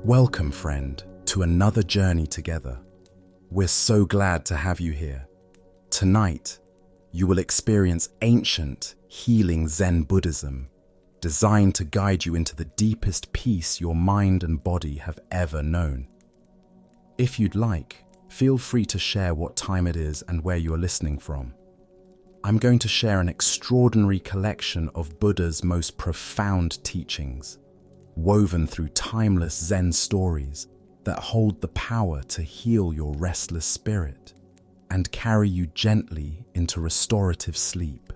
Welcome, friend, to another journey together. We're so glad to have you here. Tonight, you will experience ancient, healing Zen Buddhism, designed to guide you into the deepest peace your mind and body have ever known. If you'd like, feel free to share what time it is and where you are listening from. I'm going to share an extraordinary collection of Buddha's most profound teachings, woven through timeless Zen stories that hold the power to heal your restless spirit and carry you gently into restorative sleep.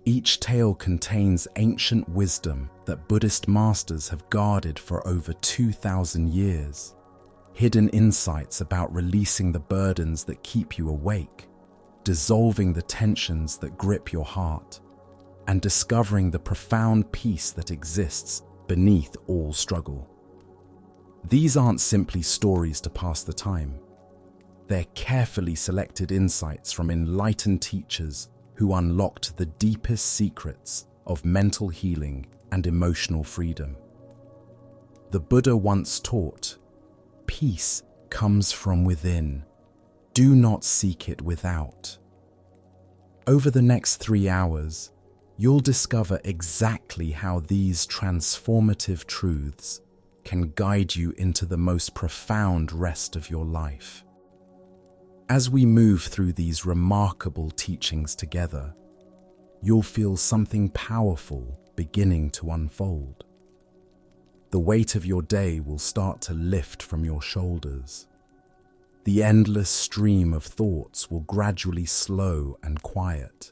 Each tale contains ancient wisdom that Buddhist masters have guarded for over 2,000 years, hidden insights about releasing the burdens that keep you awake, dissolving the tensions that grip your heart, and discovering the profound peace that exists beneath all struggle. These aren't simply stories to pass the time. They're carefully selected insights from enlightened teachers who unlocked the deepest secrets of mental healing and emotional freedom. The Buddha once taught, "Peace comes from within. Do not seek it without." Over the next 3 hours, you'll discover exactly how these transformative truths can guide you into the most profound rest of your life. As we move through these remarkable teachings together, you'll feel something powerful beginning to unfold. The weight of your day will start to lift from your shoulders. The endless stream of thoughts will gradually slow and quiet.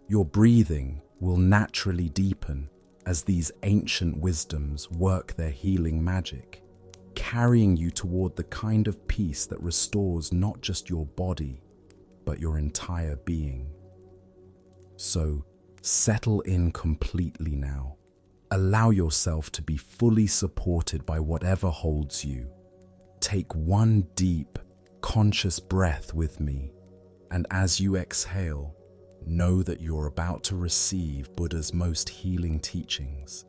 Your breathing will naturally deepen as these ancient wisdoms work their healing magic, carrying you toward the kind of peace that restores not just your body, but your entire being. So, settle in completely now. Allow yourself to be fully supported by whatever holds you. Take one deep, conscious breath with me, and as you exhale, know that you're about to receive Buddha's most healing teachings,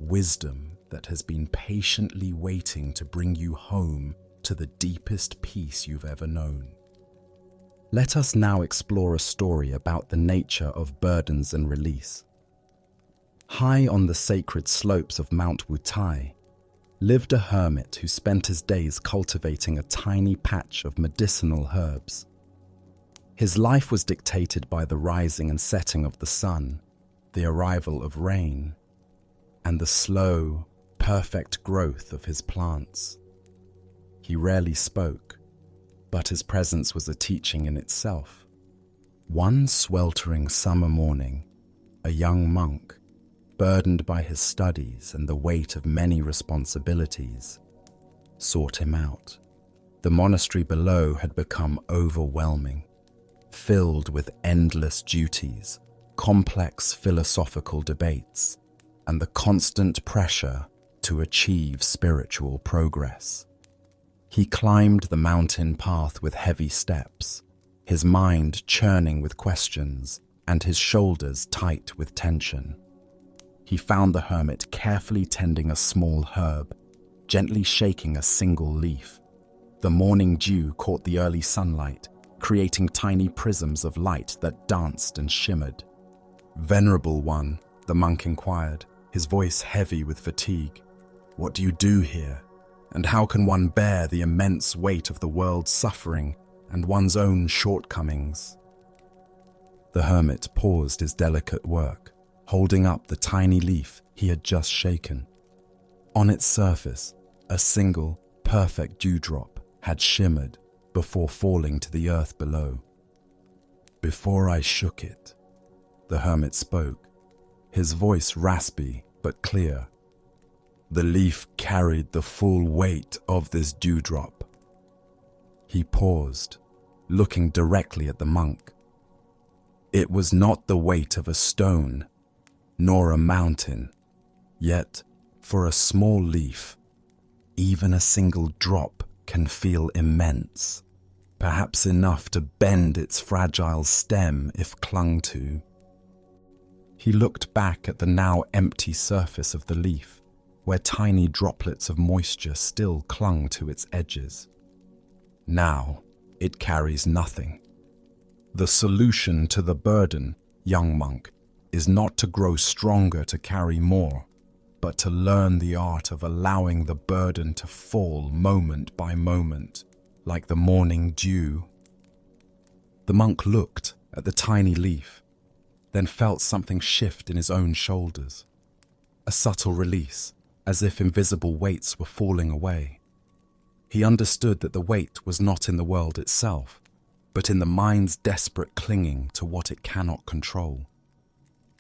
wisdom that has been patiently waiting to bring you home to the deepest peace you've ever known. Let us now explore a story about the nature of burdens and release. High on the sacred slopes of Mount Wutai lived a hermit who spent his days cultivating a tiny patch of medicinal herbs. His life was dictated by the rising and setting of the sun, the arrival of rain, and the slow, perfect growth of his plants. He rarely spoke, but his presence was a teaching in itself. One sweltering summer morning, a young monk, burdened by his studies and the weight of many responsibilities, sought him out. The monastery below had become overwhelming, filled with endless duties, complex philosophical debates, and the constant pressure to achieve spiritual progress. He climbed the mountain path with heavy steps, his mind churning with questions and his shoulders tight with tension. He found the hermit carefully tending a small herb, gently shaking a single leaf. The morning dew caught the early sunlight, creating tiny prisms of light that danced and shimmered. "Venerable one," the monk inquired, his voice heavy with fatigue, "what do you do here? And how can one bear the immense weight of the world's suffering and one's own shortcomings?" The hermit paused his delicate work, holding up the tiny leaf he had just shaken. On its surface, a single, perfect dewdrop had shimmered before falling to the earth below. "Before I shook it," the hermit spoke, his voice raspy but clear, "the leaf carried the full weight of this dewdrop." He paused, looking directly at the monk. It was not the weight of a stone, nor a mountain, yet, for a small leaf, even a single drop can feel immense, perhaps enough to bend its fragile stem if clung to. He looked back at the now empty surface of the leaf, where tiny droplets of moisture still clung to its edges. Now, it carries nothing. The solution to the burden, young monk, is not to grow stronger to carry more, but to learn the art of allowing the burden to fall moment by moment, like the morning dew. The monk looked at the tiny leaf, then felt something shift in his own shoulders. A subtle release, as if invisible weights were falling away. He understood that the weight was not in the world itself, but in the mind's desperate clinging to what it cannot control.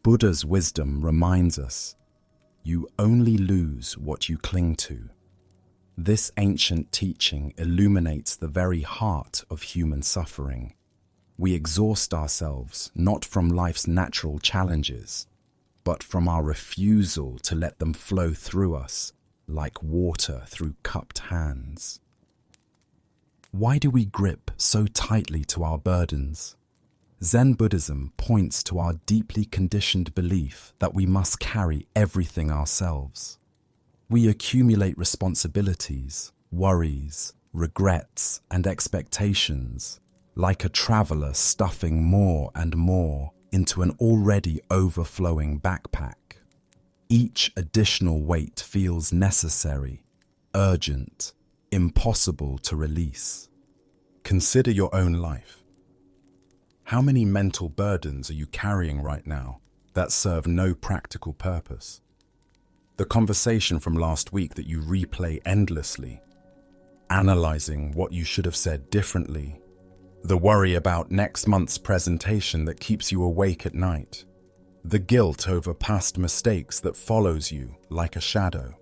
Buddha's wisdom reminds us, you only lose what you cling to. This ancient teaching illuminates the very heart of human suffering. We exhaust ourselves not from life's natural challenges, but from our refusal to let them flow through us like water through cupped hands. Why do we grip so tightly to our burdens? Zen Buddhism points to our deeply conditioned belief that we must carry everything ourselves. We accumulate responsibilities, worries, regrets, and expectations, like a traveler stuffing more and more into an already overflowing backpack. Each additional weight feels necessary, urgent, impossible to release. Consider your own life. How many mental burdens are you carrying right now that serve no practical purpose? The conversation from last week that you replay endlessly, analyzing what you should have said differently, the worry about next month's presentation that keeps you awake at night, the guilt over past mistakes that follows you like a shadow.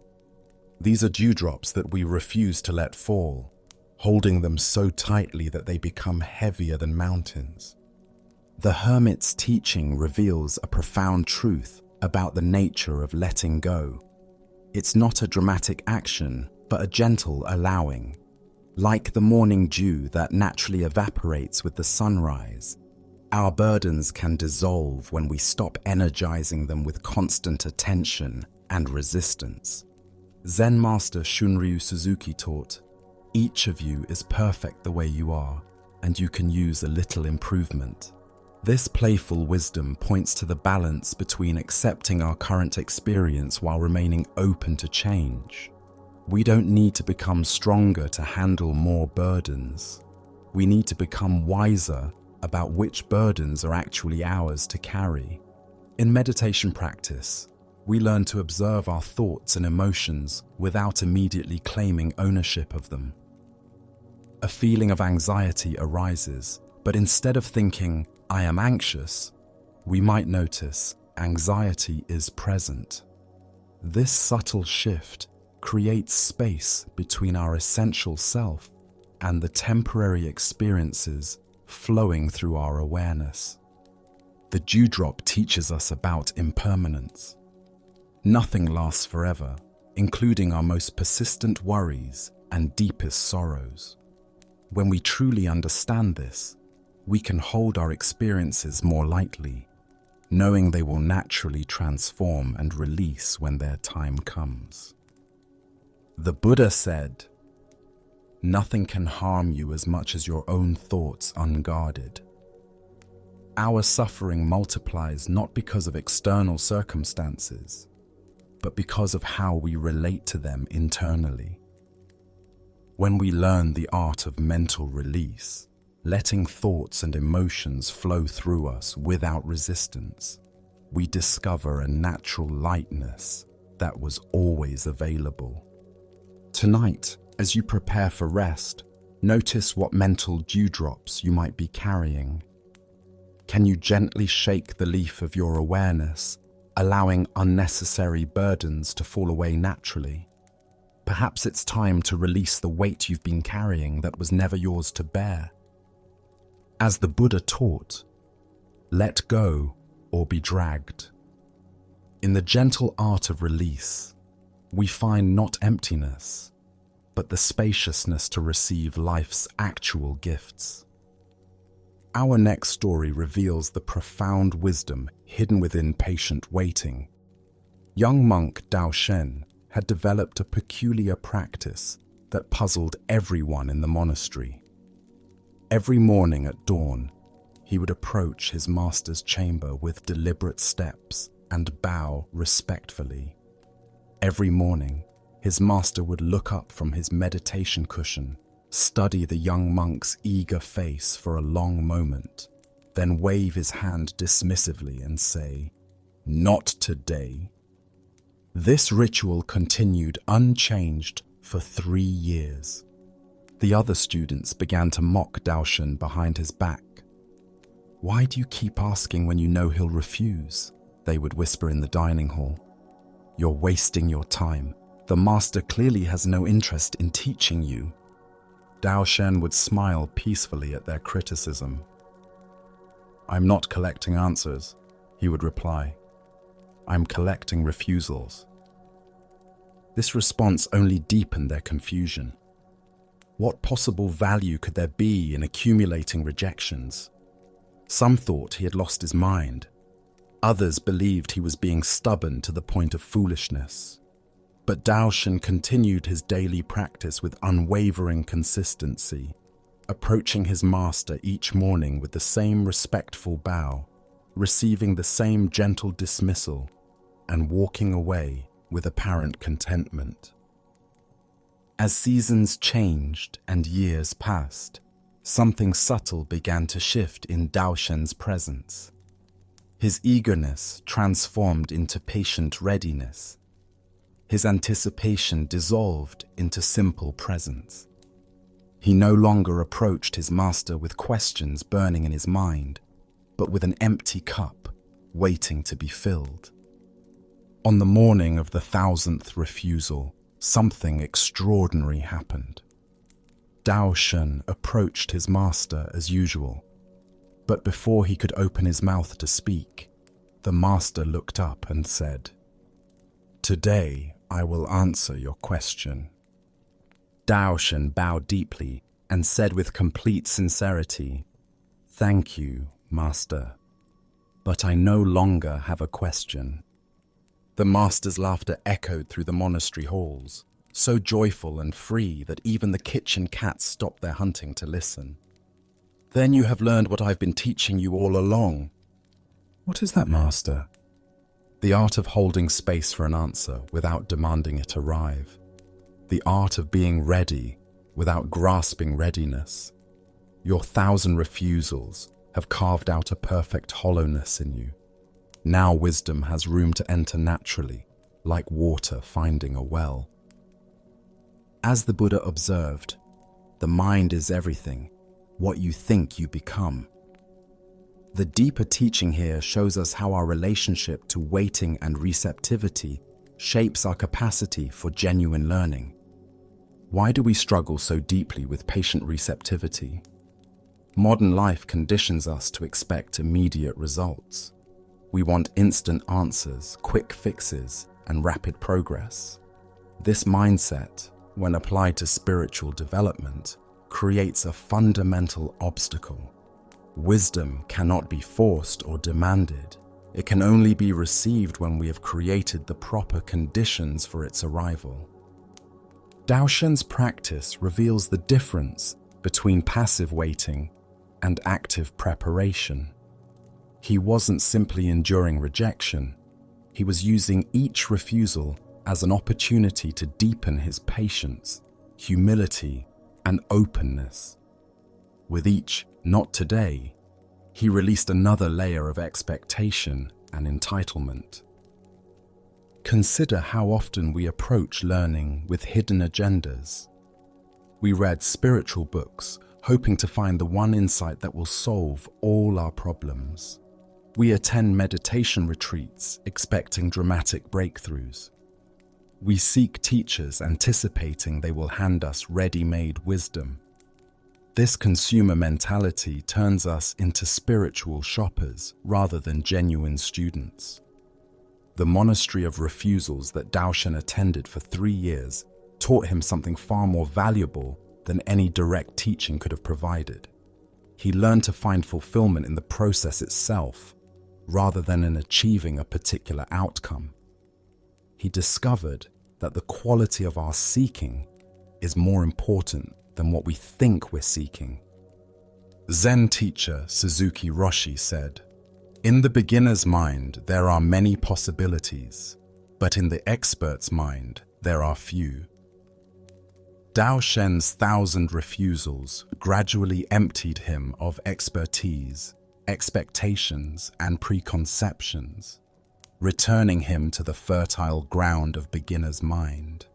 These are dewdrops that we refuse to let fall, holding them so tightly that they become heavier than mountains. The hermit's teaching reveals a profound truth about the nature of letting go. It's not a dramatic action, but a gentle allowing. Like the morning dew that naturally evaporates with the sunrise, our burdens can dissolve when we stop energizing them with constant attention and resistance. Zen master Shunryu Suzuki taught, each of you is perfect the way you are, and you can use a little improvement. This playful wisdom points to the balance between accepting our current experience while remaining open to change. We don't need to become stronger to handle more burdens. We need to become wiser about which burdens are actually ours to carry. In meditation practice, we learn to observe our thoughts and emotions without immediately claiming ownership of them. A feeling of anxiety arises, but instead of thinking, I am anxious, we might notice anxiety is present. This subtle shift creates space between our essential self and the temporary experiences flowing through our awareness. The dewdrop teaches us about impermanence. Nothing lasts forever, including our most persistent worries and deepest sorrows. When we truly understand this, we can hold our experiences more lightly, knowing they will naturally transform and release when their time comes. The Buddha said, "Nothing can harm you as much as your own thoughts unguarded." Our suffering multiplies not because of external circumstances, but because of how we relate to them internally. When we learn the art of mental release, letting thoughts and emotions flow through us without resistance, we discover a natural lightness that was always available. Tonight, as you prepare for rest, notice what mental dewdrops you might be carrying. Can you gently shake the leaf of your awareness, allowing unnecessary burdens to fall away naturally? Perhaps it's time to release the weight you've been carrying that was never yours to bear. As the Buddha taught, let go or be dragged. In the gentle art of release, we find not emptiness, but the spaciousness to receive life's actual gifts. Our next story reveals the profound wisdom hidden within patient waiting. Young monk Dao Shen had developed a peculiar practice that puzzled everyone in the monastery. Every morning at dawn, he would approach his master's chamber with deliberate steps and bow respectfully. Every morning, his master would look up from his meditation cushion, study the young monk's eager face for a long moment, then wave his hand dismissively and say, "Not today." This ritual continued unchanged for 3 years. The other students began to mock Daoshan behind his back. "Why do you keep asking when you know he'll refuse?" they would whisper in the dining hall. "You're wasting your time. The master clearly has no interest in teaching you." Daoshan would smile peacefully at their criticism. "I'm not collecting answers," he would reply. "I'm collecting refusals." This response only deepened their confusion. What possible value could there be in accumulating rejections? Some thought he had lost his mind. Others believed he was being stubborn to the point of foolishness. But Daoshan continued his daily practice with unwavering consistency, approaching his master each morning with the same respectful bow, receiving the same gentle dismissal, and walking away with apparent contentment. As seasons changed and years passed, something subtle began to shift in Daoshan's presence. His eagerness transformed into patient readiness. His anticipation dissolved into simple presence. He no longer approached his master with questions burning in his mind, but with an empty cup waiting to be filled. On the morning of the 1000th refusal, something extraordinary happened. Daoshan approached his master as usual, but before he could open his mouth to speak, the master looked up and said, "Today I will answer your question." Daoshan bowed deeply and said with complete sincerity, "Thank you, master, but I no longer have a question." The master's laughter echoed through the monastery halls, so joyful and free that even the kitchen cats stopped their hunting to listen. "Then you have learned what I've been teaching you all along." "What is that, master?" The art of holding space for an answer without demanding it arrive. The art of being ready without grasping readiness. Your 1000 refusals have carved out a perfect hollowness in you. Now wisdom has room to enter naturally, like water finding a well. As the Buddha observed, the mind is everything. What you think, you become. The deeper teaching here shows us how our relationship to waiting and receptivity shapes our capacity for genuine learning. Why do we struggle so deeply with patient receptivity? Modern life conditions us to expect immediate results. We want instant answers, quick fixes, and rapid progress. This mindset, when applied to spiritual development, creates a fundamental obstacle. Wisdom cannot be forced or demanded. It can only be received when we have created the proper conditions for its arrival. Daoshan's practice reveals the difference between passive waiting and active preparation. He wasn't simply enduring rejection. He was using each refusal as an opportunity to deepen his patience, humility, and openness. With each "not today," he released another layer of expectation and entitlement. Consider how often we approach learning with hidden agendas. We read spiritual books, hoping to find the one insight that will solve all our problems. We attend meditation retreats, expecting dramatic breakthroughs. We seek teachers, anticipating they will hand us ready-made wisdom. This consumer mentality turns us into spiritual shoppers rather than genuine students. The monastery of refusals that Daoshan attended for 3 years taught him something far more valuable than any direct teaching could have provided. He learned to find fulfillment in the process itself, rather than in achieving a particular outcome. He discovered that the quality of our seeking is more important than what we think we're seeking. Zen teacher Suzuki Roshi said, "In the beginner's mind, there are many possibilities, but in the expert's mind, there are few." Dao Shen's 1,000 refusals gradually emptied him of expertise, expectations, and preconceptions, returning him to the fertile ground of beginner's mind.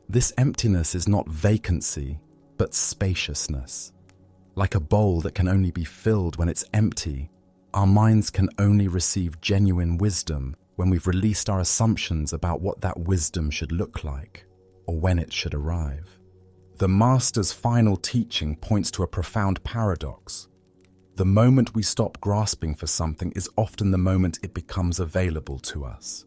This emptiness is not vacancy, but spaciousness. Like a bowl that can only be filled when it's empty, our minds can only receive genuine wisdom when we've released our assumptions about what that wisdom should look like, or when it should arrive. The Master's final teaching points to a profound paradox. The moment we stop grasping for something is often the moment it becomes available to us.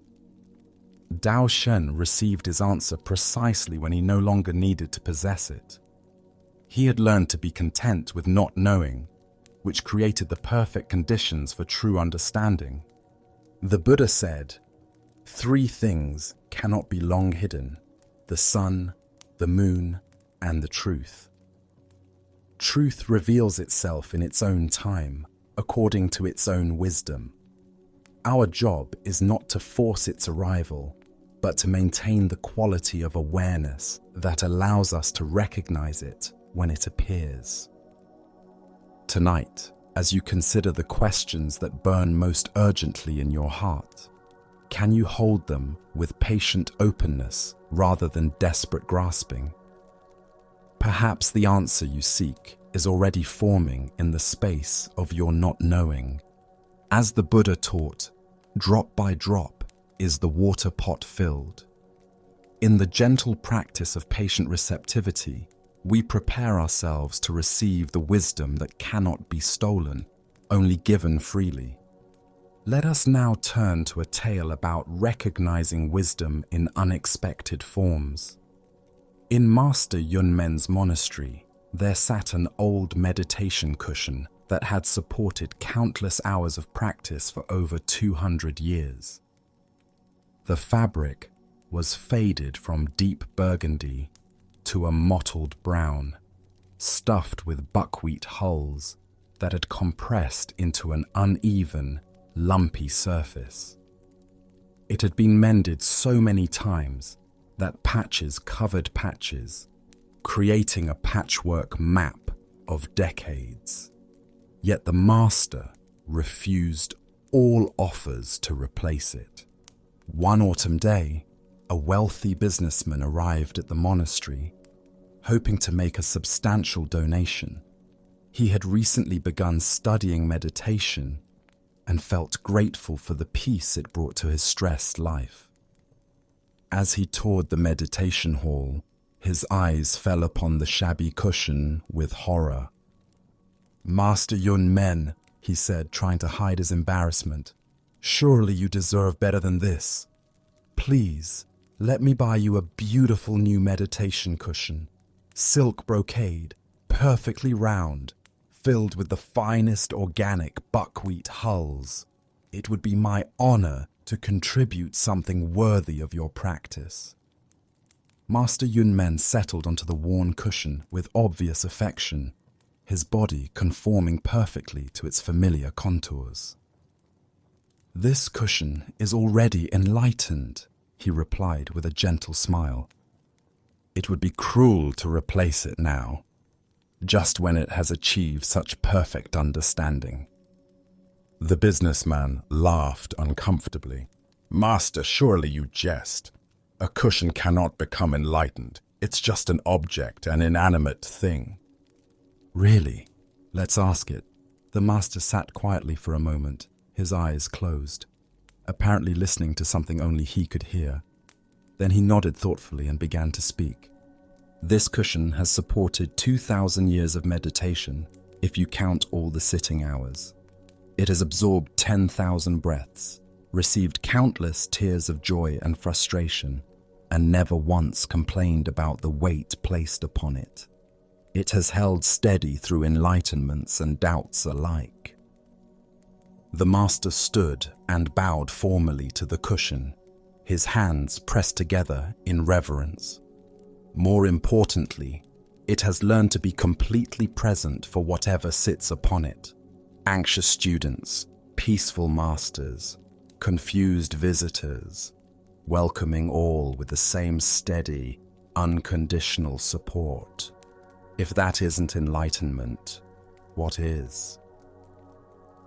Dao Shen received his answer precisely when he no longer needed to possess it. He had learned to be content with not knowing, which created the perfect conditions for true understanding. The Buddha said, "Three things cannot be long hidden: the sun, the moon, and the truth." Truth reveals itself in its own time, according to its own wisdom. Our job is not to force its arrival, but to maintain the quality of awareness that allows us to recognize it when it appears. Tonight, as you consider the questions that burn most urgently in your heart, can you hold them with patient openness rather than desperate grasping? Perhaps the answer you seek is already forming in the space of your not knowing. As the Buddha taught, drop by drop is the water pot filled. In the gentle practice of patient receptivity, we prepare ourselves to receive the wisdom that cannot be stolen, only given freely. Let us now turn to a tale about recognizing wisdom in unexpected forms. In Master Yunmen's monastery, there sat an old meditation cushion that had supported countless hours of practice for over 200 years. The fabric was faded from deep burgundy to a mottled brown, stuffed with buckwheat hulls that had compressed into an uneven, lumpy surface. It had been mended so many times that patches covered patches, creating a patchwork map of decades. Yet the Master refused all offers to replace it. One autumn day, a wealthy businessman arrived at the monastery, hoping to make a substantial donation. He had recently begun studying meditation and felt grateful for the peace it brought to his stressed life. As he toured the meditation hall, his eyes fell upon the shabby cushion with horror. "Master Yunmen," he said, trying to hide his embarrassment, "surely you deserve better than this. Please, let me buy you a beautiful new meditation cushion, silk brocade, perfectly round, filled with the finest organic buckwheat hulls. It would be my honor to contribute something worthy of your practice." Master Yunmen settled onto the worn cushion with obvious affection, his body conforming perfectly to its familiar contours. "This cushion is already enlightened," he replied with a gentle smile. "It would be cruel to replace it now, just when it has achieved such perfect understanding." The businessman laughed uncomfortably. "Master, surely you jest. A cushion cannot become enlightened. It's just an object, an inanimate thing." "Really? Let's ask it." The Master sat quietly for a moment, his eyes closed, apparently listening to something only he could hear. Then he nodded thoughtfully and began to speak. "This cushion has supported 2,000 years of meditation, if you count all the sitting hours. It has absorbed 10,000 breaths, received countless tears of joy and frustration, and never once complained about the weight placed upon it. It has held steady through enlightenments and doubts alike." The Master stood and bowed formally to the cushion, his hands pressed together in reverence. More importantly, it has learned to be completely present for whatever sits upon it. Anxious students, peaceful masters, confused visitors, welcoming all with the same steady, unconditional support. If that isn't enlightenment, what is?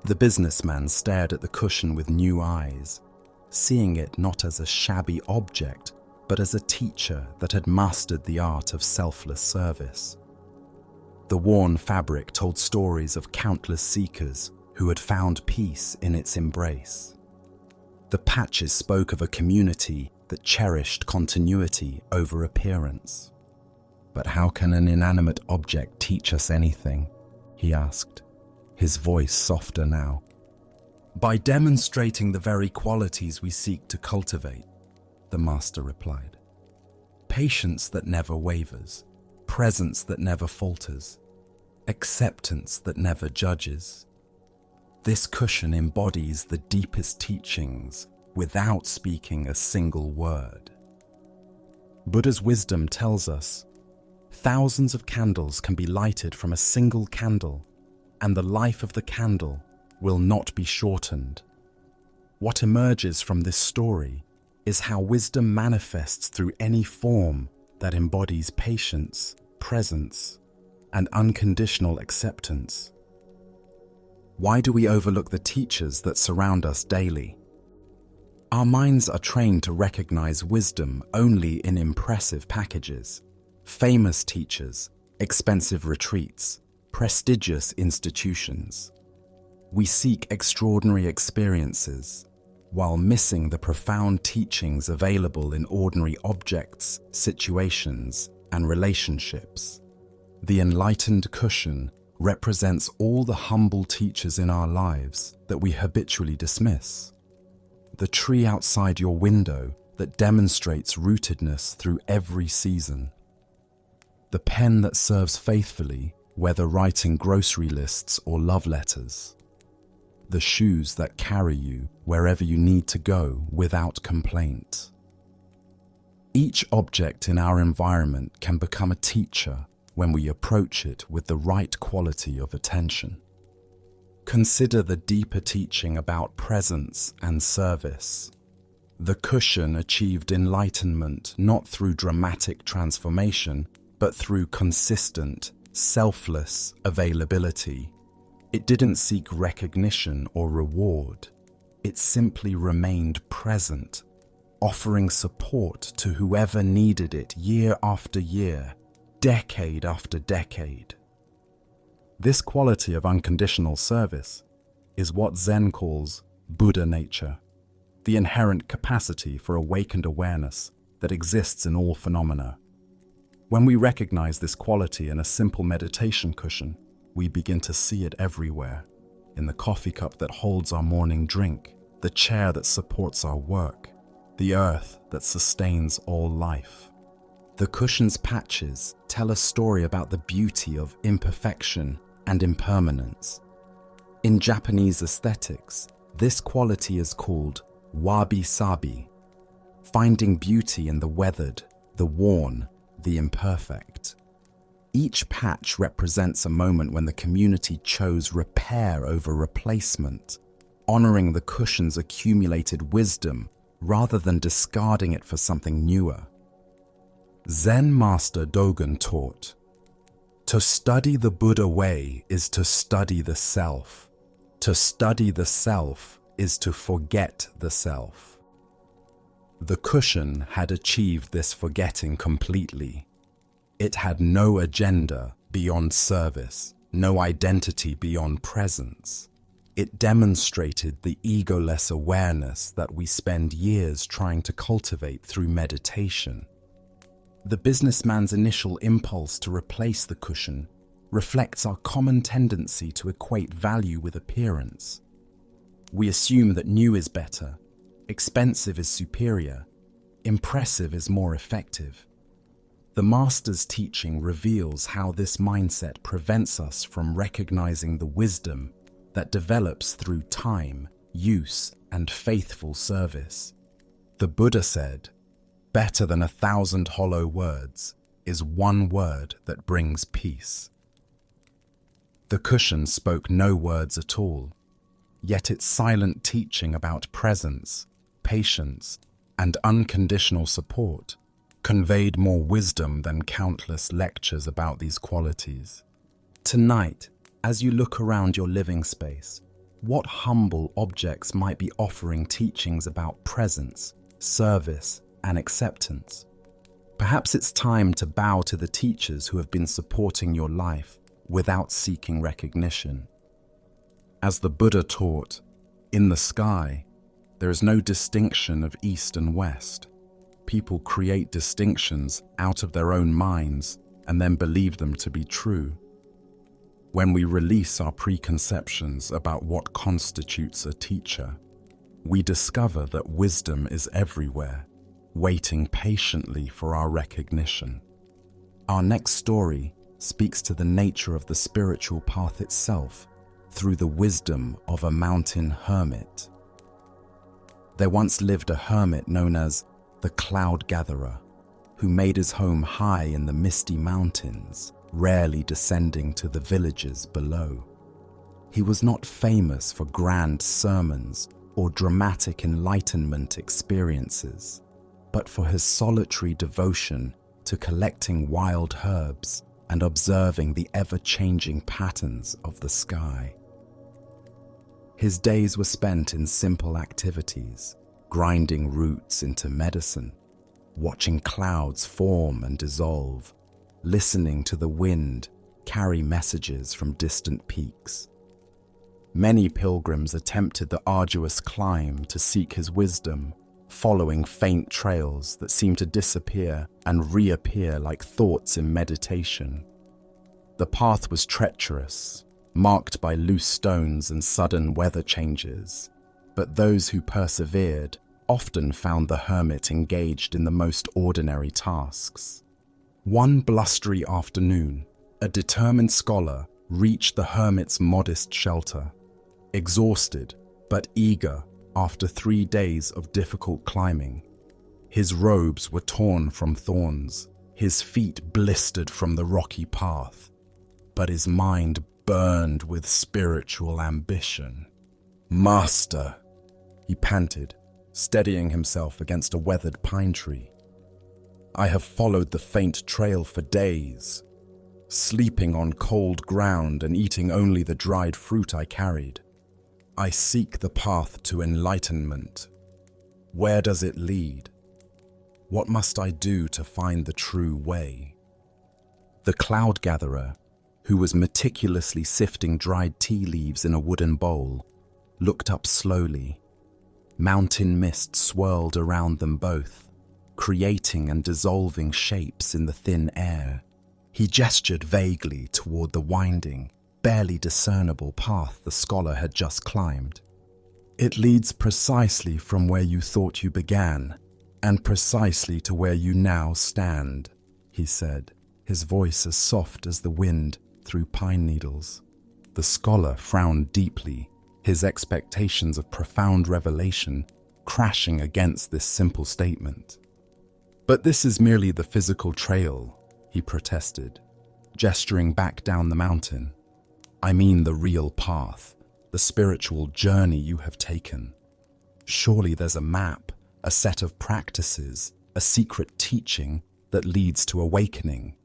The businessman stared at the cushion with new eyes, seeing it not as a shabby object, but as a teacher that had mastered the art of selfless service. The worn fabric told stories of countless seekers who had found peace in its embrace. The patches spoke of a community that cherished continuity over appearance. "But how can an inanimate object teach us anything?" he asked, his voice softer now. "By demonstrating the very qualities we seek to cultivate," the master replied. "Patience that never wavers, presence that never falters, acceptance that never judges. This cushion embodies the deepest teachings without speaking a single word." Buddha's wisdom tells us, thousands of candles can be lighted from a single candle, and the life of the candle will not be shortened. What emerges from this story is how wisdom manifests through any form that embodies patience, presence, and unconditional acceptance. Why do we overlook the teachers that surround us daily? Our minds are trained to recognize wisdom only in impressive packages, famous teachers, expensive retreats, prestigious institutions. We seek extraordinary experiences, while missing the profound teachings available in ordinary objects, situations, and relationships. The enlightened cushion represents all the humble teachers in our lives that we habitually dismiss. The tree outside your window that demonstrates rootedness through every season. The pen that serves faithfully, whether writing grocery lists or love letters. The shoes that carry you wherever you need to go without complaint. Each object in our environment can become a teacher when we approach it with the right quality of attention. Consider the deeper teaching about presence and service. The cushion achieved enlightenment not through dramatic transformation, but through consistent, selfless availability. It didn't seek recognition or reward. It simply remained present, offering support to whoever needed it year after year, decade after decade. This quality of unconditional service is what Zen calls Buddha nature, the inherent capacity for awakened awareness that exists in all phenomena. When we recognize this quality in a simple meditation cushion, we begin to see it everywhere, in the coffee cup that holds our morning drink, the chair that supports our work, the earth that sustains all life. The cushion's patches tell a story about the beauty of imperfection and impermanence. In Japanese aesthetics, this quality is called wabi-sabi, finding beauty in the weathered, the worn, the imperfect. Each patch represents a moment when the community chose repair over replacement, honoring the cushion's accumulated wisdom rather than discarding it for something newer. Zen master Dogen taught, "To study the Buddha way is to study the self. To study the self is to forget the self." The cushion had achieved this forgetting completely. It had no agenda beyond service, no identity beyond presence. It demonstrated the egoless awareness that we spend years trying to cultivate through meditation. The businessman's initial impulse to replace the cushion reflects our common tendency to equate value with appearance. We assume that new is better, expensive is superior, impressive is more effective. The master's teaching reveals how this mindset prevents us from recognizing the wisdom that develops through time, use, and faithful service. The Buddha said, "Better than 1,000 hollow words is one word that brings peace." The cushion spoke no words at all, yet its silent teaching about presence, patience, and unconditional support conveyed more wisdom than countless lectures about these qualities. Tonight, as you look around your living space, what humble objects might be offering teachings about presence, service, and acceptance? Perhaps it's time to bow to the teachers who have been supporting your life without seeking recognition. As the Buddha taught, in the sky, there is no distinction of east and west. People create distinctions out of their own minds and then believe them to be true. When we release our preconceptions about what constitutes a teacher, we discover that wisdom is everywhere, waiting patiently for our recognition. Our next story speaks to the nature of the spiritual path itself through the wisdom of a mountain hermit. There once lived a hermit known as the Cloud Gatherer, who made his home high in the misty mountains, rarely descending to the villages below. He was not famous for grand sermons or dramatic enlightenment experiences, but for his solitary devotion to collecting wild herbs and observing the ever-changing patterns of the sky. His days were spent in simple activities, grinding roots into medicine, watching clouds form and dissolve, listening to the wind carry messages from distant peaks. Many pilgrims attempted the arduous climb to seek his wisdom, following faint trails that seemed to disappear and reappear like thoughts in meditation. The path was treacherous, marked by loose stones and sudden weather changes, but those who persevered often found the hermit engaged in the most ordinary tasks. One blustery afternoon, a determined scholar reached the hermit's modest shelter, exhausted but eager after 3 days of difficult climbing. His robes were torn from thorns, his feet blistered from the rocky path, but his mind burned with spiritual ambition. "Master," he panted, steadying himself against a weathered pine tree. "I have followed the faint trail for days, sleeping on cold ground and eating only the dried fruit I carried. I seek the path to enlightenment. Where does it lead? What must I do to find the true way?" The Cloud Gatherer, who was meticulously sifting dried tea leaves in a wooden bowl, looked up slowly. Mountain mist swirled around them both, creating and dissolving shapes in the thin air. He gestured vaguely toward the winding, barely discernible path the scholar had just climbed. "It leads precisely from where you thought you began, and precisely to where you now stand," he said, his voice as soft as the wind through pine needles. The scholar frowned deeply, his expectations of profound revelation crashing against this simple statement. "But this is merely the physical trail," he protested, gesturing back down the mountain. "I mean the real path, the spiritual journey you have taken. Surely there's a map, a set of practices, a secret teaching that leads to awakening."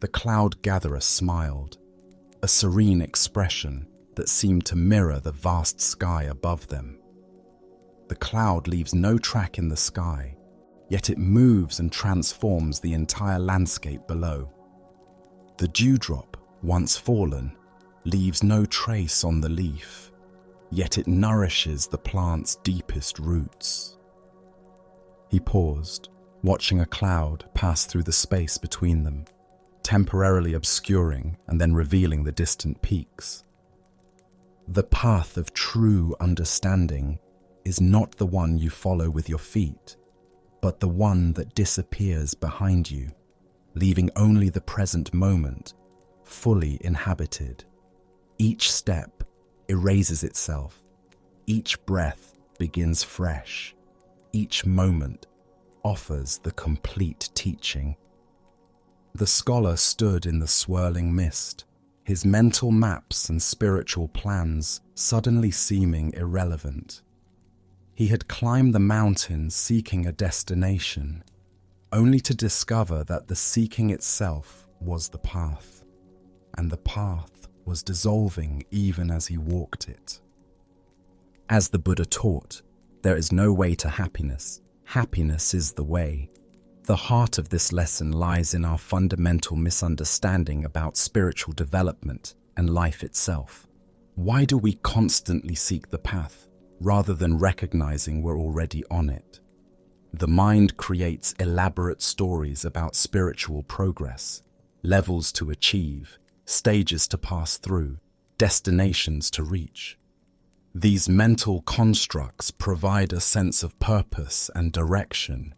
The Cloud Gatherer smiled, a serene expression that seemed to mirror the vast sky above them. The cloud leaves no track in the sky, yet it moves and transforms the entire landscape below. The dewdrop, once fallen, leaves no trace on the leaf, yet it nourishes the plant's deepest roots. He paused, watching a cloud pass through the space between them, temporarily obscuring and then revealing the distant peaks. The path of true understanding is not the one you follow with your feet, but the one that disappears behind you, leaving only the present moment, fully inhabited. Each step erases itself, each breath begins fresh, each moment offers the complete teaching. The scholar stood in the swirling mist, his mental maps and spiritual plans suddenly seeming irrelevant. He had climbed the mountain seeking a destination, only to discover that the seeking itself was the path, and the path was dissolving even as he walked it. As the Buddha taught, there is no way to happiness. Happiness is the way. The heart of this lesson lies in our fundamental misunderstanding about spiritual development and life itself. Why do we constantly seek the path, rather than recognizing we're already on it? The mind creates elaborate stories about spiritual progress, levels to achieve, stages to pass through, destinations to reach. These mental constructs provide a sense of purpose and direction,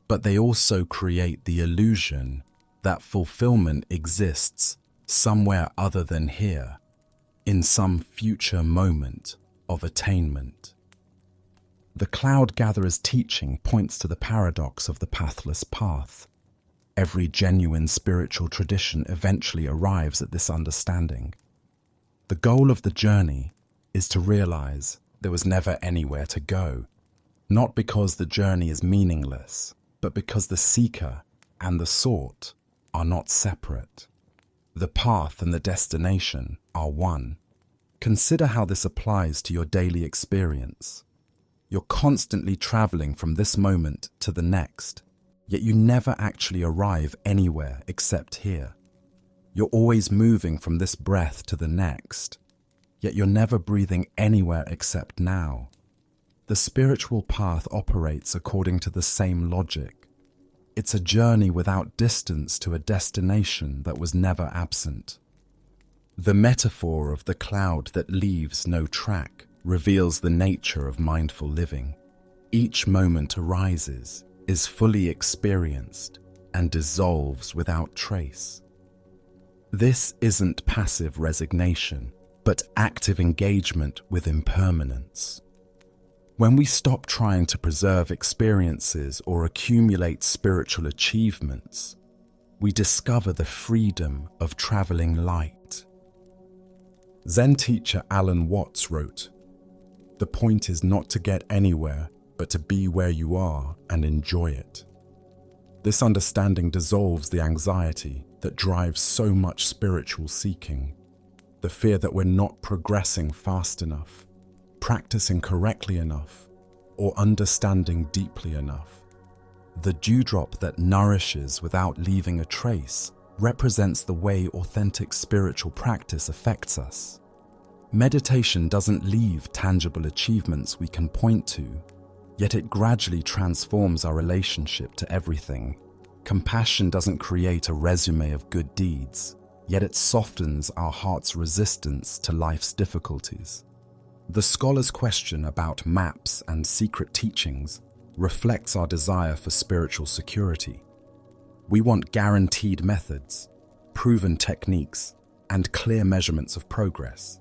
but they also create the illusion that fulfillment exists somewhere other than here, in some future moment of attainment. The cloud gatherer's teaching points to the paradox of the pathless path. Every genuine spiritual tradition eventually arrives at this understanding. The goal of the journey is to realize there was never anywhere to go, not because the journey is meaningless, but because the seeker and the sought are not separate. The path and the destination are one. Consider how this applies to your daily experience. You're constantly traveling from this moment to the next, yet you never actually arrive anywhere except here. You're always moving from this breath to the next, yet you're never breathing anywhere except now. The spiritual path operates according to the same logic. It's a journey without distance to a destination that was never absent. The metaphor of the cloud that leaves no track reveals the nature of mindful living. Each moment arises, is fully experienced, and dissolves without trace. This isn't passive resignation, but active engagement with impermanence. When we stop trying to preserve experiences or accumulate spiritual achievements, we discover the freedom of traveling light. Zen teacher Alan Watts wrote, "The point is not to get anywhere, but to be where you are and enjoy it." This understanding dissolves the anxiety that drives so much spiritual seeking, the fear that we're not progressing fast enough, practicing correctly enough, or understanding deeply enough. The dewdrop that nourishes without leaving a trace represents the way authentic spiritual practice affects us. Meditation doesn't leave tangible achievements we can point to, yet it gradually transforms our relationship to everything. Compassion doesn't create a resume of good deeds, yet it softens our heart's resistance to life's difficulties. The scholar's question about maps and secret teachings reflects our desire for spiritual security. We want guaranteed methods, proven techniques, and clear measurements of progress.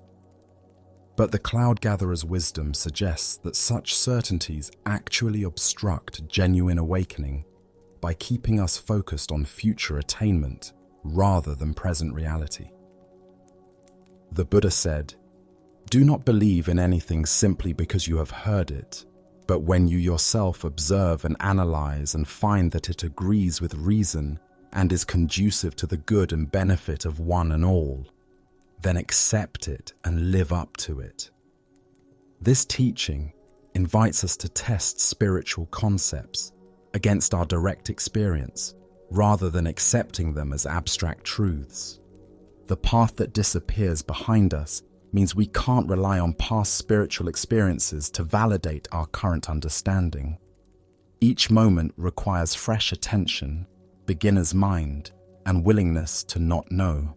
But the cloud gatherer's wisdom suggests that such certainties actually obstruct genuine awakening by keeping us focused on future attainment rather than present reality. The Buddha said, "Do not believe in anything simply because you have heard it, but when you yourself observe and analyze and find that it agrees with reason and is conducive to the good and benefit of one and all, then accept it and live up to it." This teaching invites us to test spiritual concepts against our direct experience, rather than accepting them as abstract truths. The path that disappears behind us means we can't rely on past spiritual experiences to validate our current understanding. Each moment requires fresh attention, beginner's mind, and willingness to not know.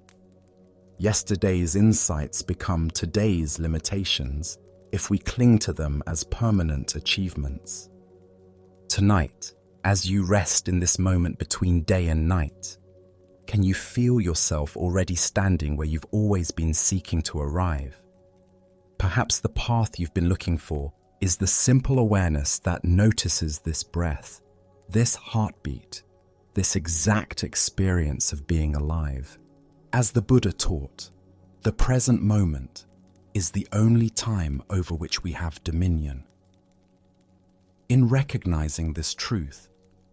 Yesterday's insights become today's limitations if we cling to them as permanent achievements. Tonight, as you rest in this moment between day and night, can you feel yourself already standing where you've always been seeking to arrive? Perhaps the path you've been looking for is the simple awareness that notices this breath, this heartbeat, this exact experience of being alive. As the Buddha taught, the present moment is the only time over which we have dominion. In recognizing this truth,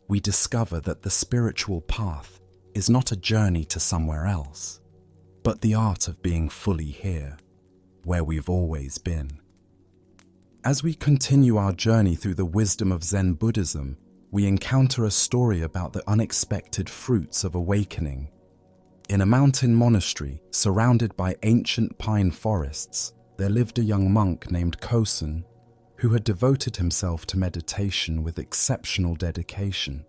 we discover that the spiritual path is not a journey to somewhere else, but the art of being fully here, where we've always been. As we continue our journey through the wisdom of Zen Buddhism, we encounter a story about the unexpected fruits of awakening. In a mountain monastery surrounded by ancient pine forests, there lived a young monk named Kosen, who had devoted himself to meditation with exceptional dedication.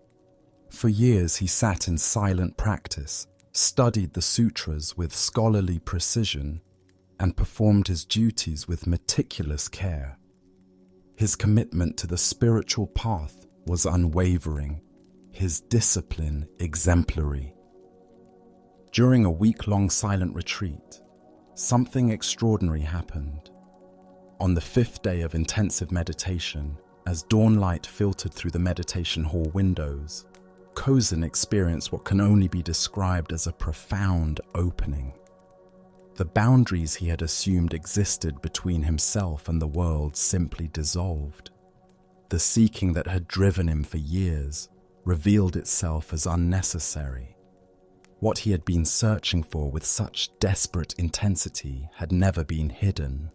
For years he sat in silent practice, studied the sutras with scholarly precision, and performed his duties with meticulous care. His commitment to the spiritual path was unwavering, his discipline exemplary. During a week-long silent retreat, something extraordinary happened. On the 5th day of intensive meditation, as dawn light filtered through the meditation hall windows, Kosen experienced what can only be described as a profound opening. The boundaries he had assumed existed between himself and the world simply dissolved. The seeking that had driven him for years revealed itself as unnecessary. What he had been searching for with such desperate intensity had never been hidden.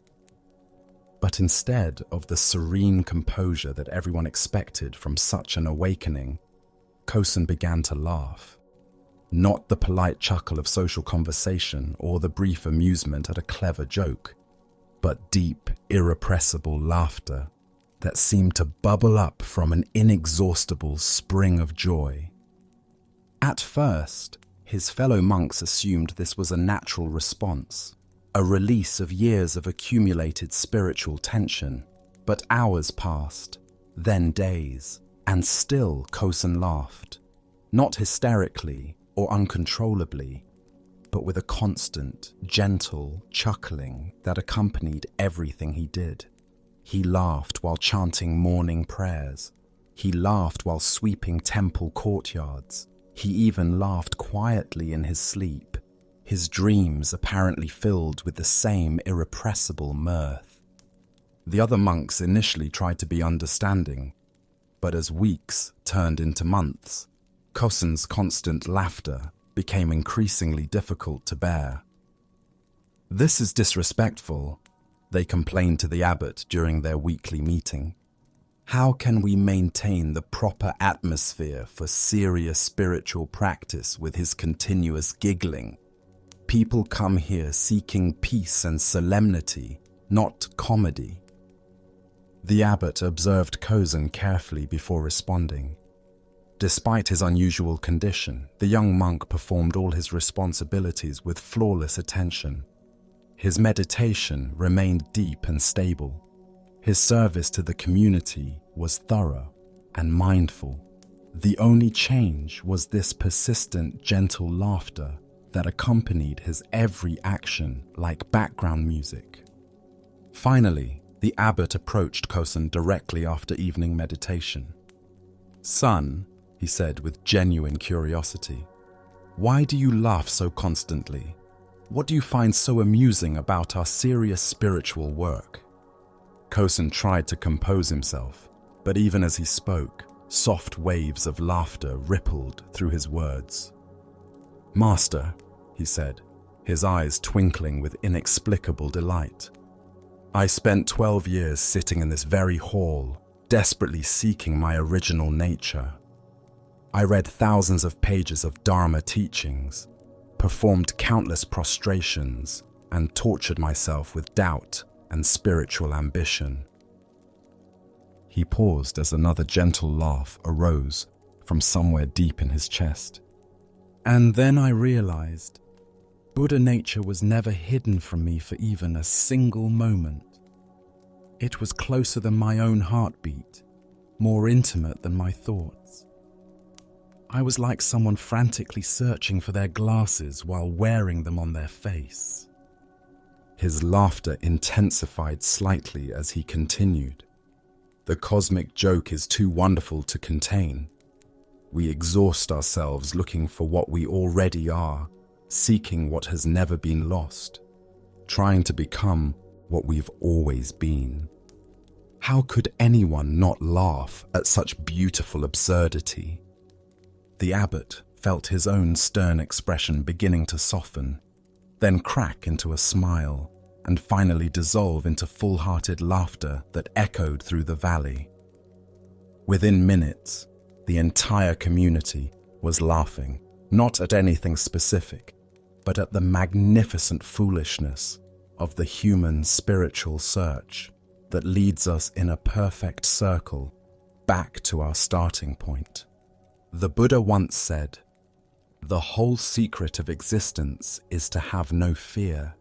But instead of the serene composure that everyone expected from such an awakening, Kosen began to laugh. Not the polite chuckle of social conversation or the brief amusement at a clever joke, but deep, irrepressible laughter that seemed to bubble up from an inexhaustible spring of joy. At first, his fellow monks assumed this was a natural response, a release of years of accumulated spiritual tension. But hours passed, then days, and still Kosen laughed, not hysterically or uncontrollably, but with a constant, gentle chuckling that accompanied everything he did. He laughed while chanting morning prayers. He laughed while sweeping temple courtyards. He even laughed quietly in his sleep, his dreams apparently filled with the same irrepressible mirth. The other monks initially tried to be understanding, but as weeks turned into months, Kosen's constant laughter became increasingly difficult to bear. "This is disrespectful," they complained to the abbot during their weekly meeting. "How can we maintain the proper atmosphere for serious spiritual practice with his continuous giggling? People come here seeking peace and solemnity, not comedy." The abbot observed Kosen carefully before responding. Despite his unusual condition, the young monk performed all his responsibilities with flawless attention. His meditation remained deep and stable. His service to the community was thorough and mindful. The only change was this persistent, gentle laughter that accompanied his every action like background music. Finally, the abbot approached Kosen directly after evening meditation. "Son," he said with genuine curiosity, "why do you laugh so constantly? What do you find so amusing about our serious spiritual work?" Kosen tried to compose himself, but even as he spoke, soft waves of laughter rippled through his words. "Master," he said, his eyes twinkling with inexplicable delight, "I spent 12 years sitting in this very hall, desperately seeking my original nature. I read thousands of pages of Dharma teachings, performed countless prostrations, and tortured myself with doubt and spiritual ambition." He paused as another gentle laugh arose from somewhere deep in his chest. "And then I realized Buddha nature was never hidden from me for even a single moment. It was closer than my own heartbeat, more intimate than my thoughts. I was like someone frantically searching for their glasses while wearing them on their face." His laughter intensified slightly as he continued. The cosmic joke is too wonderful to contain. We exhaust ourselves looking for what we already are, seeking what has never been lost, trying to become what we've always been. How could anyone not laugh at such beautiful absurdity? The abbot felt his own stern expression beginning to soften, then crack into a smile, and finally dissolve into full-hearted laughter that echoed through the valley. Within minutes, the entire community was laughing, not at anything specific, but at the magnificent foolishness of the human spiritual search that leads us in a perfect circle back to our starting point. The Buddha once said, "The whole secret of existence is to have no fear.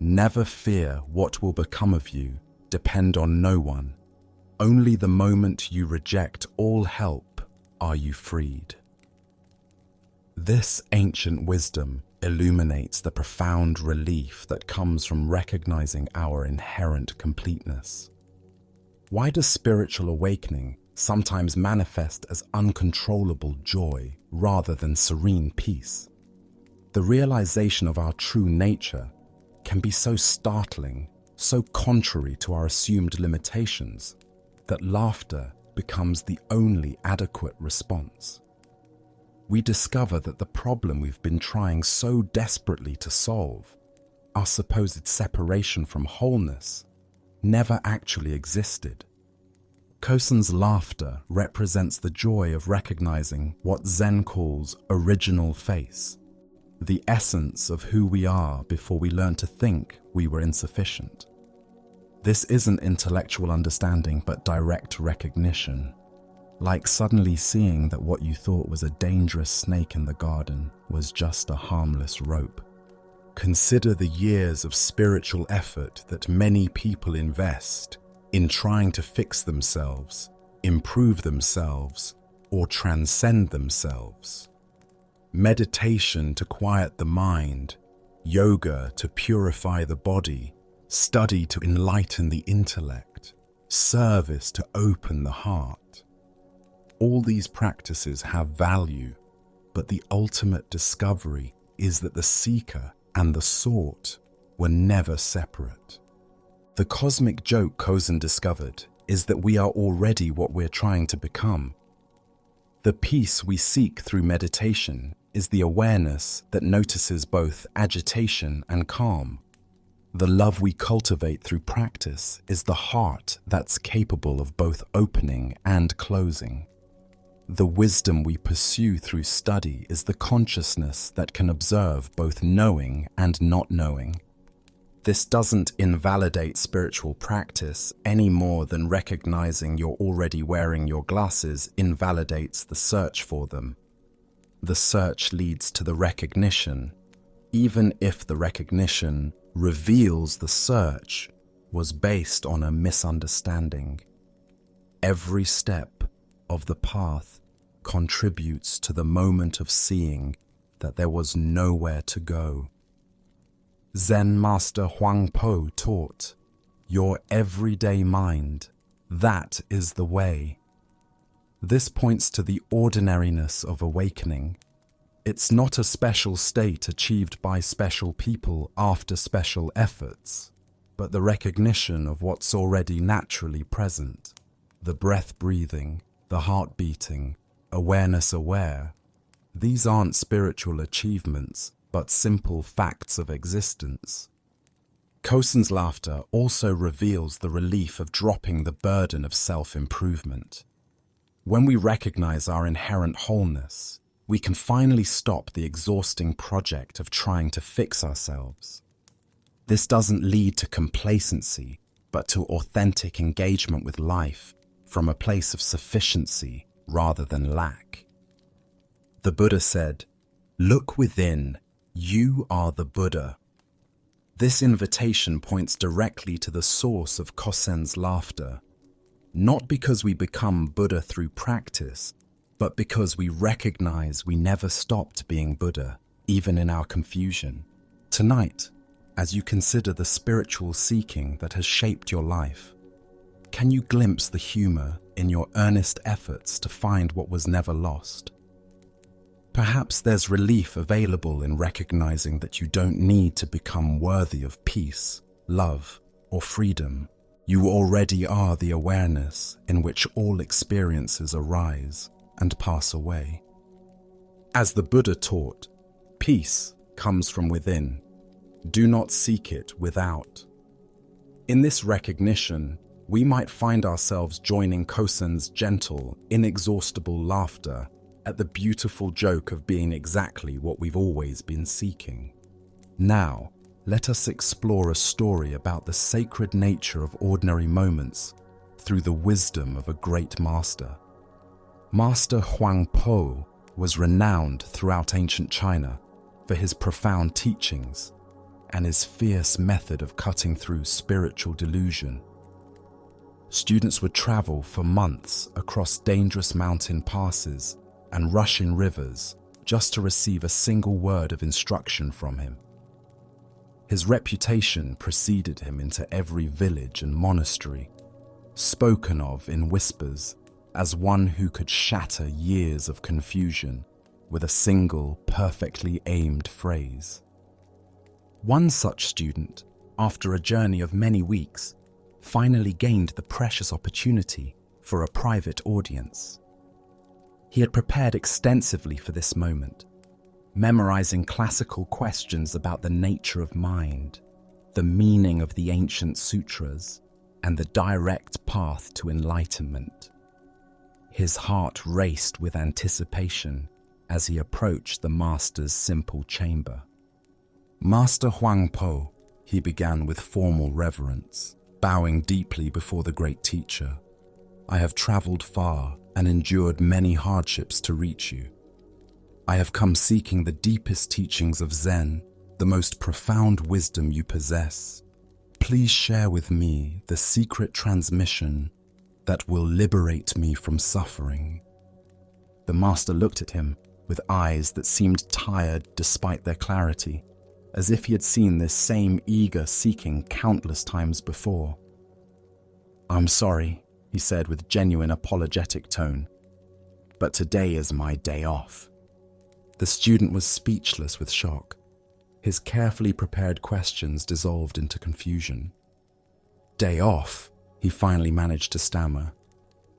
Never fear what will become of you, depend on no one. Only the moment you reject all help are you freed." This ancient wisdom illuminates the profound relief that comes from recognizing our inherent completeness. Why does spiritual awakening sometimes manifest as uncontrollable joy rather than serene peace? The realization of our true nature can be so startling, so contrary to our assumed limitations, that laughter becomes the only adequate response. We discover that the problem we've been trying so desperately to solve, our supposed separation from wholeness, never actually existed. Kosen's laughter represents the joy of recognizing what Zen calls original face, the essence of who we are before we learn to think we were insufficient. This isn't intellectual understanding but direct recognition, like suddenly seeing that what you thought was a dangerous snake in the garden was just a harmless rope. Consider the years of spiritual effort that many people invest in trying to fix themselves, improve themselves, or transcend themselves. Meditation to quiet the mind, yoga to purify the body, study to enlighten the intellect, service to open the heart. All these practices have value, but the ultimate discovery is that the seeker and the sought were never separate. The cosmic joke Kosen discovered is that we are already what we're trying to become. The peace we seek through meditation is the awareness that notices both agitation and calm. The love we cultivate through practice is the heart that's capable of both opening and closing. The wisdom we pursue through study is the consciousness that can observe both knowing and not knowing. This doesn't invalidate spiritual practice any more than recognizing you're already wearing your glasses invalidates the search for them. The search leads to the recognition, even if the recognition reveals the search was based on a misunderstanding. Every step of the path contributes to the moment of seeing that there was nowhere to go. Zen Master Huang Po taught, "Your everyday mind, that is the way." This points to the ordinariness of awakening. It's not a special state achieved by special people after special efforts, but the recognition of what's already naturally present. The breath breathing, the heart beating, awareness aware. These aren't spiritual achievements, but simple facts of existence. Kosen's laughter also reveals the relief of dropping the burden of self-improvement. When we recognize our inherent wholeness, we can finally stop the exhausting project of trying to fix ourselves. This doesn't lead to complacency, but to authentic engagement with life from a place of sufficiency rather than lack. The Buddha said, "Look within, you are the Buddha." This invitation points directly to the source of Kosen's laughter, not because we become Buddha through practice, but because we recognize we never stopped being Buddha, even in our confusion. Tonight, as you consider the spiritual seeking that has shaped your life, Can you glimpse the humor in your earnest efforts to find what was never lost? Perhaps there's relief available in recognizing that you don't need to become worthy of peace, love, or freedom. You already are the awareness in which all experiences arise and pass away. As the Buddha taught, peace comes from within. Do not seek it without. In this recognition, we might find ourselves joining Kosen's gentle, inexhaustible laughter at the beautiful joke of being exactly what we've always been seeking. Now, let us explore a story about the sacred nature of ordinary moments through the wisdom of a great master. Master Huang Po was renowned throughout ancient China for his profound teachings and his fierce method of cutting through spiritual delusion. Students would travel for months across dangerous mountain passes and rushing rivers just to receive a single word of instruction from him. His reputation preceded him into every village and monastery, spoken of in whispers as one who could shatter years of confusion with a single, perfectly aimed phrase. One such student, after a journey of many weeks, finally gained the precious opportunity for a private audience. He had prepared extensively for this moment, memorizing classical questions about the nature of mind, the meaning of the ancient sutras, and the direct path to enlightenment. His heart raced with anticipation as he approached the master's simple chamber. "Master Huang Po," he began with formal reverence, bowing deeply before the great teacher. "I have traveled far and endured many hardships to reach you. I have come seeking the deepest teachings of Zen, the most profound wisdom you possess. Please share with me the secret transmission that will liberate me from suffering." The master looked at him with eyes that seemed tired despite their clarity, as if he had seen this same eager seeking countless times before. "I'm sorry," he said with genuine apologetic tone, "but today is my day off." The student was speechless with shock. His carefully prepared questions dissolved into confusion. "Day off?" he finally managed to stammer.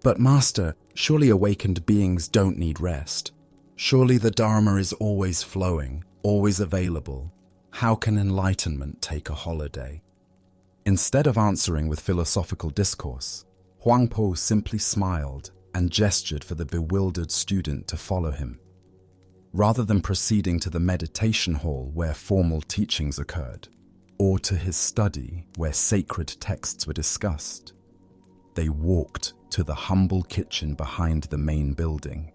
"But master, surely awakened beings don't need rest. Surely the Dharma is always flowing, always available. How can enlightenment take a holiday?" Instead of answering with philosophical discourse, Huang Po simply smiled and gestured for the bewildered student to follow him. Rather than proceeding to the meditation hall where formal teachings occurred, or to his study where sacred texts were discussed, they walked to the humble kitchen behind the main building.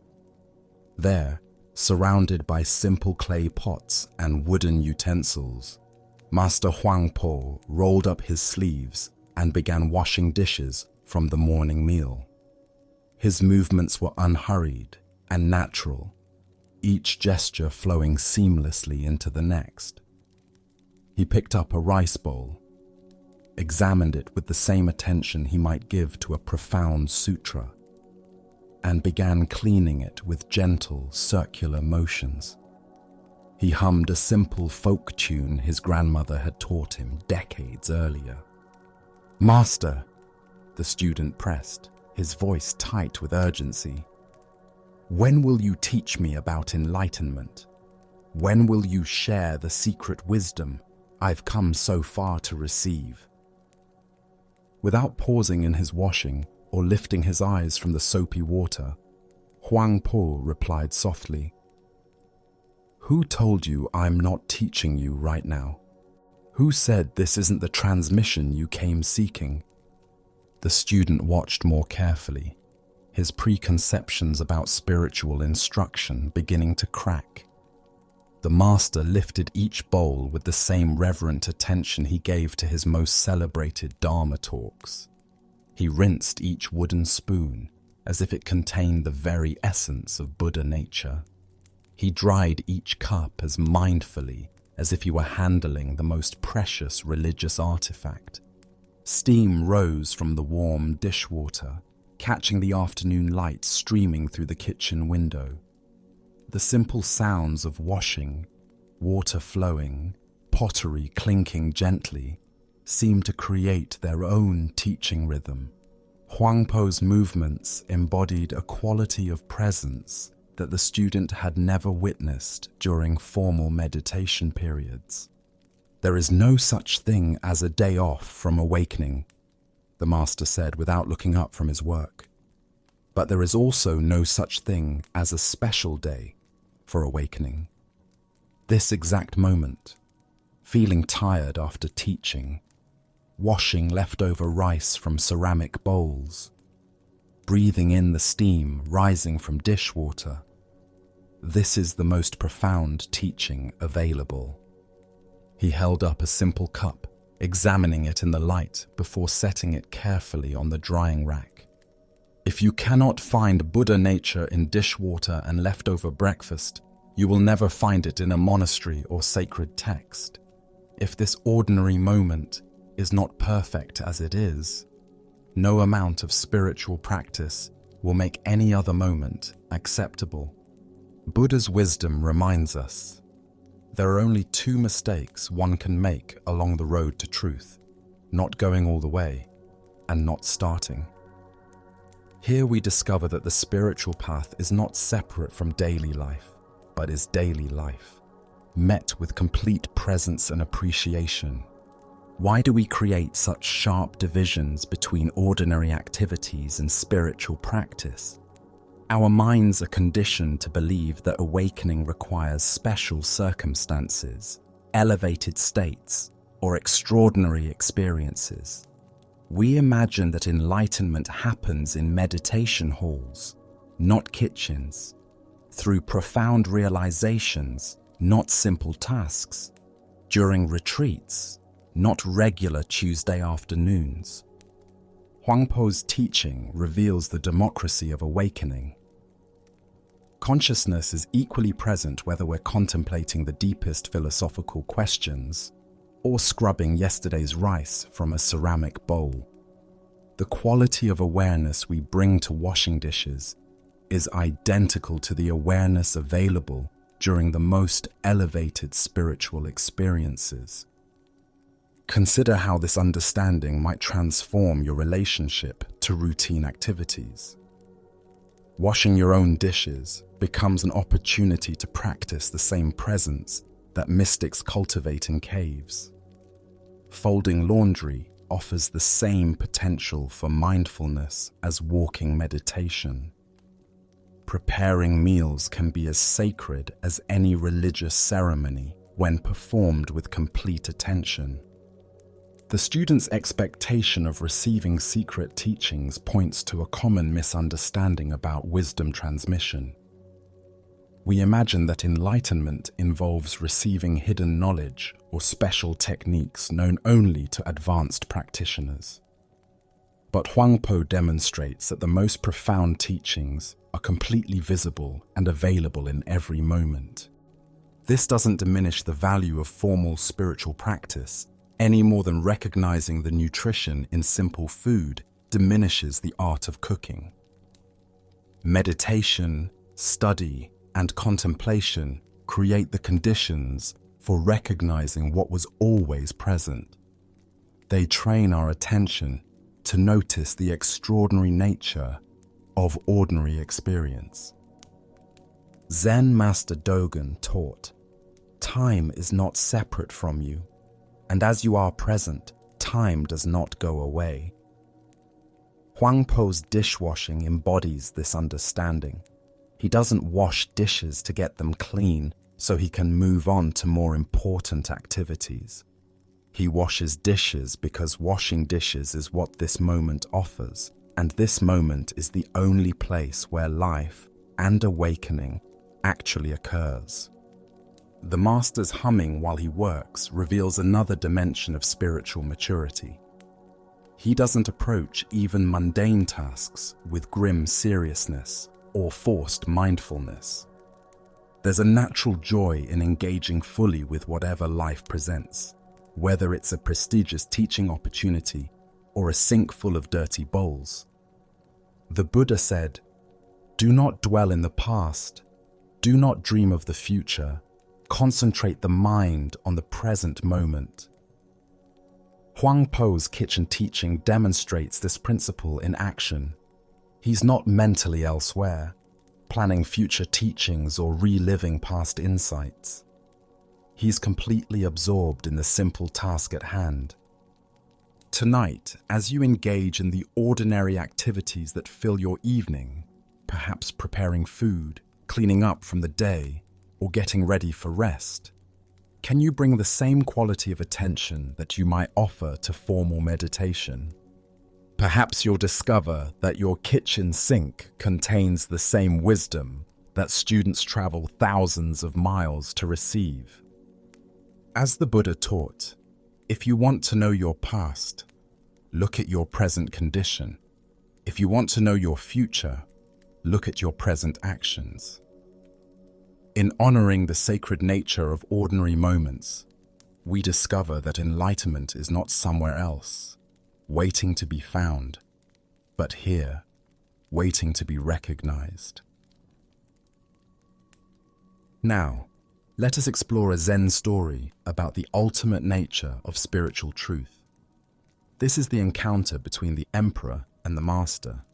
There, surrounded by simple clay pots and wooden utensils, Master Huang Po rolled up his sleeves and began washing dishes from the morning meal. His movements were unhurried and natural, each gesture flowing seamlessly into the next. He picked up a rice bowl, examined it with the same attention he might give to a profound sutra, and began cleaning it with gentle, circular motions. He hummed a simple folk tune his grandmother had taught him decades earlier. "Master," the student pressed, his voice tight with urgency, "when will you teach me about enlightenment? When will you share the secret wisdom I've come so far to receive?" Without pausing in his washing or lifting his eyes from the soapy water, Huang Po replied softly, "Who told you I'm not teaching you right now? Who said this isn't the transmission you came seeking?" The student watched more carefully, his preconceptions about spiritual instruction beginning to crack. The master lifted each bowl with the same reverent attention he gave to his most celebrated Dharma talks. He rinsed each wooden spoon as if it contained the very essence of Buddha nature. He dried each cup as mindfully as if he were handling the most precious religious artifact. Steam rose from the warm dishwater, catching the afternoon light streaming through the kitchen window. The simple sounds of washing, water flowing, pottery clinking gently, seemed to create their own teaching rhythm. Huangpo's movements embodied a quality of presence that the student had never witnessed during formal meditation periods. "There is no such thing as a day off from awakening," the master said without looking up from his work. "But there is also no such thing as a special day for awakening." This exact moment, feeling tired after teaching, washing leftover rice from ceramic bowls, breathing in the steam rising from dishwater, this is the most profound teaching available. He held up a simple cup, examining it in the light before setting it carefully on the drying rack. "If you cannot find Buddha nature in dishwater and leftover breakfast, you will never find it in a monastery or sacred text. If this ordinary moment is not perfect as it is, no amount of spiritual practice will make any other moment acceptable." Buddha's wisdom reminds us, there are only two mistakes one can make along the road to truth: not going all the way and not starting. Here we discover that the spiritual path is not separate from daily life, but is daily life, met with complete presence and appreciation. Why do we create such sharp divisions between ordinary activities and spiritual practice? Our minds are conditioned to believe that awakening requires special circumstances, elevated states, or extraordinary experiences. We imagine that enlightenment happens in meditation halls, not kitchens, through profound realizations, not simple tasks, during retreats, not regular Tuesday afternoons. Huangpo's teaching reveals the democracy of awakening. Consciousness is equally present whether we're contemplating the deepest philosophical questions or scrubbing yesterday's rice from a ceramic bowl. The quality of awareness we bring to washing dishes is identical to the awareness available during the most elevated spiritual experiences. Consider how this understanding might transform your relationship to routine activities. Washing your own dishes becomes an opportunity to practice the same presence that mystics cultivate in caves. Folding laundry offers the same potential for mindfulness as walking meditation. Preparing meals can be as sacred as any religious ceremony when performed with complete attention. The student's expectation of receiving secret teachings points to a common misunderstanding about wisdom transmission. We imagine that enlightenment involves receiving hidden knowledge or special techniques known only to advanced practitioners. But Huangpo demonstrates that the most profound teachings are completely visible and available in every moment. This doesn't diminish the value of formal spiritual practice, any more than recognizing the nutrition in simple food diminishes the art of cooking. Meditation, study, and contemplation create the conditions for recognizing what was always present. They train our attention to notice the extraordinary nature of ordinary experience. Zen Master Dogen taught, "Time is not separate from you, and as you are present, time does not go away." Huangpo's dishwashing embodies this understanding. He doesn't wash dishes to get them clean so he can move on to more important activities. He washes dishes because washing dishes is what this moment offers, and this moment is the only place where life and awakening actually occurs. The master's humming while he works reveals another dimension of spiritual maturity. He doesn't approach even mundane tasks with grim seriousness or forced mindfulness. There's a natural joy in engaging fully with whatever life presents, whether it's a prestigious teaching opportunity or a sink full of dirty bowls. The Buddha said, "Do not dwell in the past. Do not dream of the future. Concentrate the mind on the present moment." Huang Po's kitchen teaching demonstrates this principle in action. He's not mentally elsewhere, planning future teachings or reliving past insights. He's completely absorbed in the simple task at hand. Tonight, as you engage in the ordinary activities that fill your evening, perhaps preparing food, cleaning up from the day, or getting ready for rest, can you bring the same quality of attention that you might offer to formal meditation? Perhaps you'll discover that your kitchen sink contains the same wisdom that students travel thousands of miles to receive. As the Buddha taught, if you want to know your past, look at your present condition. If you want to know your future, look at your present actions. In honoring the sacred nature of ordinary moments, we discover that enlightenment is not somewhere else, waiting to be found, but here, waiting to be recognized. Now, let us explore a Zen story about the ultimate nature of spiritual truth. This is the encounter between the emperor and the master.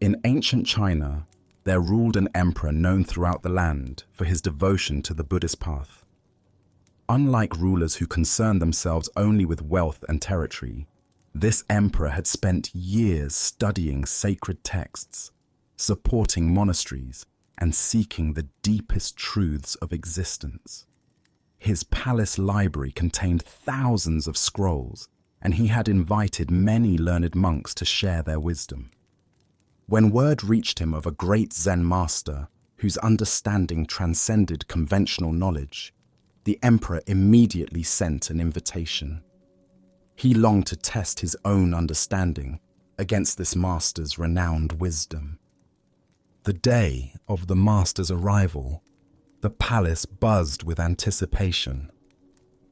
In ancient China, there ruled an emperor known throughout the land for his devotion to the Buddhist path. Unlike rulers who concerned themselves only with wealth and territory, this emperor had spent years studying sacred texts, supporting monasteries, and seeking the deepest truths of existence. His palace library contained thousands of scrolls, and he had invited many learned monks to share their wisdom. When word reached him of a great Zen master whose understanding transcended conventional knowledge, the emperor immediately sent an invitation. He longed to test his own understanding against this master's renowned wisdom. The day of the master's arrival, the palace buzzed with anticipation.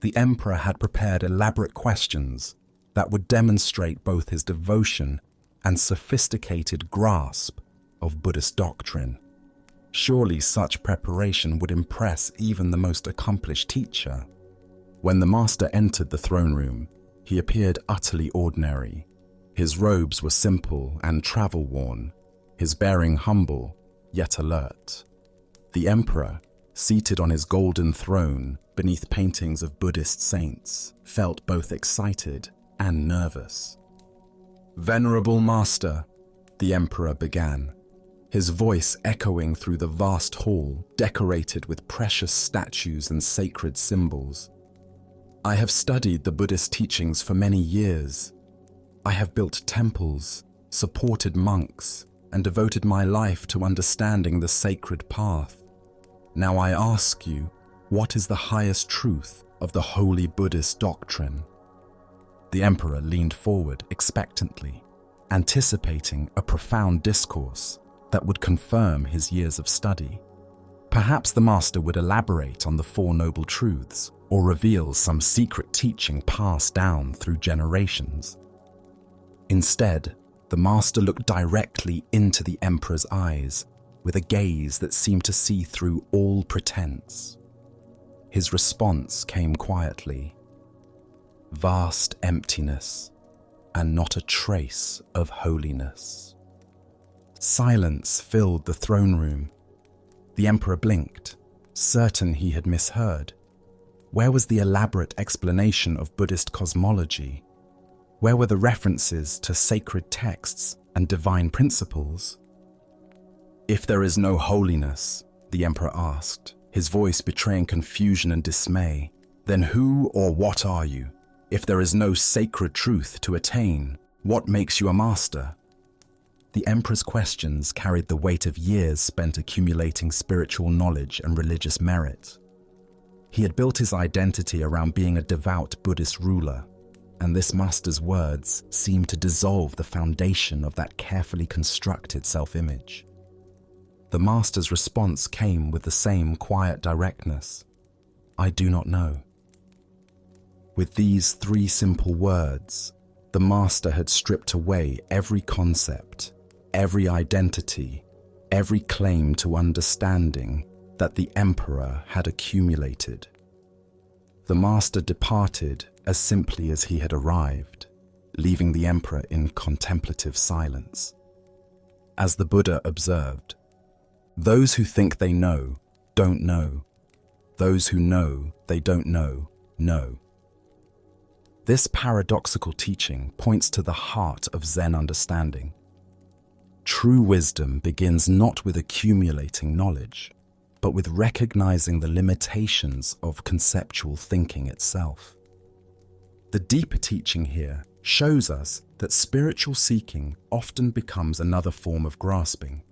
The emperor had prepared elaborate questions that would demonstrate both his devotion and sophisticated grasp of Buddhist doctrine. Surely such preparation would impress even the most accomplished teacher. When the master entered the throne room, he appeared utterly ordinary. His robes were simple and travel-worn, his bearing humble, yet alert. The emperor, seated on his golden throne beneath paintings of Buddhist saints, felt both excited and nervous. "Venerable Master," the emperor began, his voice echoing through the vast hall decorated with precious statues and sacred symbols. "I have studied the Buddhist teachings for many years. I have built temples, supported monks, and devoted my life to understanding the sacred path. Now I ask you, what is the highest truth of the holy Buddhist doctrine?" The emperor leaned forward expectantly, anticipating a profound discourse that would confirm his years of study. Perhaps the master would elaborate on the Four Noble Truths or reveal some secret teaching passed down through generations. Instead, the master looked directly into the emperor's eyes with a gaze that seemed to see through all pretense. His response came quietly. Vast emptiness, and not a trace of holiness. Silence filled the throne room. The emperor blinked, certain he had misheard. Where was the elaborate explanation of Buddhist cosmology? Where were the references to sacred texts and divine principles? "If there is no holiness," the emperor asked, his voice betraying confusion and dismay, "then who or what are you? If there is no sacred truth to attain, what makes you a master?" The emperor's questions carried the weight of years spent accumulating spiritual knowledge and religious merit. He had built his identity around being a devout Buddhist ruler, and this master's words seemed to dissolve the foundation of that carefully constructed self-image. The master's response came with the same quiet directness. "I do not know." With these three simple words, The master had stripped away every concept, every identity, every claim to understanding that the emperor had accumulated. The master departed as simply as he had arrived, leaving the emperor in contemplative silence. As the Buddha observed, "Those who think they know, don't know. Those who know they don't know, know." This paradoxical teaching points to the heart of Zen understanding. True wisdom begins not with accumulating knowledge, but with recognizing the limitations of conceptual thinking itself. The deeper teaching here shows us that spiritual seeking often becomes another form of grasping.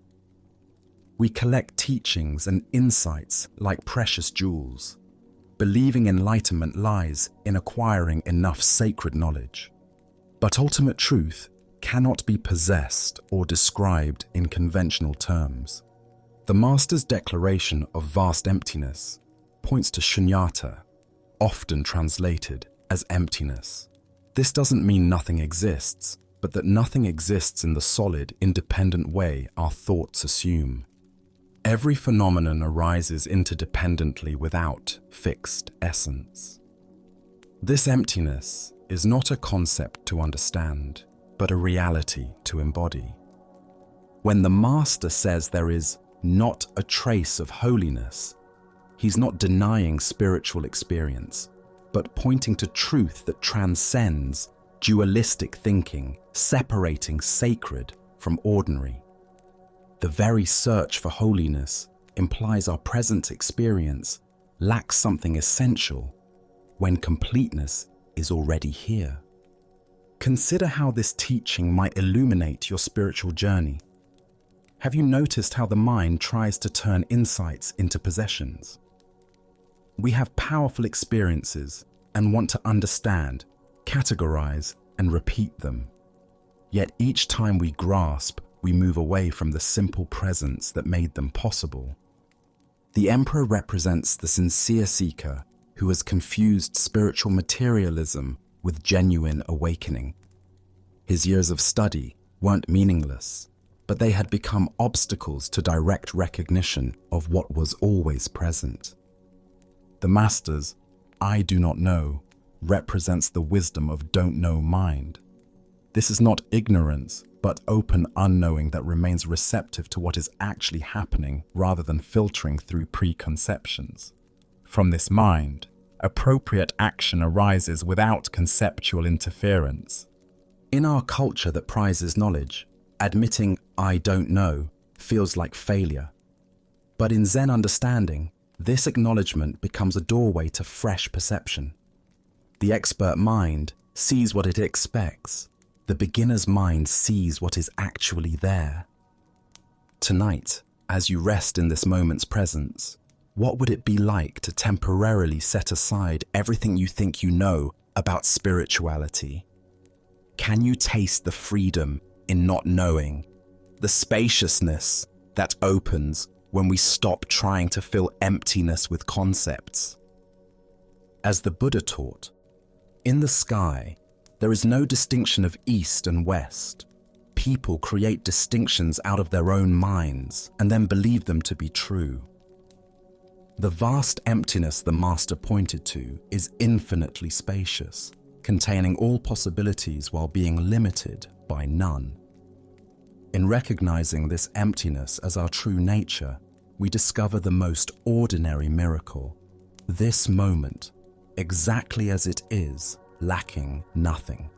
We collect teachings and insights like precious jewels, believing enlightenment lies in acquiring enough sacred knowledge. But ultimate truth cannot be possessed or described in conventional terms. The Master's declaration of vast emptiness points to shunyata, often translated as emptiness. This doesn't mean nothing exists, but that nothing exists in the solid, independent way our thoughts assume. Every phenomenon arises interdependently without fixed essence. This emptiness is not a concept to understand, but a reality to embody. When the Master says there is not a trace of holiness, he's not denying spiritual experience, but pointing to truth that transcends dualistic thinking, separating sacred from ordinary. The very search for holiness implies our present experience lacks something essential when completeness is already here. Consider how this teaching might illuminate your spiritual journey. Have you noticed how the mind tries to turn insights into possessions? We have powerful experiences and want to understand, categorize, and repeat them. Yet each time we grasp, we move away from the simple presence that made them possible. The emperor represents the sincere seeker who has confused spiritual materialism with genuine awakening. His years of study weren't meaningless, but they had become obstacles to direct recognition of what was always present. The Master's "I do not know" represents the wisdom of don't know mind. This is not ignorance, but open unknowing that remains receptive to what is actually happening rather than filtering through preconceptions. From this mind, appropriate action arises without conceptual interference. In our culture that prizes knowledge, admitting "I don't know" feels like failure. But in Zen understanding, this acknowledgement becomes a doorway to fresh perception. The expert mind sees what it expects. The beginner's mind sees what is actually there. Tonight, as you rest in this moment's presence, what would it be like to temporarily set aside everything you think you know about spirituality? Can you taste the freedom in not knowing, the spaciousness that opens when we stop trying to fill emptiness with concepts? As the Buddha taught, in the sky, there is no distinction of east and west. People create distinctions out of their own minds and then believe them to be true. The vast emptiness the Master pointed to is infinitely spacious, containing all possibilities while being limited by none. In recognizing this emptiness as our true nature, we discover the most ordinary miracle. This moment, exactly as it is, lacking nothing.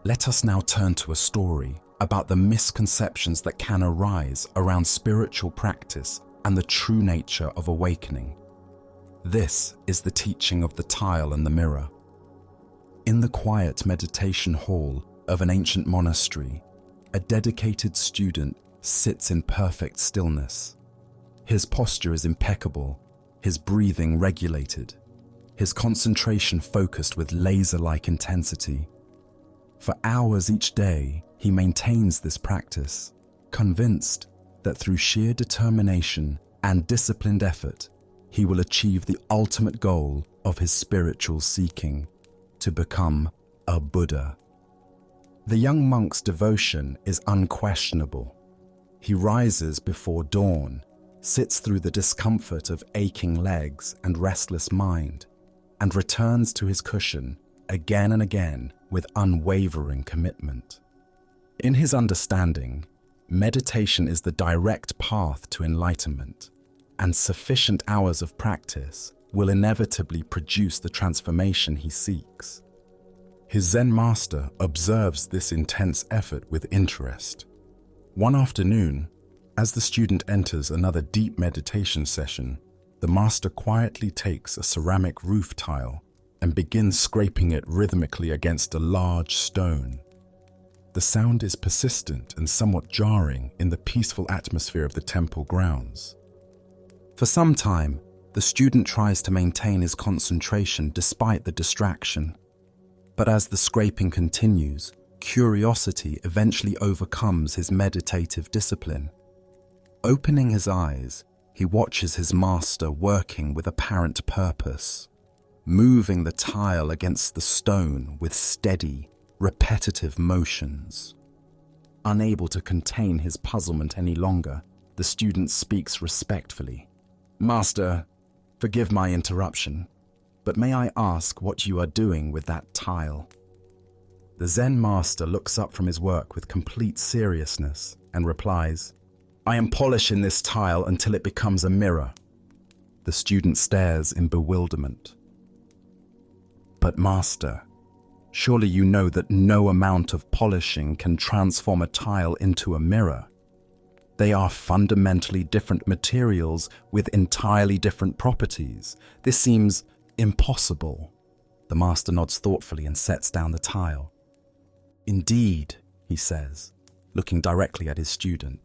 Let us now turn to a story about the misconceptions that can arise around spiritual practice and the true nature of awakening. This is the teaching of the tile and the mirror. In the quiet meditation hall of an ancient monastery, a dedicated student sits in perfect stillness. His posture is impeccable, his breathing regulated, his concentration focused with laser-like intensity. For hours each day, he maintains this practice, convinced that through sheer determination and disciplined effort, he will achieve the ultimate goal of his spiritual seeking to become a Buddha. The young monk's devotion is unquestionable. He rises before dawn, sits through the discomfort of aching legs and restless mind, and returns to his cushion again and again with unwavering commitment. In his understanding, meditation is the direct path to enlightenment, and sufficient hours of practice will inevitably produce the transformation he seeks. His Zen master observes this intense effort with interest. One afternoon, as the student enters another deep meditation session, the master quietly takes a ceramic roof tile and begins scraping it rhythmically against a large stone. The sound is persistent and somewhat jarring in the peaceful atmosphere of the temple grounds. For some time, the student tries to maintain his concentration despite the distraction. But as the scraping continues, curiosity eventually overcomes his meditative discipline. Opening his eyes, he watches his master working with apparent purpose, moving the tile against the stone with steady, repetitive motions. Unable to contain his puzzlement any longer, the student speaks respectfully. "Master, forgive my interruption, but may I ask what you are doing with that tile?" The Zen master looks up from his work with complete seriousness and replies, "I am polishing this tile until it becomes a mirror." The student stares in bewilderment. "But master, surely you know that no amount of polishing can transform a tile into a mirror. They are fundamentally different materials with entirely different properties. This seems impossible." The master nods thoughtfully and sets down the tile. "Indeed," he says, looking directly at his student.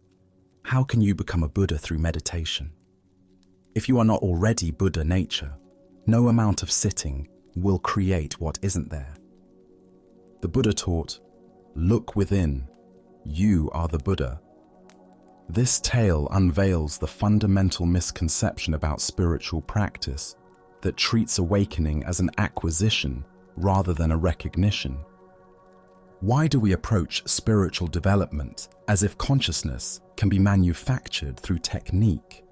"How can you become a Buddha through meditation? If you are not already Buddha nature, no amount of sitting will create what isn't there. The Buddha taught, 'Look within, you are the Buddha.' This tale unveils the fundamental misconception about spiritual practice that treats awakening as an acquisition rather than a recognition. Why do we approach spiritual development as if consciousness can be manufactured through technique?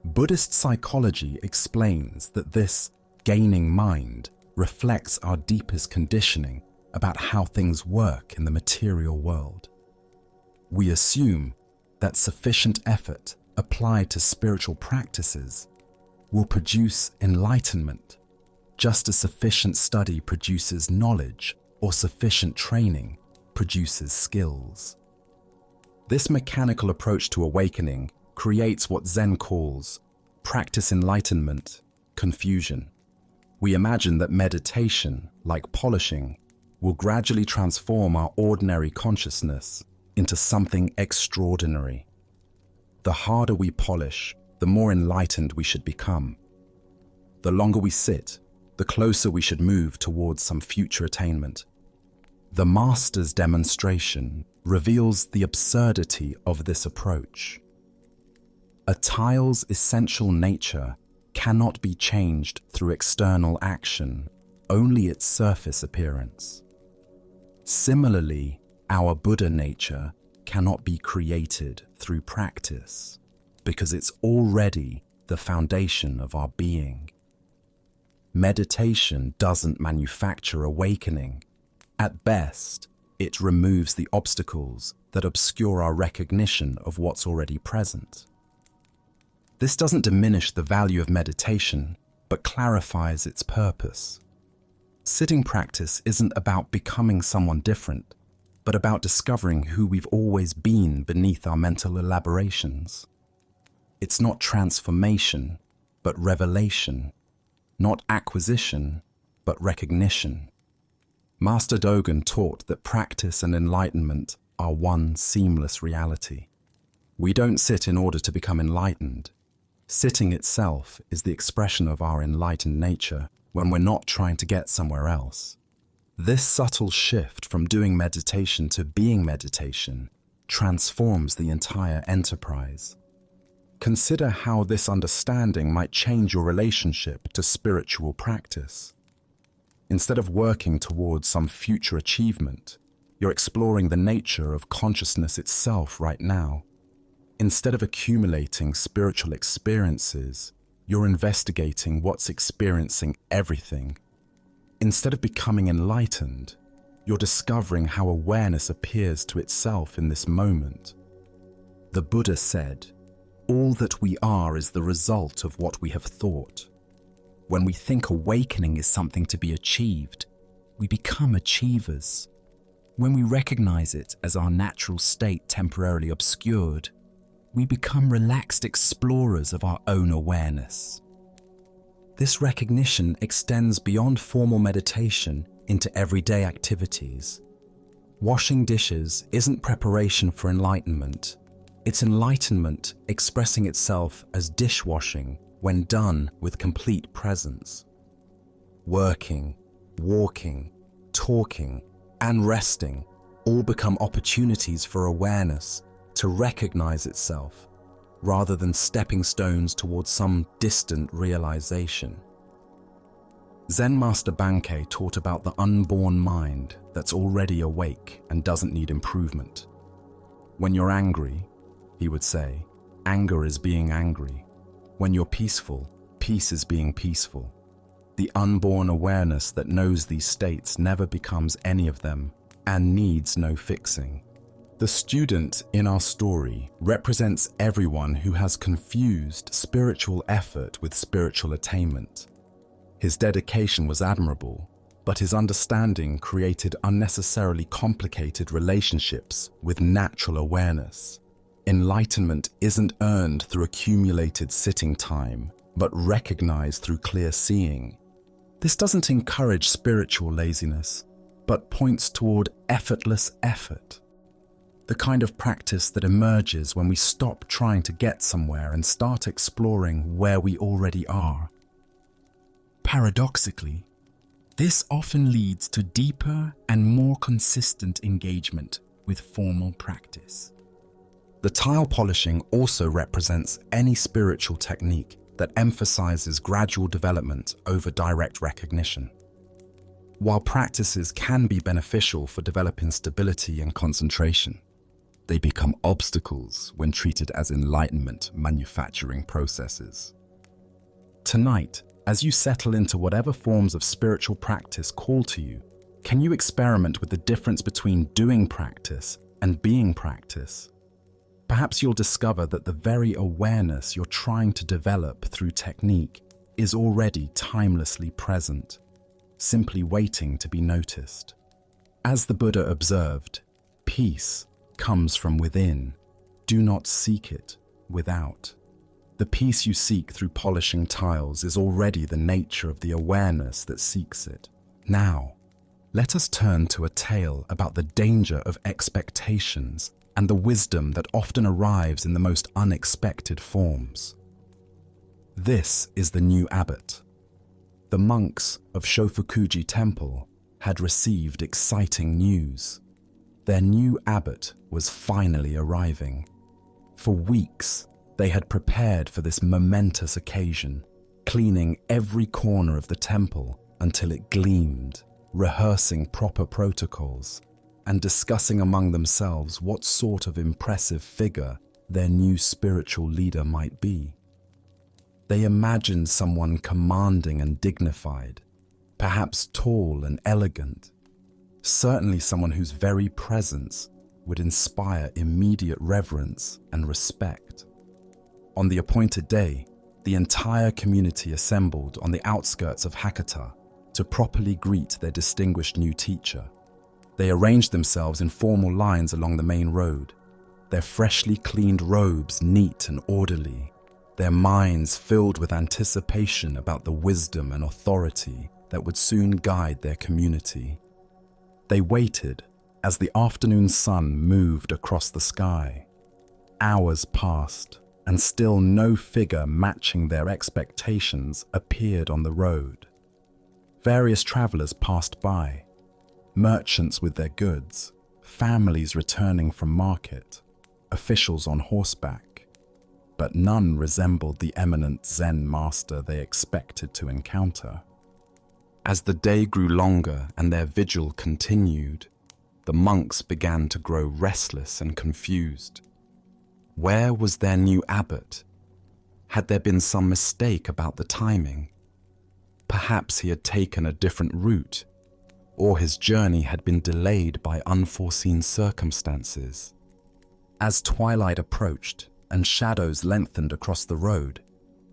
Buddhist psychology explains that this gaining mind reflects our deepest conditioning about how things work in the material world. We assume that sufficient effort applied to spiritual practices will produce enlightenment, just as sufficient study produces knowledge or sufficient training produces skills. This mechanical approach to awakening creates what Zen calls practice enlightenment confusion. We imagine that meditation, like polishing, will gradually transform our ordinary consciousness into something extraordinary. The harder we polish, the more enlightened we should become. The longer we sit, the closer we should move towards some future attainment. The master's demonstration reveals the absurdity of this approach. A tile's essential nature cannot be changed through external action, only its surface appearance. Similarly, our Buddha nature cannot be created through practice, because it's already the foundation of our being. Meditation doesn't manufacture awakening. At best, it removes the obstacles that obscure our recognition of what's already present. This doesn't diminish the value of meditation, but clarifies its purpose. Sitting practice isn't about becoming someone different, but about discovering who we've always been beneath our mental elaborations. It's not transformation, but revelation. Not acquisition, but recognition. Master Dogen taught that practice and enlightenment are one seamless reality. We don't sit in order to become enlightened. Sitting itself is the expression of our enlightened nature when we're not trying to get somewhere else. This subtle shift from doing meditation to being meditation transforms the entire enterprise. Consider how this understanding might change your relationship to spiritual practice. Instead of working towards some future achievement, you're exploring the nature of consciousness itself right now. Instead of accumulating spiritual experiences, you're investigating what's experiencing everything. Instead of becoming enlightened, you're discovering how awareness appears to itself in this moment. The Buddha said, "All that we are is the result of what we have thought." When we think awakening is something to be achieved, we become achievers. When we recognize it as our natural state temporarily obscured, we become relaxed explorers of our own awareness. This recognition extends beyond formal meditation into everyday activities. Washing dishes isn't preparation for enlightenment. It's enlightenment expressing itself as dishwashing when done with complete presence. Working, walking, talking, and resting all become opportunities for awareness to recognize itself, rather than stepping stones towards some distant realization. Zen Master Bankei taught about the unborn mind that's already awake and doesn't need improvement. When you're angry, he would say, anger is being angry. When you're peaceful, peace is being peaceful. The unborn awareness that knows these states never becomes any of them and needs no fixing. The student in our story represents everyone who has confused spiritual effort with spiritual attainment. His dedication was admirable, but his understanding created unnecessarily complicated relationships with natural awareness. Enlightenment isn't earned through accumulated sitting time, but recognized through clear seeing. This doesn't encourage spiritual laziness, but points toward effortless effort. The kind of practice that emerges when we stop trying to get somewhere and start exploring where we already are. Paradoxically, this often leads to deeper and more consistent engagement with formal practice. The tile polishing also represents any spiritual technique that emphasizes gradual development over direct recognition. While practices can be beneficial for developing stability and concentration, they become obstacles when treated as enlightenment manufacturing processes. Tonight, as you settle into whatever forms of spiritual practice call to you, can you experiment with the difference between doing practice and being practice? Perhaps you'll discover that the very awareness you're trying to develop through technique is already timelessly present, simply waiting to be noticed. As the Buddha observed, peace comes from within. Do not seek it without. The peace you seek through polishing tiles is already the nature of the awareness that seeks it. Now, let us turn to a tale about the danger of expectations and the wisdom that often arrives in the most unexpected forms. This is the new abbot. The monks of Shofukuji Temple had received exciting news. Their new abbot was finally arriving. For weeks, they had prepared for this momentous occasion, cleaning every corner of the temple until it gleamed, rehearsing proper protocols, and discussing among themselves what sort of impressive figure their new spiritual leader might be. They imagined someone commanding and dignified, perhaps tall and elegant, certainly someone whose very presence would inspire immediate reverence and respect. On the appointed day, the entire community assembled on the outskirts of Hakata to properly greet their distinguished new teacher. They arranged themselves in formal lines along the main road, their freshly cleaned robes neat and orderly, their minds filled with anticipation about the wisdom and authority that would soon guide their community. They waited as the afternoon sun moved across the sky. Hours passed, and still no figure matching their expectations appeared on the road. Various travelers passed by, merchants with their goods, families returning from market, officials on horseback. but none resembled the eminent Zen master they expected to encounter. As the day grew longer and their vigil continued, the monks began to grow restless and confused. Where was their new abbot? Had there been some mistake about the timing? Perhaps he had taken a different route, or his journey had been delayed by unforeseen circumstances. As twilight approached and shadows lengthened across the road,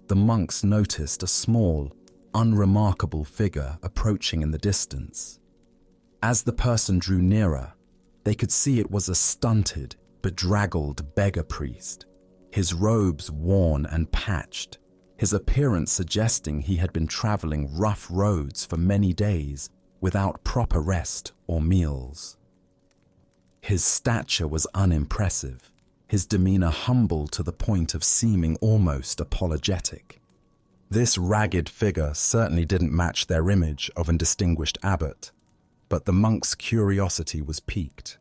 the monks noticed a small, unremarkable figure approaching in the distance. As the person drew nearer, they could see it was a stunted, bedraggled beggar priest, his robes worn and patched, his appearance suggesting he had been traveling rough roads for many days without proper rest or meals. His stature was unimpressive, his demeanor humble to the point of seeming almost apologetic. This ragged figure certainly didn't match their image of a distinguished abbot, but the monks' curiosity was piqued.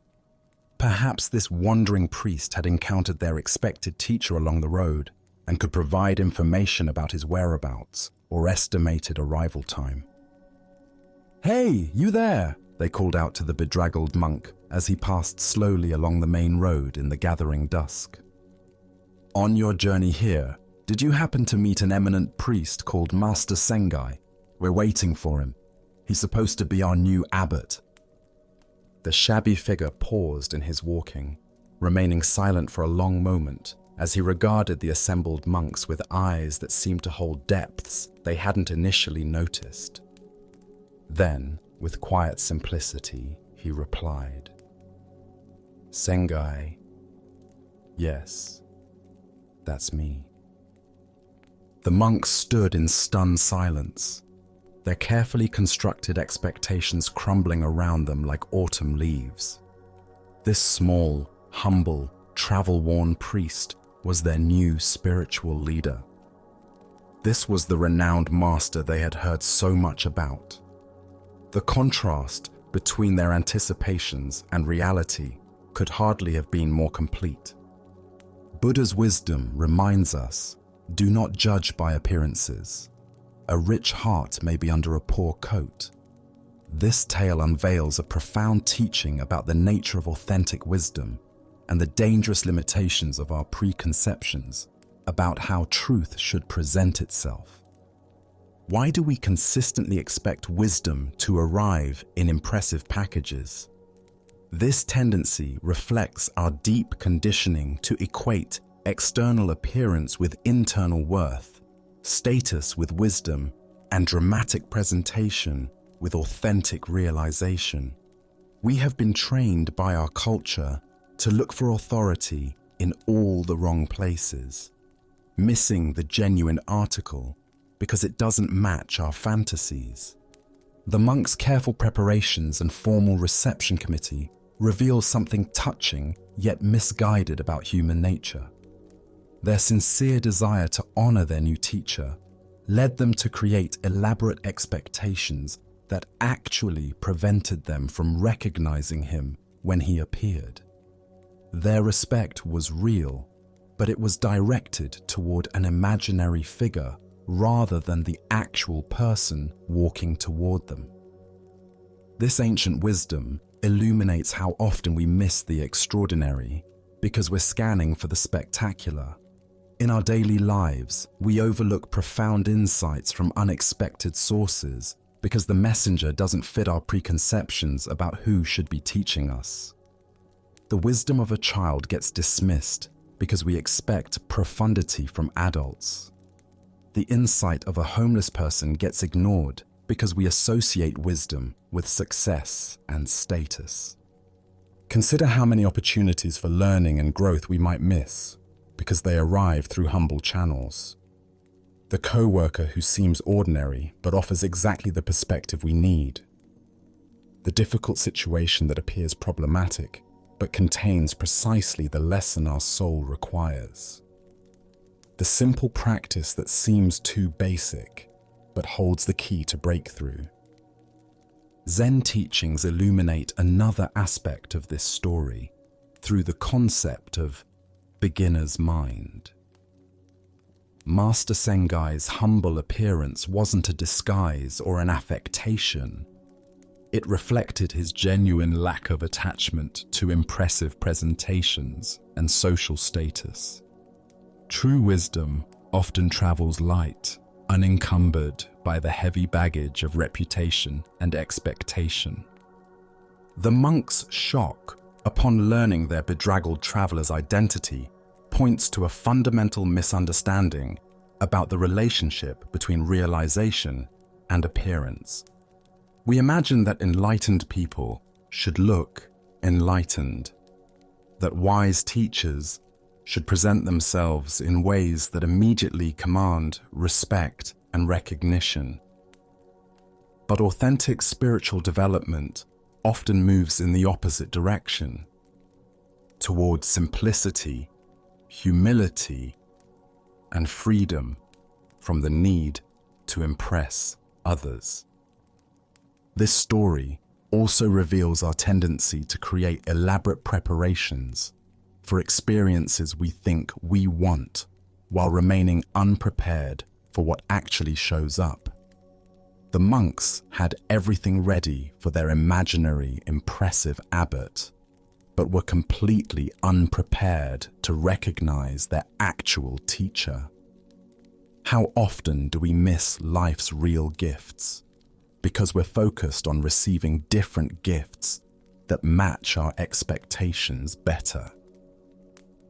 Perhaps this wandering priest had encountered their expected teacher along the road and could provide information about his whereabouts or estimated arrival time. "Hey, you there!" they called out to the bedraggled monk as he passed slowly along the main road in the gathering dusk. "On your journey here, did you happen to meet an eminent priest called Master Sengai? We're waiting for him. He's supposed to be our new abbot." The shabby figure paused in his walking, remaining silent for a long moment as he regarded the assembled monks with eyes that seemed to hold depths they hadn't initially noticed. Then, with quiet simplicity, he replied, "Sengai, yes, that's me." The monks stood in stunned silence, their carefully constructed expectations crumbling around them like autumn leaves. This small, humble, travel-worn priest was their new spiritual leader. This was the renowned master they had heard so much about. The contrast between their anticipations and reality could hardly have been more complete. Buddha's wisdom reminds us, do not judge by appearances. A rich heart may be under a poor coat. This tale unveils a profound teaching about the nature of authentic wisdom and the dangerous limitations of our preconceptions about how truth should present itself. Why do we consistently expect wisdom to arrive in impressive packages? This tendency reflects our deep conditioning to equate external appearance with internal worth, status with wisdom, and dramatic presentation with authentic realization. We have been trained by our culture to look for authority in all the wrong places, missing the genuine article because it doesn't match our fantasies. The monks' careful preparations and formal reception committee reveal something touching yet misguided about human nature. Their sincere desire to honor their new teacher led them to create elaborate expectations that actually prevented them from recognizing him when he appeared. Their respect was real, but it was directed toward an imaginary figure rather than the actual person walking toward them. This ancient wisdom illuminates how often we miss the extraordinary because we're scanning for the spectacular. In our daily lives, we overlook profound insights from unexpected sources because the messenger doesn't fit our preconceptions about who should be teaching us. The wisdom of a child gets dismissed because we expect profundity from adults. The insight of a homeless person gets ignored because we associate wisdom with success and status. Consider how many opportunities for learning and growth we might miss because they arrive through humble channels. The co-worker who seems ordinary but offers exactly the perspective we need. The difficult situation that appears problematic but contains precisely the lesson our soul requires. The simple practice that seems too basic but holds the key to breakthrough. Zen teachings illuminate another aspect of this story through the concept of beginner's mind. Master Sengai's humble appearance wasn't a disguise or an affectation. It reflected his genuine lack of attachment to impressive presentations and social status. True wisdom often travels light, unencumbered by the heavy baggage of reputation and expectation. The monk's shock upon learning their bedraggled traveler's identity points to a fundamental misunderstanding about the relationship between realization and appearance. We imagine that enlightened people should look enlightened, that wise teachers should present themselves in ways that immediately command respect and recognition. But authentic spiritual development often moves in the opposite direction, towards simplicity, humility, and freedom from the need to impress others. This story also reveals our tendency to create elaborate preparations for experiences we think we want, while remaining unprepared for what actually shows up. The monks had everything ready for their imaginary, impressive abbot, but were completely unprepared to recognize their actual teacher. How often do we miss life's real gifts because we're focused on receiving different gifts that match our expectations better?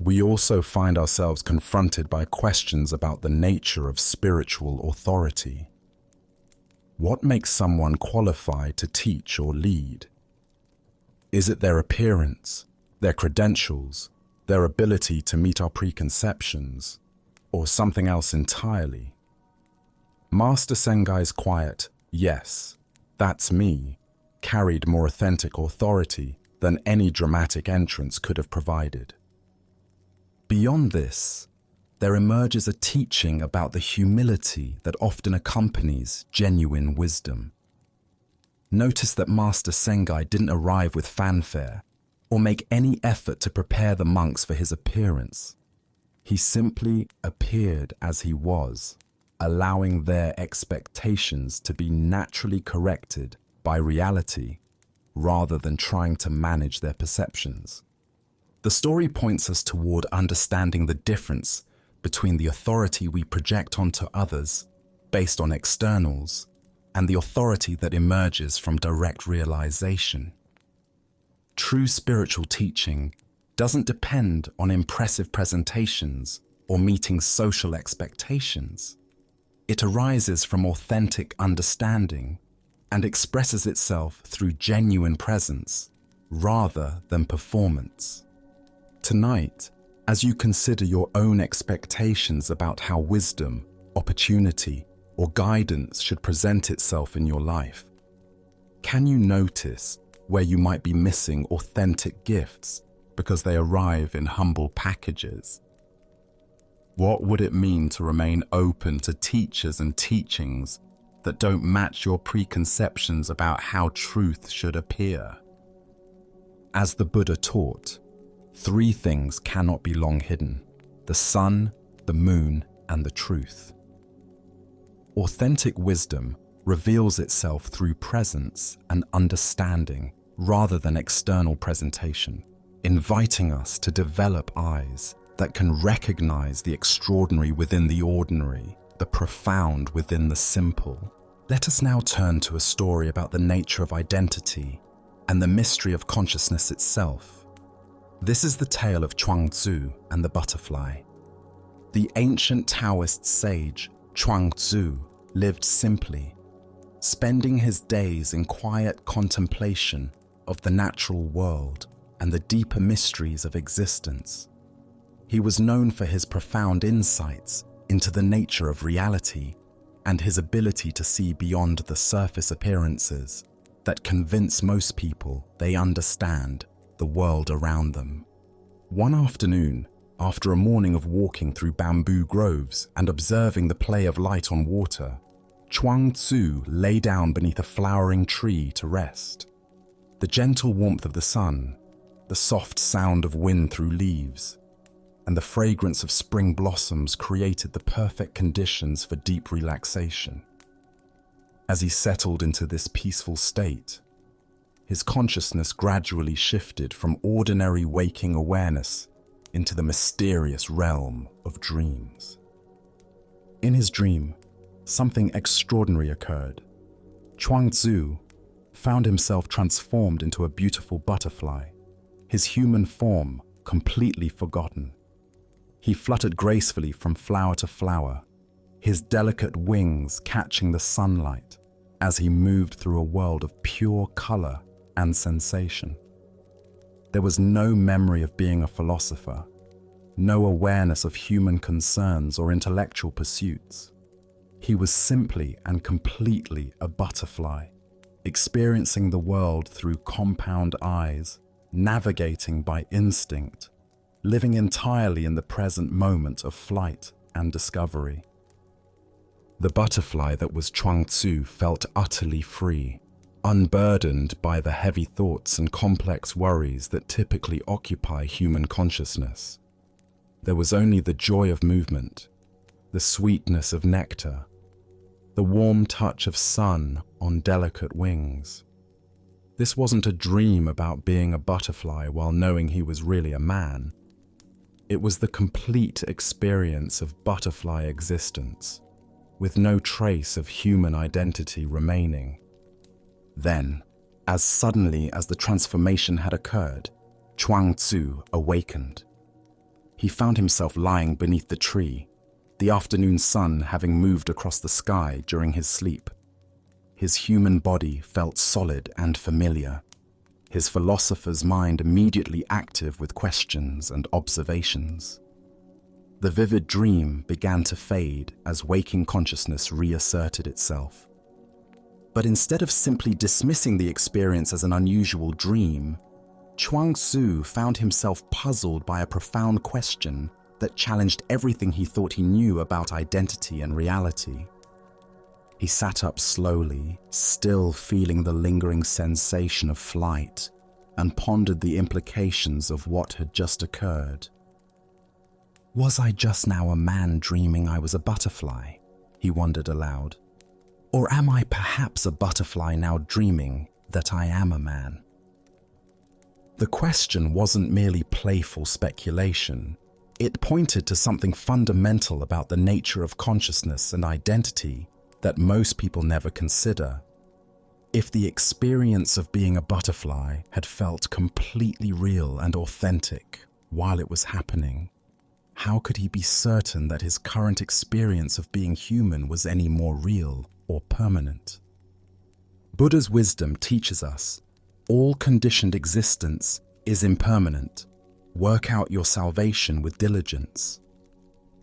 We also find ourselves confronted by questions about the nature of spiritual authority. What makes someone qualified to teach or lead? Is it their appearance, their credentials, their ability to meet our preconceptions, or something else entirely? Master Sengai's quiet, "Yes, that's me," carried more authentic authority than any dramatic entrance could have provided. Beyond this, there emerges a teaching about the humility that often accompanies genuine wisdom. Notice that Master Sengai didn't arrive with fanfare or make any effort to prepare the monks for his appearance. He simply appeared as he was, allowing their expectations to be naturally corrected by reality rather than trying to manage their perceptions. The story points us toward understanding the difference between the authority we project onto others based on externals and the authority that emerges from direct realization. True spiritual teaching doesn't depend on impressive presentations or meeting social expectations. It arises from authentic understanding and expresses itself through genuine presence rather than performance. Tonight, as you consider your own expectations about how wisdom, opportunity, or guidance should present itself in your life, can you notice where you might be missing authentic gifts because they arrive in humble packages? What would it mean to remain open to teachers and teachings that don't match your preconceptions about how truth should appear? As the Buddha taught, 3 things cannot be long hidden: the sun, the moon, and the truth. Authentic wisdom reveals itself through presence and understanding rather than external presentation, inviting us to develop eyes that can recognize the extraordinary within the ordinary, the profound within the simple. Let us now turn to a story about the nature of identity and the mystery of consciousness itself. This is the tale of Chuang-Tzu and the butterfly. The ancient Taoist sage Chuang-Tzu lived simply, spending his days in quiet contemplation of the natural world and the deeper mysteries of existence. He was known for his profound insights into the nature of reality and his ability to see beyond the surface appearances that convince most people they understand the world around them. One afternoon, after a morning of walking through bamboo groves and observing the play of light on water, Chuang-Tzu lay down beneath a flowering tree to rest. The gentle warmth of the sun, the soft sound of wind through leaves, and the fragrance of spring blossoms created the perfect conditions for deep relaxation. As he settled into this peaceful state, his consciousness gradually shifted from ordinary waking awareness into the mysterious realm of dreams. In his dream, something extraordinary occurred. Chuangzi found himself transformed into a beautiful butterfly, his human form completely forgotten. He fluttered gracefully from flower to flower, his delicate wings catching the sunlight as he moved through a world of pure color and sensation. There was no memory of being a philosopher, no awareness of human concerns or intellectual pursuits. He was simply and completely a butterfly, experiencing the world through compound eyes, navigating by instinct, living entirely in the present moment of flight and discovery. The butterfly that was Chuangzi felt utterly free, unburdened by the heavy thoughts and complex worries that typically occupy human consciousness. There was only the joy of movement, the sweetness of nectar, the warm touch of sun on delicate wings. This wasn't a dream about being a butterfly while knowing he was really a man. It was the complete experience of butterfly existence, with no trace of human identity remaining. Then, as suddenly as the transformation had occurred, Chuangzi awakened. He found himself lying beneath the tree, the afternoon sun having moved across the sky during his sleep. His human body felt solid and familiar, his philosopher's mind immediately active with questions and observations. The vivid dream began to fade as waking consciousness reasserted itself. But instead of simply dismissing the experience as an unusual dream, Chuangzi found himself puzzled by a profound question that challenged everything he thought he knew about identity and reality. He sat up slowly, still feeling the lingering sensation of flight, and pondered the implications of what had just occurred. Was I just now a man dreaming I was a butterfly? He wondered aloud. Or am I perhaps a butterfly now dreaming that I am a man? The question wasn't merely playful speculation. It pointed to something fundamental about the nature of consciousness and identity that most people never consider. If the experience of being a butterfly had felt completely real and authentic while it was happening, how could he be certain that his current experience of being human was any more real or permanent? Buddha's wisdom teaches us all conditioned existence is impermanent. Work out your salvation with diligence.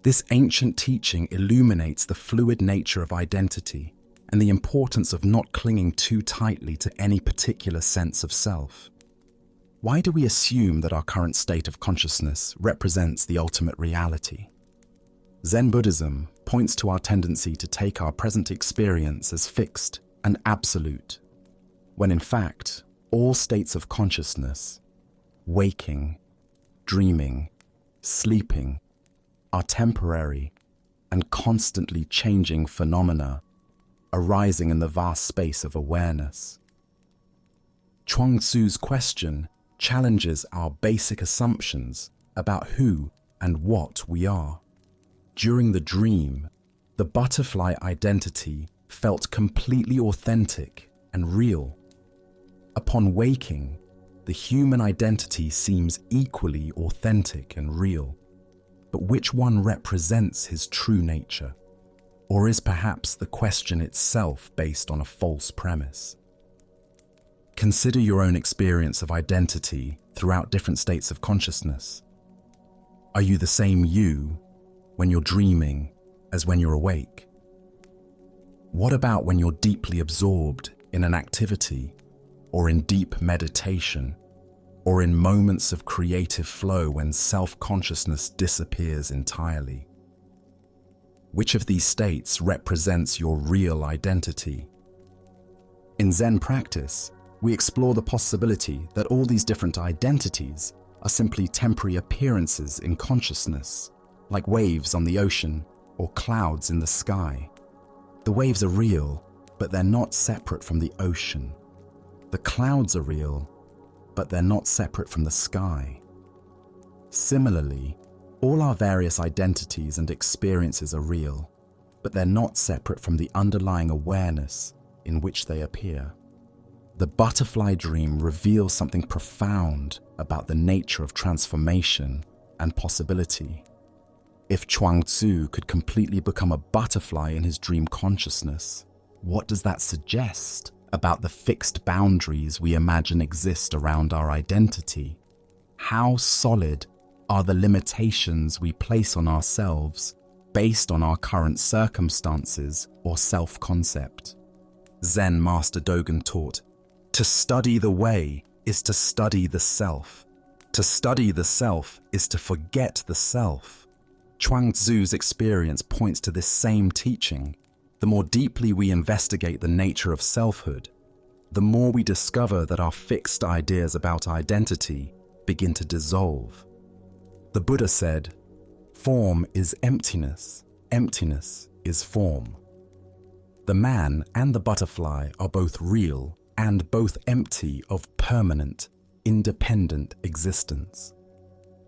This ancient teaching illuminates the fluid nature of identity and the importance of not clinging too tightly to any particular sense of self. Why do we assume that our current state of consciousness represents the ultimate reality? Zen Buddhism points to our tendency to take our present experience as fixed and absolute, when in fact, all states of consciousness, waking, dreaming, sleeping, are temporary and constantly changing phenomena arising in the vast space of awareness. Chuangzi's question challenges our basic assumptions about who and what we are. During the dream, the butterfly identity felt completely authentic and real. Upon waking, the human identity seems equally authentic and real. But which one represents his true nature? Or is perhaps the question itself based on a false premise? Consider your own experience of identity throughout different states of consciousness. Are you the same you when you're dreaming as when you're awake? What about when you're deeply absorbed in an activity, or in deep meditation, or in moments of creative flow when self-consciousness disappears entirely? Which of these states represents your real identity? In Zen practice, we explore the possibility that all these different identities are simply temporary appearances in consciousness, like waves on the ocean or clouds in the sky. The waves are real, but they're not separate from the ocean. The clouds are real, but they're not separate from the sky. Similarly, all our various identities and experiences are real, but they're not separate from the underlying awareness in which they appear. The butterfly dream reveals something profound about the nature of transformation and possibility. If Chuang-Tzu could completely become a butterfly in his dream consciousness, what does that suggest about the fixed boundaries we imagine exist around our identity? How solid are the limitations we place on ourselves based on our current circumstances or self-concept? Zen Master Dogen taught, "To study the way is to study the self. To study the self is to forget the self." Chuang-Tzu's experience points to this same teaching. The more deeply we investigate the nature of selfhood, the more we discover that our fixed ideas about identity begin to dissolve. The Buddha said, "Form is emptiness, emptiness is form." The man and the butterfly are both real and both empty of permanent, independent existence.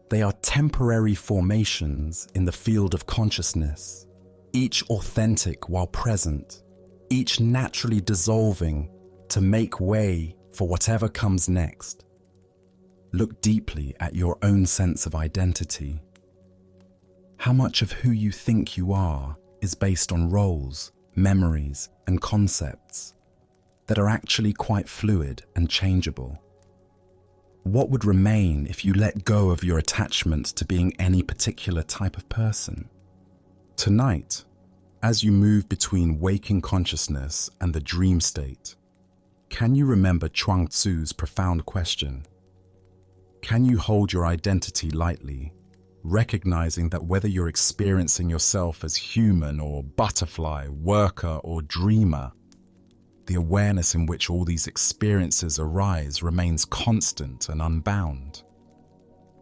They are temporary formations in the field of consciousness, each authentic while present, each naturally dissolving to make way for whatever comes next. Look deeply at your own sense of identity. How much of who you think you are is based on roles, memories, and concepts that are actually quite fluid and changeable? What would remain if you let go of your attachment to being any particular type of person? Tonight, as you move between waking consciousness and the dream state, can you remember Chuang-Tzu's profound question? Can you hold your identity lightly, recognizing that whether you're experiencing yourself as human or butterfly, worker or dreamer, the awareness in which all these experiences arise remains constant and unbound?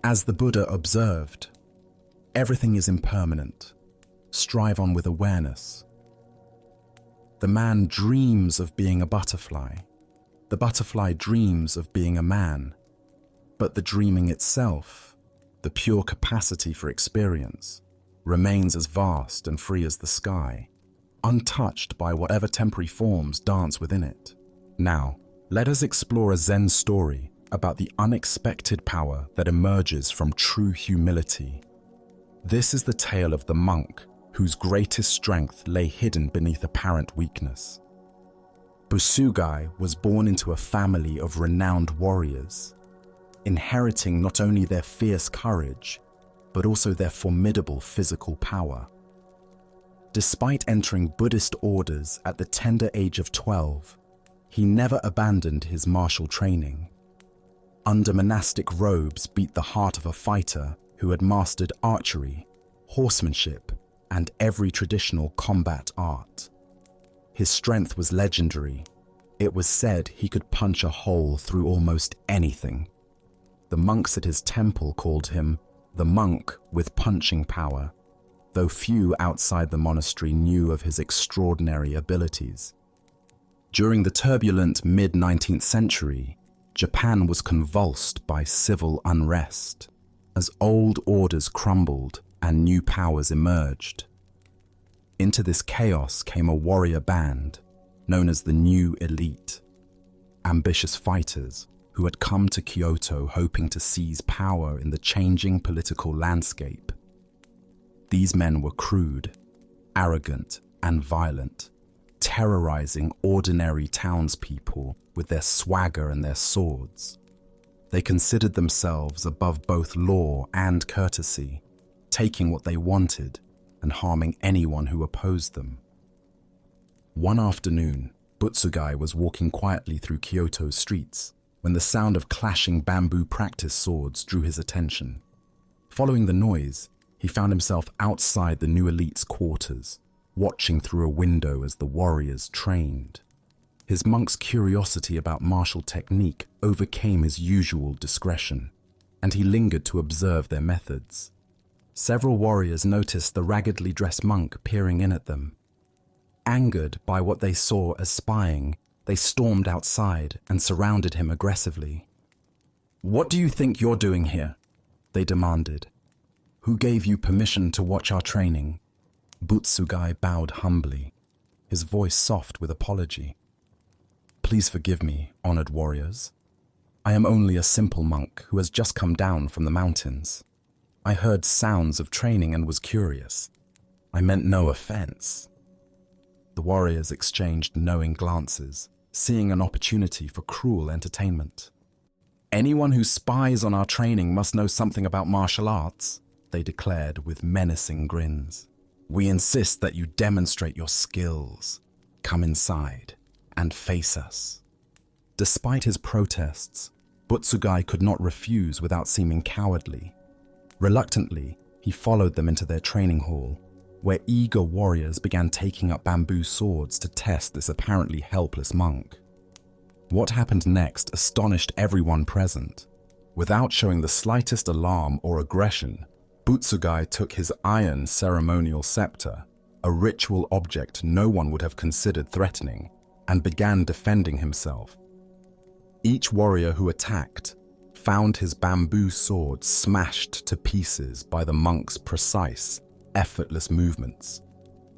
As the Buddha observed, everything is impermanent. Strive on with awareness. The man dreams of being a butterfly. The butterfly dreams of being a man. But the dreaming itself, the pure capacity for experience, remains as vast and free as the sky, untouched by whatever temporary forms dance within it. Now, let us explore a Zen story about the unexpected power that emerges from true humility. This is the tale of the monk whose greatest strength lay hidden beneath apparent weakness. Busugai was born into a family of renowned warriors, inheriting not only their fierce courage, but also their formidable physical power. Despite entering Buddhist orders at the tender age of 12, he never abandoned his martial training. Under monastic robes beat the heart of a fighter who had mastered archery, horsemanship, and every traditional combat art. His strength was legendary. It was said he could punch a hole through almost anything. The monks at his temple called him the monk with punching power, though few outside the monastery knew of his extraordinary abilities. During the turbulent mid-19th century, Japan was convulsed by civil unrest as old orders crumbled and new powers emerged. Into this chaos came a warrior band known as the New Elite, ambitious fighters who had come to Kyoto hoping to seize power in the changing political landscape. These men were crude, arrogant, and violent, terrorizing ordinary townspeople with their swagger and their swords. They considered themselves above both law and courtesy, taking what they wanted and harming anyone who opposed them. One afternoon, Butsugai was walking quietly through Kyoto's streets when the sound of clashing bamboo practice swords drew his attention. Following the noise, he found himself outside the New Elite's quarters, watching through a window as the warriors trained. His monk's curiosity about martial technique overcame his usual discretion. and he lingered to observe their methods. Several warriors noticed the raggedly dressed monk peering in at them. Angered by what they saw as spying, they stormed outside and surrounded him aggressively. "What do you think you're doing here?" they demanded. "Who gave you permission to watch our training?" Butsugai bowed humbly, his voice soft with apology. "Please forgive me, honored warriors. I am only a simple monk who has just come down from the mountains. I heard sounds of training and was curious. I meant no offense." The warriors exchanged knowing glances, seeing an opportunity for cruel entertainment. "Anyone who spies on our training must know something about martial arts," they declared with menacing grins. "We insist that you demonstrate your skills. Come inside and face us." Despite his protests, Butsugai could not refuse without seeming cowardly. Reluctantly, he followed them into their training hall, where eager warriors began taking up bamboo swords to test this apparently helpless monk. What happened next astonished everyone present. Without showing the slightest alarm or aggression, Butsugai took his iron ceremonial scepter, a ritual object no one would have considered threatening, and began defending himself. Each warrior who attacked found his bamboo sword smashed to pieces by the monk's precise, effortless movements.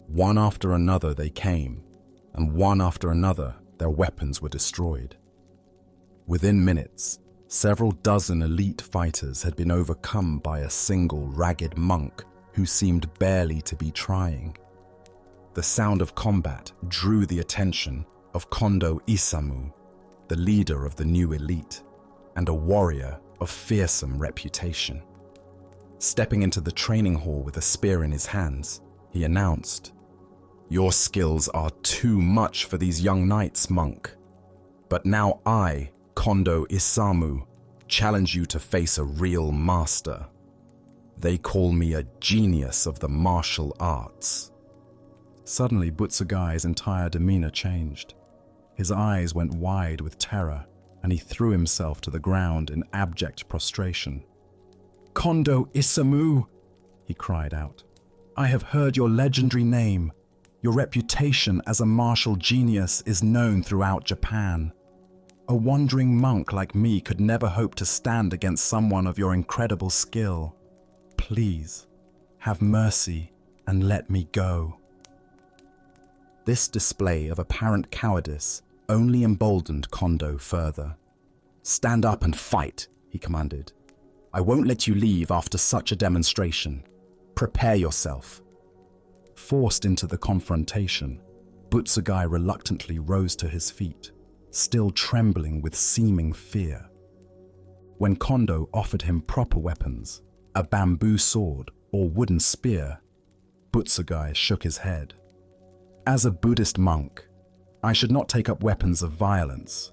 One after another they came, and one after another their weapons were destroyed. Within minutes, several dozen elite fighters had been overcome by a single ragged monk who seemed barely to be trying. The sound of combat drew the attention of Kondo Isamu, the leader of the new elite, and a warrior of fearsome reputation. Stepping into the training hall with a spear in his hands, he announced, "Your skills are too much for these young knights, monk. But now I, Kondo Isamu, challenge you to face a real master. They call me a genius of the martial arts." Suddenly, Butsugai's entire demeanor changed. His eyes went wide with terror, and he threw himself to the ground in abject prostration. "Kondo Isamu!" he cried out. "I have heard your legendary name. Your reputation as a martial genius is known throughout Japan. A wandering monk like me could never hope to stand against someone of your incredible skill. Please, have mercy and let me go." This display of apparent cowardice only emboldened Kondo further. "Stand up and fight," he commanded. "I won't let you leave after such a demonstration. Prepare yourself." Forced into the confrontation, Butsugai reluctantly rose to his feet, still trembling with seeming fear. When Kondo offered him proper weapons, a bamboo sword or wooden spear, Butsugai shook his head. "As a Buddhist monk, I should not take up weapons of violence.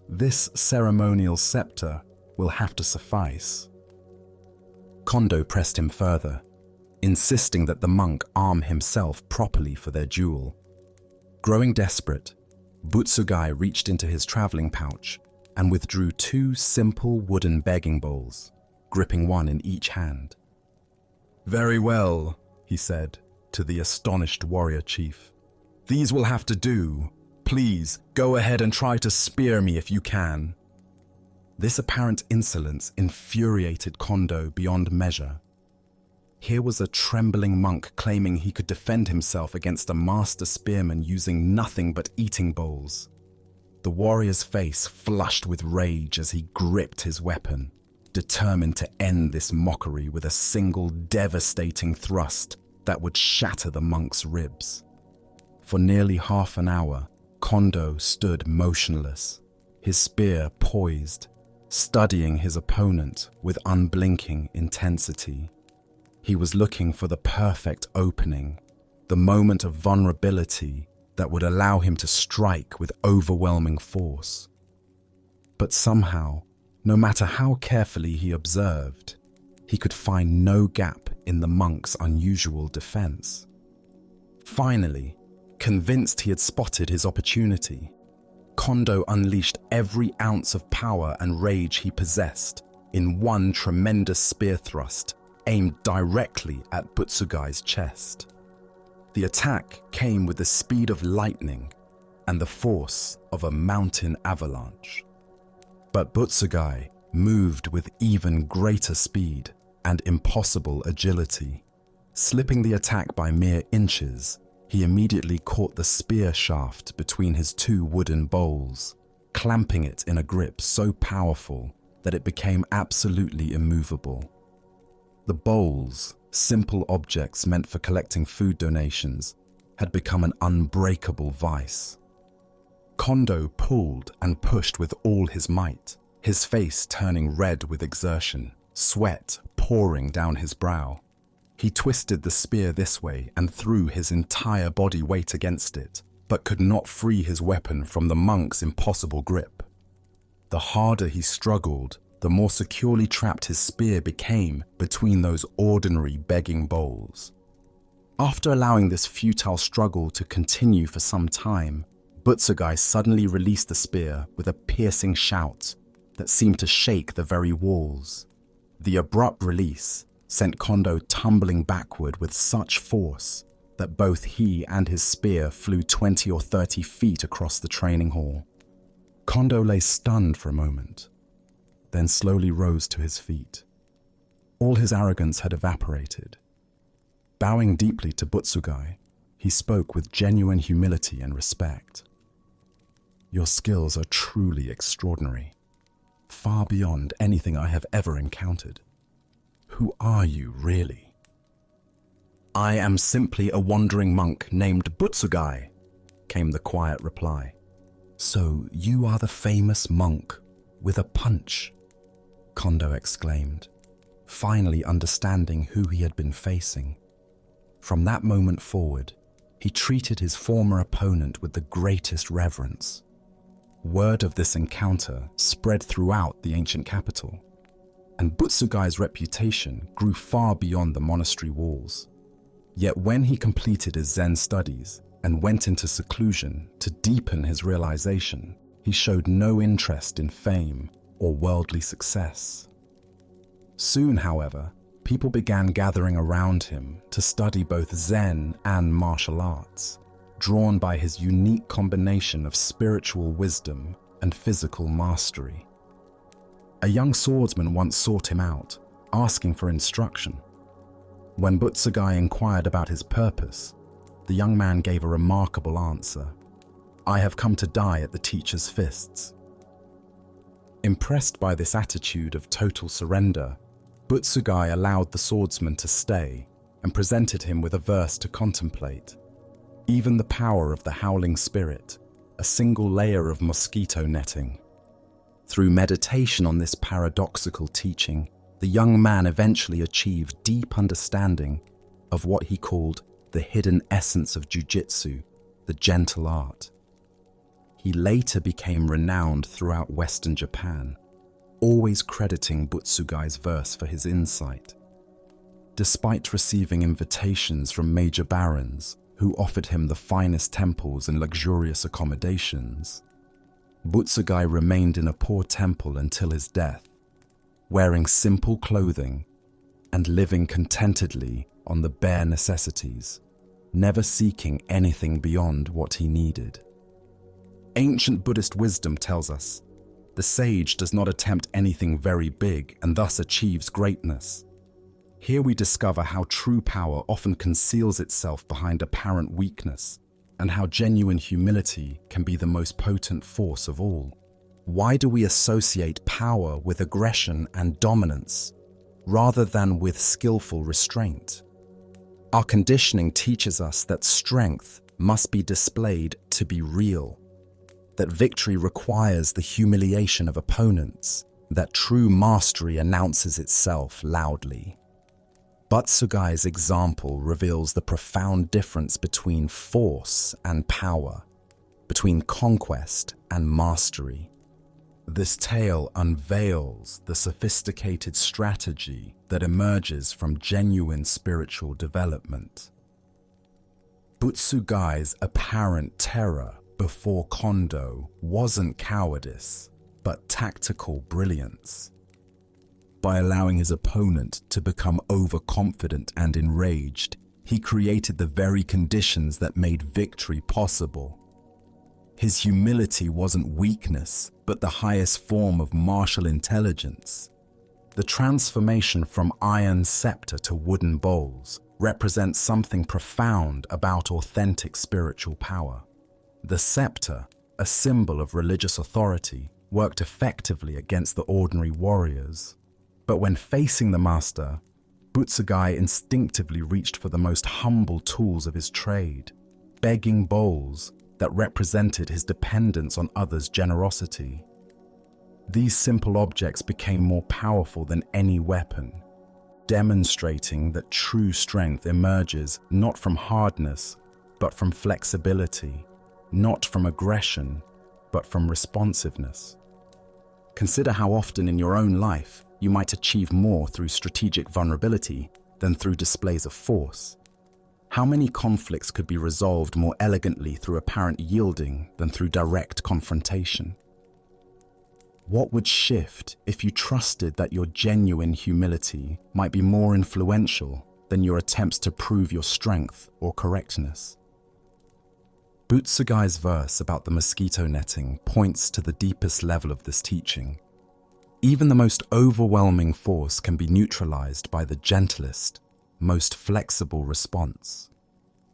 This ceremonial scepter will have to suffice." Kondo pressed him further, insisting that the monk arm himself properly for their duel. Growing desperate, Butsugai reached into his traveling pouch and withdrew 2 simple wooden begging bowls, gripping one in each hand. "Very well," he said to the astonished warrior chief. "These will have to do. Please, go ahead and try to spear me if you can." This apparent insolence infuriated Kondo beyond measure. Here was a trembling monk claiming he could defend himself against a master spearman using nothing but eating bowls. The warrior's face flushed with rage as he gripped his weapon, determined to end this mockery with a single devastating thrust that would shatter the monk's ribs. For nearly half an hour, Kondo stood motionless, his spear poised, studying his opponent with unblinking intensity. He was looking for the perfect opening, the moment of vulnerability that would allow him to strike with overwhelming force. But somehow, no matter how carefully he observed, he could find no gap in the monk's unusual defense. Finally, convinced he had spotted his opportunity, Kondo unleashed every ounce of power and rage he possessed, in one tremendous spear thrust aimed directly at Butsugai's chest. The attack came with the speed of lightning and the force of a mountain avalanche. But Butsugai moved with even greater speed and impossible agility. Slipping the attack by mere inches, he immediately caught the spear shaft between his two wooden bowls, clamping it in a grip so powerful that it became absolutely immovable. The bowls, simple objects meant for collecting food donations, had become an unbreakable vice. Kondo pulled and pushed with all his might, his face turning red with exertion, sweat pouring down his brow. He twisted the spear this way and threw his entire body weight against it, but could not free his weapon from the monk's impossible grip. The harder he struggled, the more securely trapped his spear became between those ordinary begging bowls. After allowing this futile struggle to continue for some time, Butsugai suddenly released the spear with a piercing shout that seemed to shake the very walls. The abrupt release sent Kondo tumbling backward with such force that both he and his spear flew 20 or 30 feet across the training hall. Kondo lay stunned for a moment, then slowly rose to his feet. All his arrogance had evaporated. Bowing deeply to Butsugai, he spoke with genuine humility and respect. "Your skills are truly extraordinary, far beyond anything I have ever encountered. Who are you, really?" "I am simply a wandering monk named Butsugai," came the quiet reply. "So you are the famous monk with a punch," Kondo exclaimed, finally understanding who he had been facing. From that moment forward, he treated his former opponent with the greatest reverence. Word of this encounter spread throughout the ancient capital, and Butsugai's reputation grew far beyond the monastery walls. Yet when he completed his Zen studies and went into seclusion to deepen his realization, he showed no interest in fame or worldly success. Soon, however, people began gathering around him to study both Zen and martial arts, drawn by his unique combination of spiritual wisdom and physical mastery. A young swordsman once sought him out, asking for instruction. When Butsugai inquired about his purpose, the young man gave a remarkable answer: "I have come to die at the teacher's fists." Impressed by this attitude of total surrender, Butsugai allowed the swordsman to stay and presented him with a verse to contemplate. Even the power of the howling spirit, a single layer of mosquito netting. Through meditation on this paradoxical teaching, the young man eventually achieved deep understanding of what he called the hidden essence of jiu-jitsu, the gentle art. He later became renowned throughout Western Japan, always crediting Butsugai's verse for his insight. Despite receiving invitations from major barons who offered him the finest temples and luxurious accommodations, Butsugai remained in a poor temple until his death, wearing simple clothing and living contentedly on the bare necessities, never seeking anything beyond what he needed. Ancient Buddhist wisdom tells us, the sage does not attempt anything very big and thus achieves greatness. Here we discover how true power often conceals itself behind apparent weakness, and how genuine humility can be the most potent force of all. Why do we associate power with aggression and dominance, rather than with skillful restraint? Our conditioning teaches us that strength must be displayed to be real, that victory requires the humiliation of opponents, that true mastery announces itself loudly. Butsugai's example reveals the profound difference between force and power, between conquest and mastery. This tale unveils the sophisticated strategy that emerges from genuine spiritual development. Butsugai's apparent terror before Kondo wasn't cowardice, but tactical brilliance. By allowing his opponent to become overconfident and enraged, he created the very conditions that made victory possible. His humility wasn't weakness, but the highest form of martial intelligence. The transformation from iron scepter to wooden bowls represents something profound about authentic spiritual power. The scepter, a symbol of religious authority, worked effectively against the ordinary warriors. But when facing the master, Butsugai instinctively reached for the most humble tools of his trade, begging bowls that represented his dependence on others' generosity. These simple objects became more powerful than any weapon, demonstrating that true strength emerges not from hardness, but from flexibility, not from aggression, but from responsiveness. Consider how often in your own life you might achieve more through strategic vulnerability than through displays of force. How many conflicts could be resolved more elegantly through apparent yielding than through direct confrontation? What would shift if you trusted that your genuine humility might be more influential than your attempts to prove your strength or correctness? Butsugai's verse about the mosquito netting points to the deepest level of this teaching. Even the most overwhelming force can be neutralized by the gentlest, most flexible response.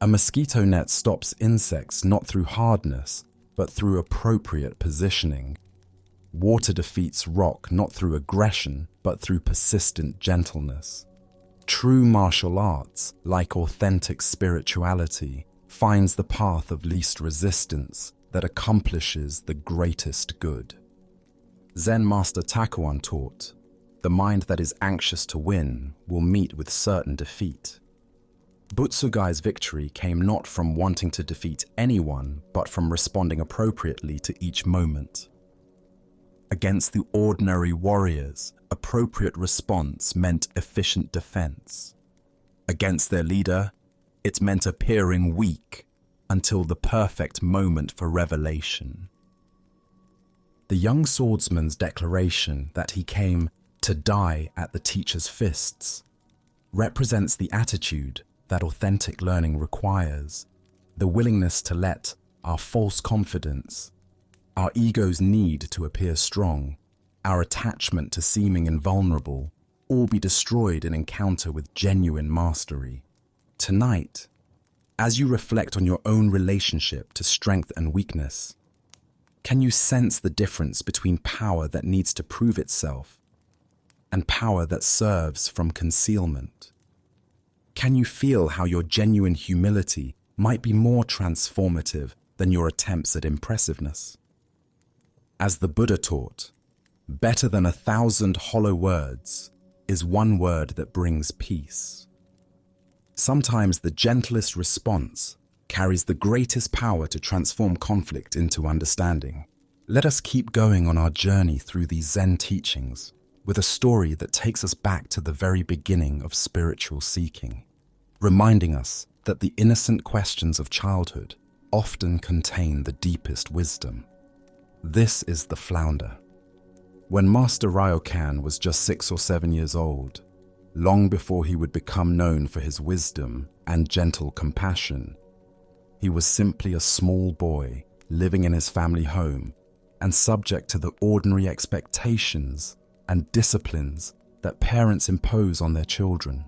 A mosquito net stops insects not through hardness, but through appropriate positioning. Water defeats rock not through aggression, but through persistent gentleness. True martial arts, like authentic spirituality, finds the path of least resistance that accomplishes the greatest good. Zen master Takuan taught, "The mind that is anxious to win will meet with certain defeat." Butsugai's victory came not from wanting to defeat anyone, but from responding appropriately to each moment. Against the ordinary warriors, appropriate response meant efficient defense. Against their leader, it meant appearing weak until the perfect moment for revelation. The young swordsman's declaration that he came to die at the teacher's fists represents the attitude that authentic learning requires, the willingness to let our false confidence, our ego's need to appear strong, our attachment to seeming invulnerable, all be destroyed in encounter with genuine mastery. Tonight, as you reflect on your own relationship to strength and weakness, can you sense the difference between power that needs to prove itself and power that serves from concealment? Can you feel how your genuine humility might be more transformative than your attempts at impressiveness? As the Buddha taught, better than 1,000 hollow words is one word that brings peace. Sometimes the gentlest response carries the greatest power to transform conflict into understanding. Let us keep going on our journey through these Zen teachings with a story that takes us back to the very beginning of spiritual seeking, reminding us that the innocent questions of childhood often contain the deepest wisdom. This is the flounder. When Master Ryokan was just 6 or 7 years old, long before he would become known for his wisdom and gentle compassion, he was simply a small boy living in his family home and subject to the ordinary expectations and disciplines that parents impose on their children.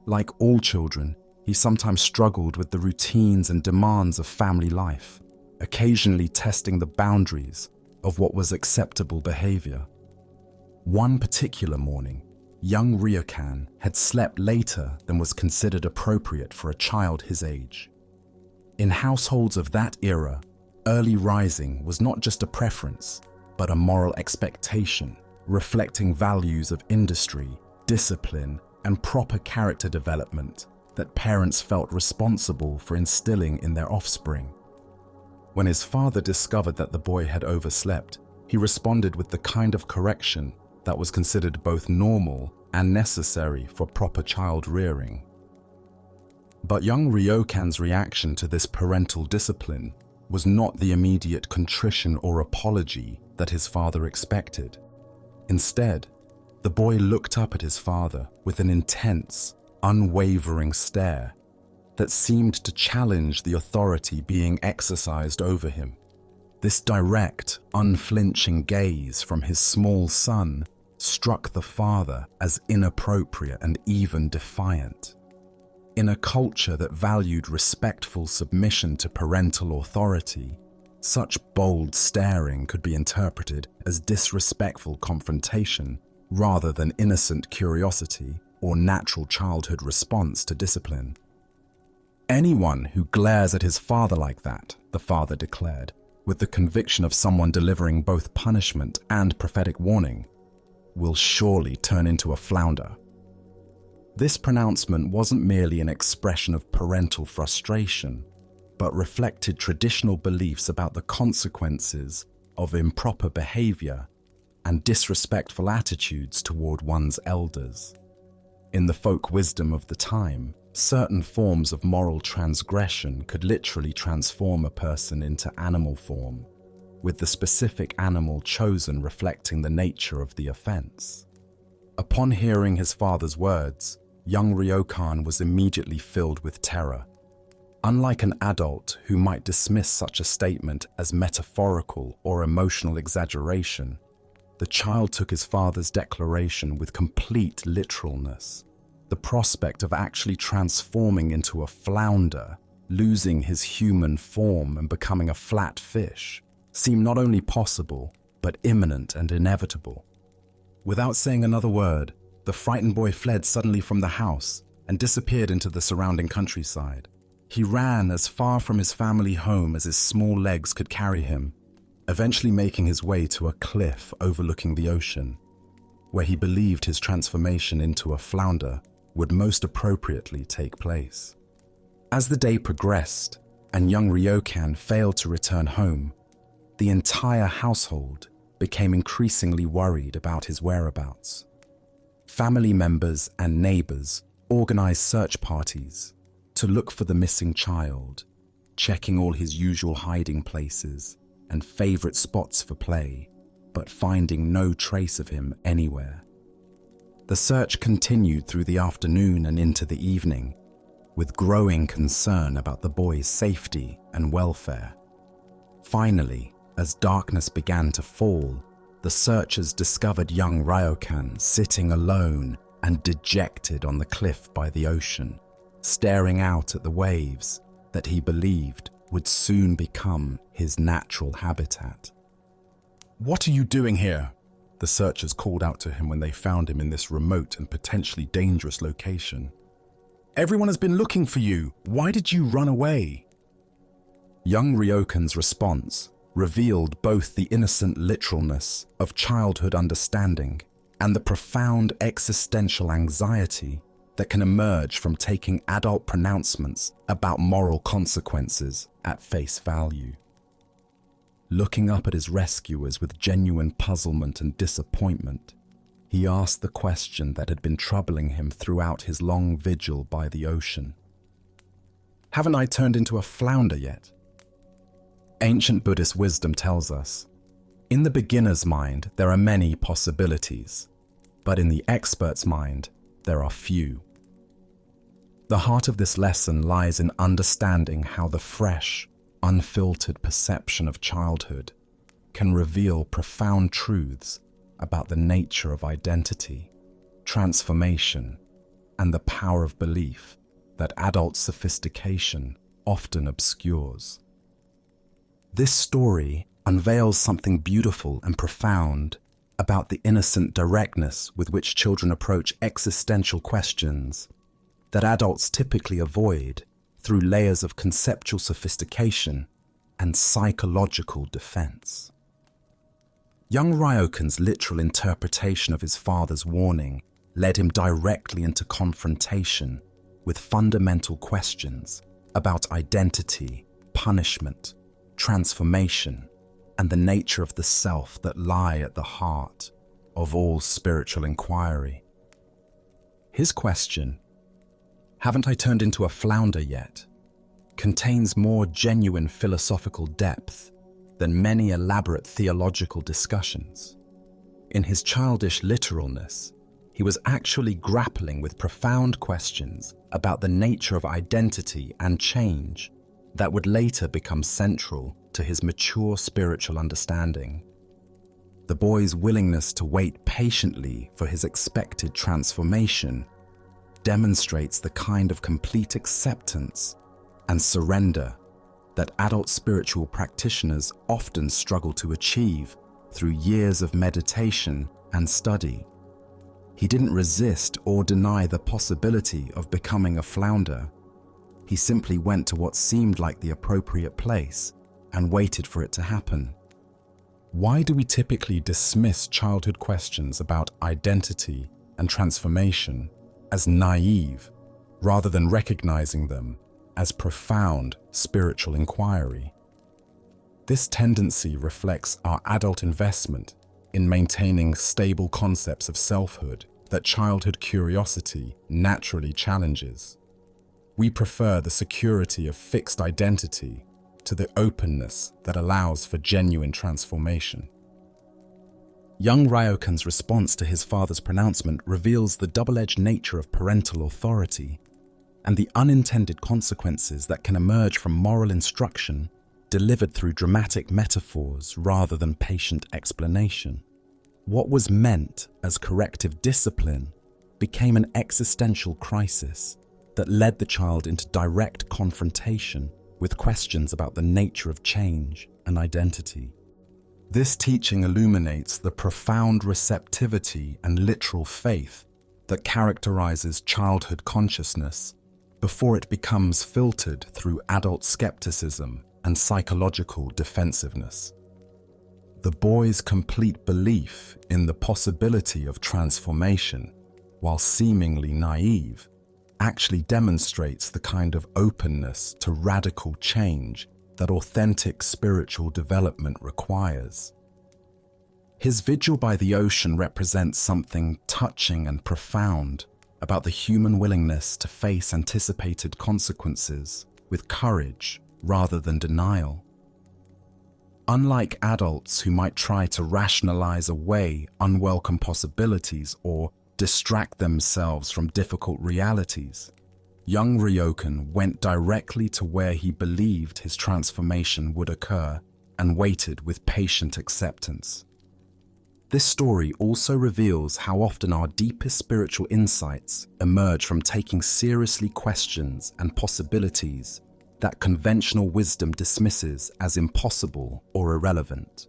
Like all children, he sometimes struggled with the routines and demands of family life, occasionally testing the boundaries of what was acceptable behavior. One particular morning, young Ryokan had slept later than was considered appropriate for a child his age. In households of that era, early rising was not just a preference, but a moral expectation, reflecting values of industry, discipline, and proper character development that parents felt responsible for instilling in their offspring. When his father discovered that the boy had overslept, he responded with the kind of correction that was considered both normal and necessary for proper child rearing. But young Ryokan's reaction to this parental discipline was not the immediate contrition or apology that his father expected. Instead, The boy looked up at his father with an intense, unwavering stare that seemed to challenge the authority being exercised over him. This direct, unflinching gaze from his small son struck the father as inappropriate and even defiant. In a culture that valued respectful submission to parental authority, such bold staring could be interpreted as disrespectful confrontation rather than innocent curiosity or natural childhood response to discipline. Anyone who glares at his father like that, the father declared, with the conviction of someone delivering both punishment and prophetic warning, will surely turn into a flounder. This pronouncement wasn't merely an expression of parental frustration, but reflected traditional beliefs about the consequences of improper behavior and disrespectful attitudes toward one's elders. In the folk wisdom of the time, certain forms of moral transgression could literally transform a person into animal form, with the specific animal chosen reflecting the nature of the offense. Upon hearing his father's words, young Ryokan was immediately filled with terror. Unlike an adult who might dismiss such a statement as metaphorical or emotional exaggeration, the child took his father's declaration with complete literalness. The prospect of actually transforming into a flounder, losing his human form and becoming a flat fish, seemed not only possible, but imminent and inevitable. Without saying another word, the frightened boy fled suddenly from the house and disappeared into the surrounding countryside. He ran as far from his family home as his small legs could carry him, eventually making his way to a cliff overlooking the ocean, where he believed his transformation into a flounder would most appropriately take place. As the day progressed and young Ryokan failed to return home, the entire household became increasingly worried about his whereabouts. Family members and neighbors organized search parties to look for the missing child, checking all his usual hiding places and favorite spots for play, but finding no trace of him anywhere. The search continued through the afternoon and into the evening, with growing concern about the boy's safety and welfare. Finally, as darkness began to fall, the searchers discovered young Ryokan sitting alone and dejected on the cliff by the ocean, staring out at the waves that he believed would soon become his natural habitat. "What are you doing here?" the searchers called out to him when they found him in this remote and potentially dangerous location. "Everyone has been looking for you. Why did you run away?" Young Ryokan's response revealed both the innocent literalness of childhood understanding and the profound existential anxiety that can emerge from taking adult pronouncements about moral consequences at face value. Looking up at his rescuers with genuine puzzlement and disappointment, he asked the question that had been troubling him throughout his long vigil by the ocean. "Haven't I turned into a flounder yet?" Ancient Buddhist wisdom tells us, in the beginner's mind, there are many possibilities, but in the expert's mind, there are few. The heart of this lesson lies in understanding how the fresh, unfiltered perception of childhood can reveal profound truths about the nature of identity, transformation, and the power of belief that adult sophistication often obscures. This story unveils something beautiful and profound about the innocent directness with which children approach existential questions that adults typically avoid through layers of conceptual sophistication and psychological defense. Young Ryokan's literal interpretation of his father's warning led him directly into confrontation with fundamental questions about identity, punishment, transformation, and the nature of the self that lie at the heart of all spiritual inquiry. His question, "Haven't I turned into a flounder yet?" contains more genuine philosophical depth than many elaborate theological discussions. In his childish literalness, he was actually grappling with profound questions about the nature of identity and change that would later become central to his mature spiritual understanding. The boy's willingness to wait patiently for his expected transformation demonstrates the kind of complete acceptance and surrender that adult spiritual practitioners often struggle to achieve through years of meditation and study. He didn't resist or deny the possibility of becoming a flounder. He simply went to what seemed like the appropriate place and waited for it to happen. Why do we typically dismiss childhood questions about identity and transformation as naive, rather than recognizing them as profound spiritual inquiry? This tendency reflects our adult investment in maintaining stable concepts of selfhood that childhood curiosity naturally challenges. We prefer the security of fixed identity to the openness that allows for genuine transformation. Young Ryokan's response to his father's pronouncement reveals the double-edged nature of parental authority and the unintended consequences that can emerge from moral instruction delivered through dramatic metaphors rather than patient explanation. What was meant as corrective discipline became an existential crisis that led the child into direct confrontation with questions about the nature of change and identity. This teaching illuminates the profound receptivity and literal faith that characterizes childhood consciousness before it becomes filtered through adult skepticism and psychological defensiveness. The boy's complete belief in the possibility of transformation, while seemingly naive, actually demonstrates the kind of openness to radical change that authentic spiritual development requires. His vigil by the ocean represents something touching and profound about the human willingness to face anticipated consequences with courage rather than denial. Unlike adults who might try to rationalize away unwelcome possibilities or distract themselves from difficult realities, young Ryokan went directly to where he believed his transformation would occur and waited with patient acceptance. This story also reveals how often our deepest spiritual insights emerge from taking seriously questions and possibilities that conventional wisdom dismisses as impossible or irrelevant.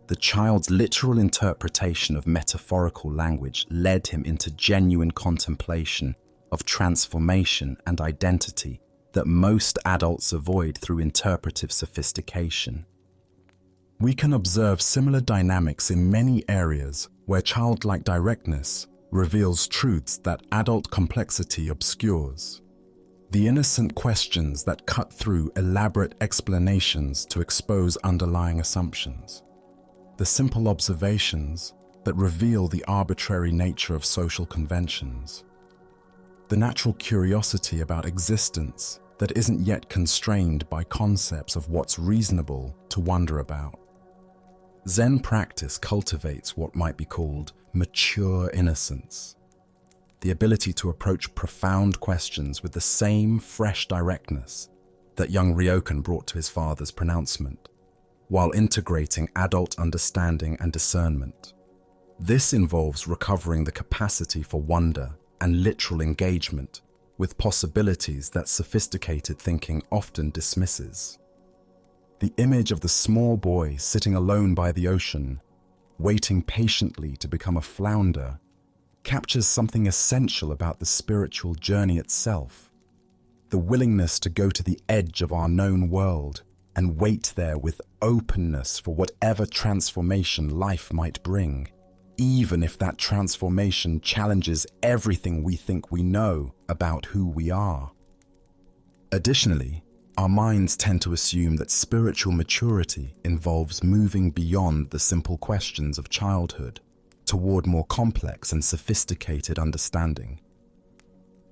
The child's literal interpretation of metaphorical language led him into genuine contemplation of transformation and identity that most adults avoid through interpretive sophistication. We can observe similar dynamics in many areas where childlike directness reveals truths that adult complexity obscures. The innocent questions that cut through elaborate explanations to expose underlying assumptions. The simple observations that reveal the arbitrary nature of social conventions. The natural curiosity about existence that isn't yet constrained by concepts of what's reasonable to wonder about. Zen practice cultivates what might be called mature innocence, the ability to approach profound questions with the same fresh directness that young Ryokan brought to his father's pronouncement, while integrating adult understanding and discernment. This involves recovering the capacity for wonder and literal engagement with possibilities that sophisticated thinking often dismisses. The image of the small boy sitting alone by the ocean, waiting patiently to become a flounder, captures something essential about the spiritual journey itself. The willingness to go to the edge of our known world and wait there with openness for whatever transformation life might bring, even if that transformation challenges everything we think we know about who we are. Additionally, our minds tend to assume that spiritual maturity involves moving beyond the simple questions of childhood toward more complex and sophisticated understanding.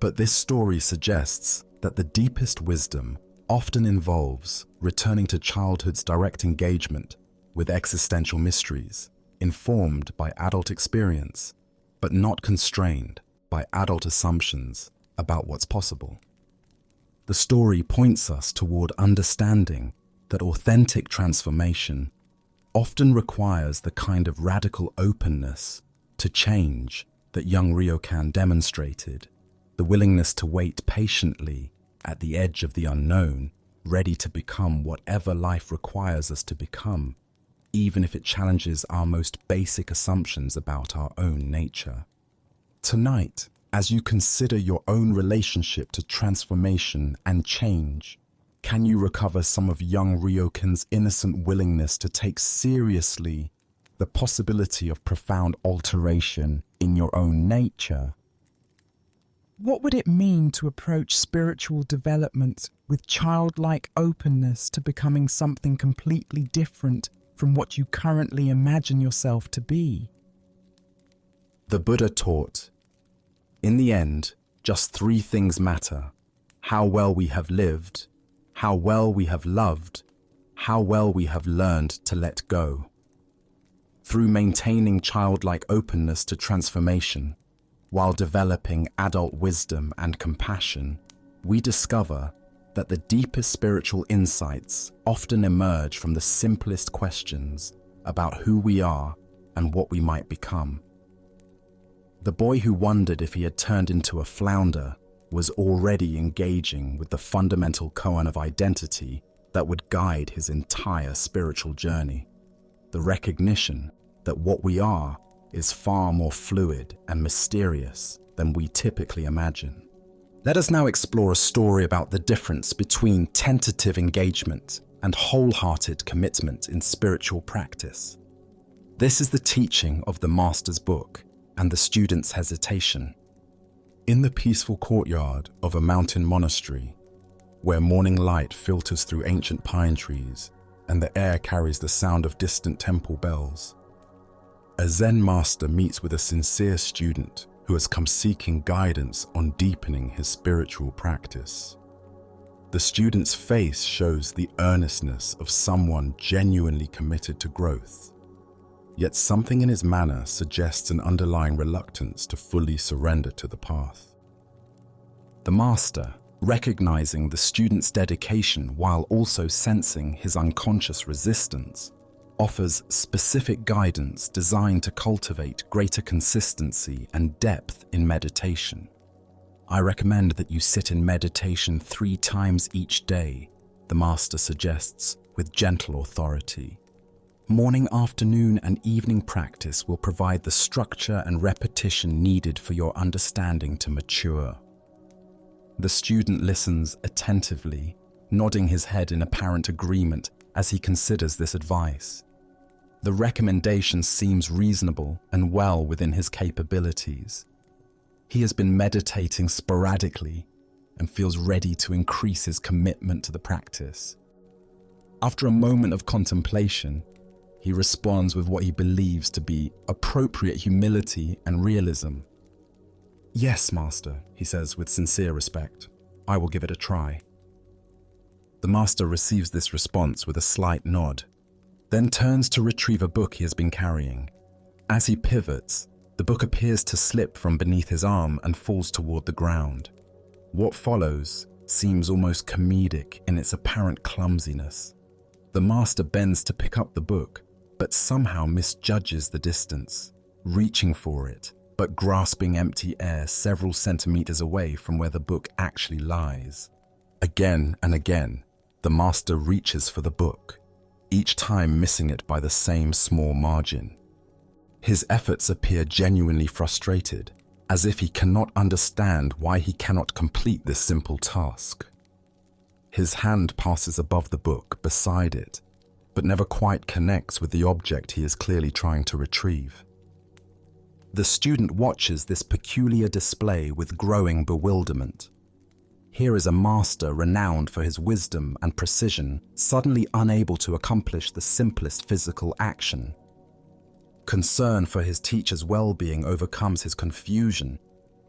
But this story suggests that the deepest wisdom often involves returning to childhood's direct engagement with existential mysteries, informed by adult experience, but not constrained by adult assumptions about what's possible. The story points us toward understanding that authentic transformation often requires the kind of radical openness to change that young Ryokan demonstrated, the willingness to wait patiently at the edge of the unknown, ready to become whatever life requires us to become, even if it challenges our most basic assumptions about our own nature. Tonight, as you consider your own relationship to transformation and change, can you recover some of young Ryokan's innocent willingness to take seriously the possibility of profound alteration in your own nature? What would it mean to approach spiritual development with childlike openness to becoming something completely different from what you currently imagine yourself to be? The Buddha taught, in the end, just three things matter: how well we have lived, how well we have loved, how well we have learned to let go. Through maintaining childlike openness to transformation, while developing adult wisdom and compassion, we discover that the deepest spiritual insights often emerge from the simplest questions about who we are and what we might become. The boy who wondered if he had turned into a flounder was already engaging with the fundamental koan of identity that would guide his entire spiritual journey. The recognition that what we are is far more fluid and mysterious than we typically imagine. Let us now explore a story about the difference between tentative engagement and wholehearted commitment in spiritual practice. This is the teaching of the Master's book and the student's hesitation. In the peaceful courtyard of a mountain monastery, where morning light filters through ancient pine trees and the air carries the sound of distant temple bells, a Zen master meets with a sincere student who has come seeking guidance on deepening his spiritual practice. The student's face shows the earnestness of someone genuinely committed to growth, yet something in his manner suggests an underlying reluctance to fully surrender to the path. The master, recognizing the student's dedication while also sensing his unconscious resistance, offers specific guidance designed to cultivate greater consistency and depth in meditation. I recommend that you sit in meditation 3 times each day, the master suggests with gentle authority. Morning, afternoon, and evening practice will provide the structure and repetition needed for your understanding to mature. The student listens attentively, nodding his head in apparent agreement as he considers this advice. The recommendation seems reasonable and well within his capabilities. He has been meditating sporadically and feels ready to increase his commitment to the practice. After a moment of contemplation, he responds with what he believes to be appropriate humility and realism. "Yes, Master," he says with sincere respect. "I will give it a try." The master receives this response with a slight nod, then turns to retrieve a book he has been carrying. As he pivots, the book appears to slip from beneath his arm and falls toward the ground. What follows seems almost comedic in its apparent clumsiness. The master bends to pick up the book, but somehow misjudges the distance, reaching for it, but grasping empty air several centimeters away from where the book actually lies. Again and again, the master reaches for the book, each time missing it by the same small margin. His efforts appear genuinely frustrated, as if he cannot understand why he cannot complete this simple task. His hand passes above the book, beside it, but never quite connects with the object he is clearly trying to retrieve. The student watches this peculiar display with growing bewilderment. Here is a master renowned for his wisdom and precision, suddenly unable to accomplish the simplest physical action. Concern for his teacher's well-being overcomes his confusion,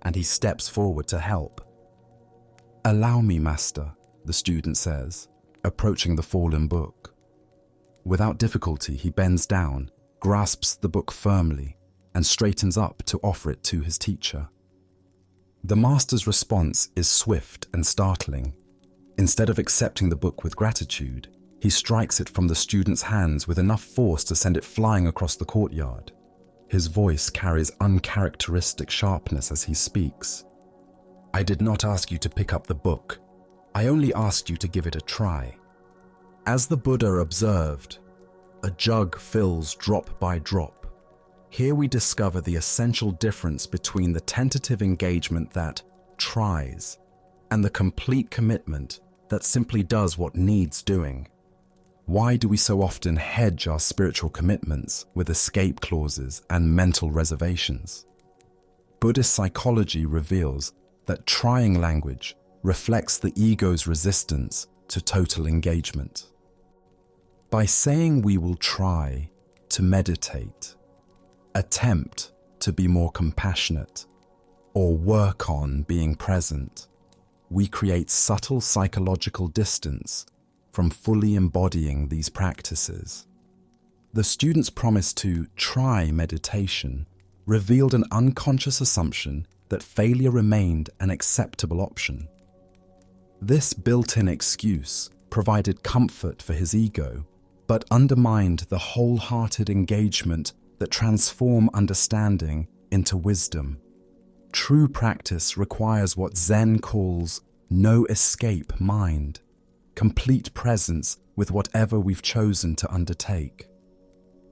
and he steps forward to help. "Allow me, Master," the student says, approaching the fallen book. Without difficulty, he bends down, grasps the book firmly, and straightens up to offer it to his teacher. The master's response is swift and startling. Instead of accepting the book with gratitude, he strikes it from the student's hands with enough force to send it flying across the courtyard. His voice carries uncharacteristic sharpness as he speaks. "I did not ask you to pick up the book. I only asked you to give it a try." As the Buddha observed, a jug fills drop by drop. Here we discover the essential difference between the tentative engagement that tries and the complete commitment that simply does what needs doing. Why do we so often hedge our spiritual commitments with escape clauses and mental reservations? Buddhist psychology reveals that trying language reflects the ego's resistance to total engagement. By saying we will try to meditate, attempt to be more compassionate, or work on being present, we create subtle psychological distance from fully embodying these practices. The student's promise to try meditation revealed an unconscious assumption that failure remained an acceptable option. This built-in excuse provided comfort for his ego, but undermined the wholehearted engagement that transforms understanding into wisdom. True practice requires what Zen calls no escape mind, complete presence with whatever we've chosen to undertake.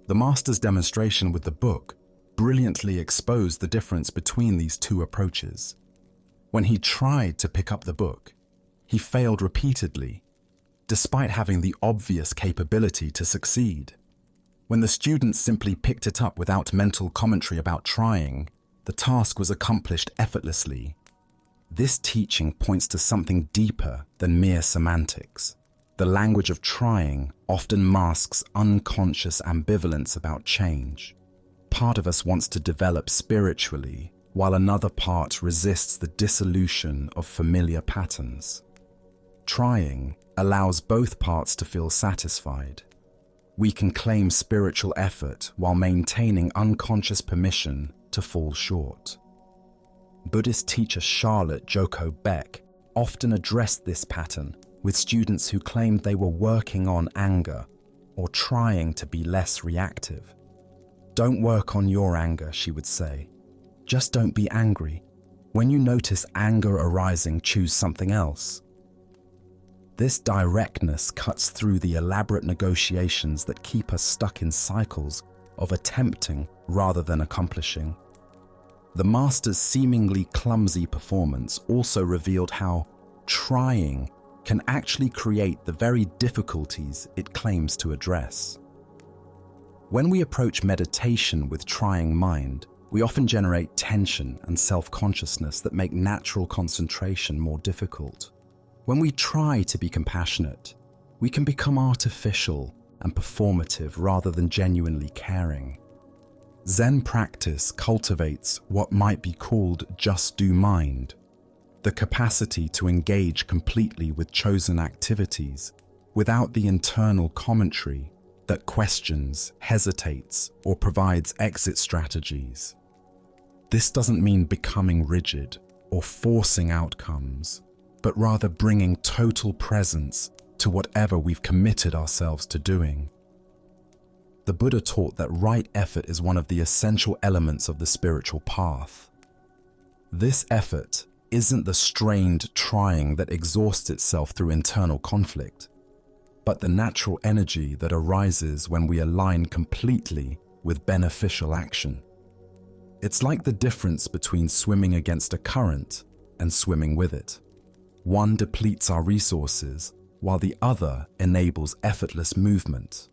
The master's demonstration with the book brilliantly exposed the difference between these two approaches. When he tried to pick up the book, he failed repeatedly, despite having the obvious capability to succeed. When the student simply picked it up without mental commentary about trying, the task was accomplished effortlessly. This teaching points to something deeper than mere semantics. The language of trying often masks unconscious ambivalence about change. Part of us wants to develop spiritually, while another part resists the dissolution of familiar patterns. Trying allows both parts to feel satisfied. We can claim spiritual effort while maintaining unconscious permission to fall short. Buddhist teacher Charlotte Joko Beck often addressed this pattern with students who claimed they were working on anger or trying to be less reactive. "Don't work on your anger," she would say. "Just don't be angry. When you notice anger arising, choose something else." This directness cuts through the elaborate negotiations that keep us stuck in cycles of attempting rather than accomplishing. The master's seemingly clumsy performance also revealed how trying can actually create the very difficulties it claims to address. When we approach meditation with trying mind, we often generate tension and self-consciousness that make natural concentration more difficult. When we try to be compassionate, we can become artificial and performative rather than genuinely caring. Zen practice cultivates what might be called just do mind, the capacity to engage completely with chosen activities without the internal commentary that questions, hesitates, or provides exit strategies. This doesn't mean becoming rigid or forcing outcomes, but rather bringing total presence to whatever we've committed ourselves to doing. The Buddha taught that right effort is one of the essential elements of the spiritual path. This effort isn't the strained trying that exhausts itself through internal conflict, but the natural energy that arises when we align completely with beneficial action. It's like the difference between swimming against a current and swimming with it. One depletes our resources, while the other enables effortless movement.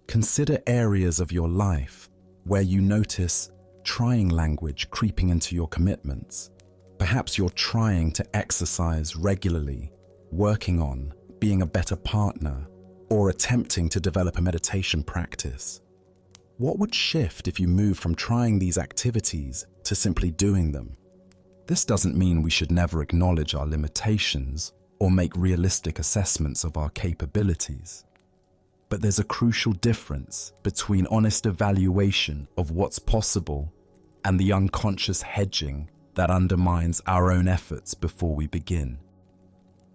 Consider areas of your life where you notice trying language creeping into your commitments. Perhaps you're trying to exercise regularly, working on being a better partner, or attempting to develop a meditation practice. What would shift if you moved from trying these activities to simply doing them? This doesn't mean we should never acknowledge our limitations or make realistic assessments of our capabilities. But there's a crucial difference between honest evaluation of what's possible and the unconscious hedging that undermines our own efforts before we begin.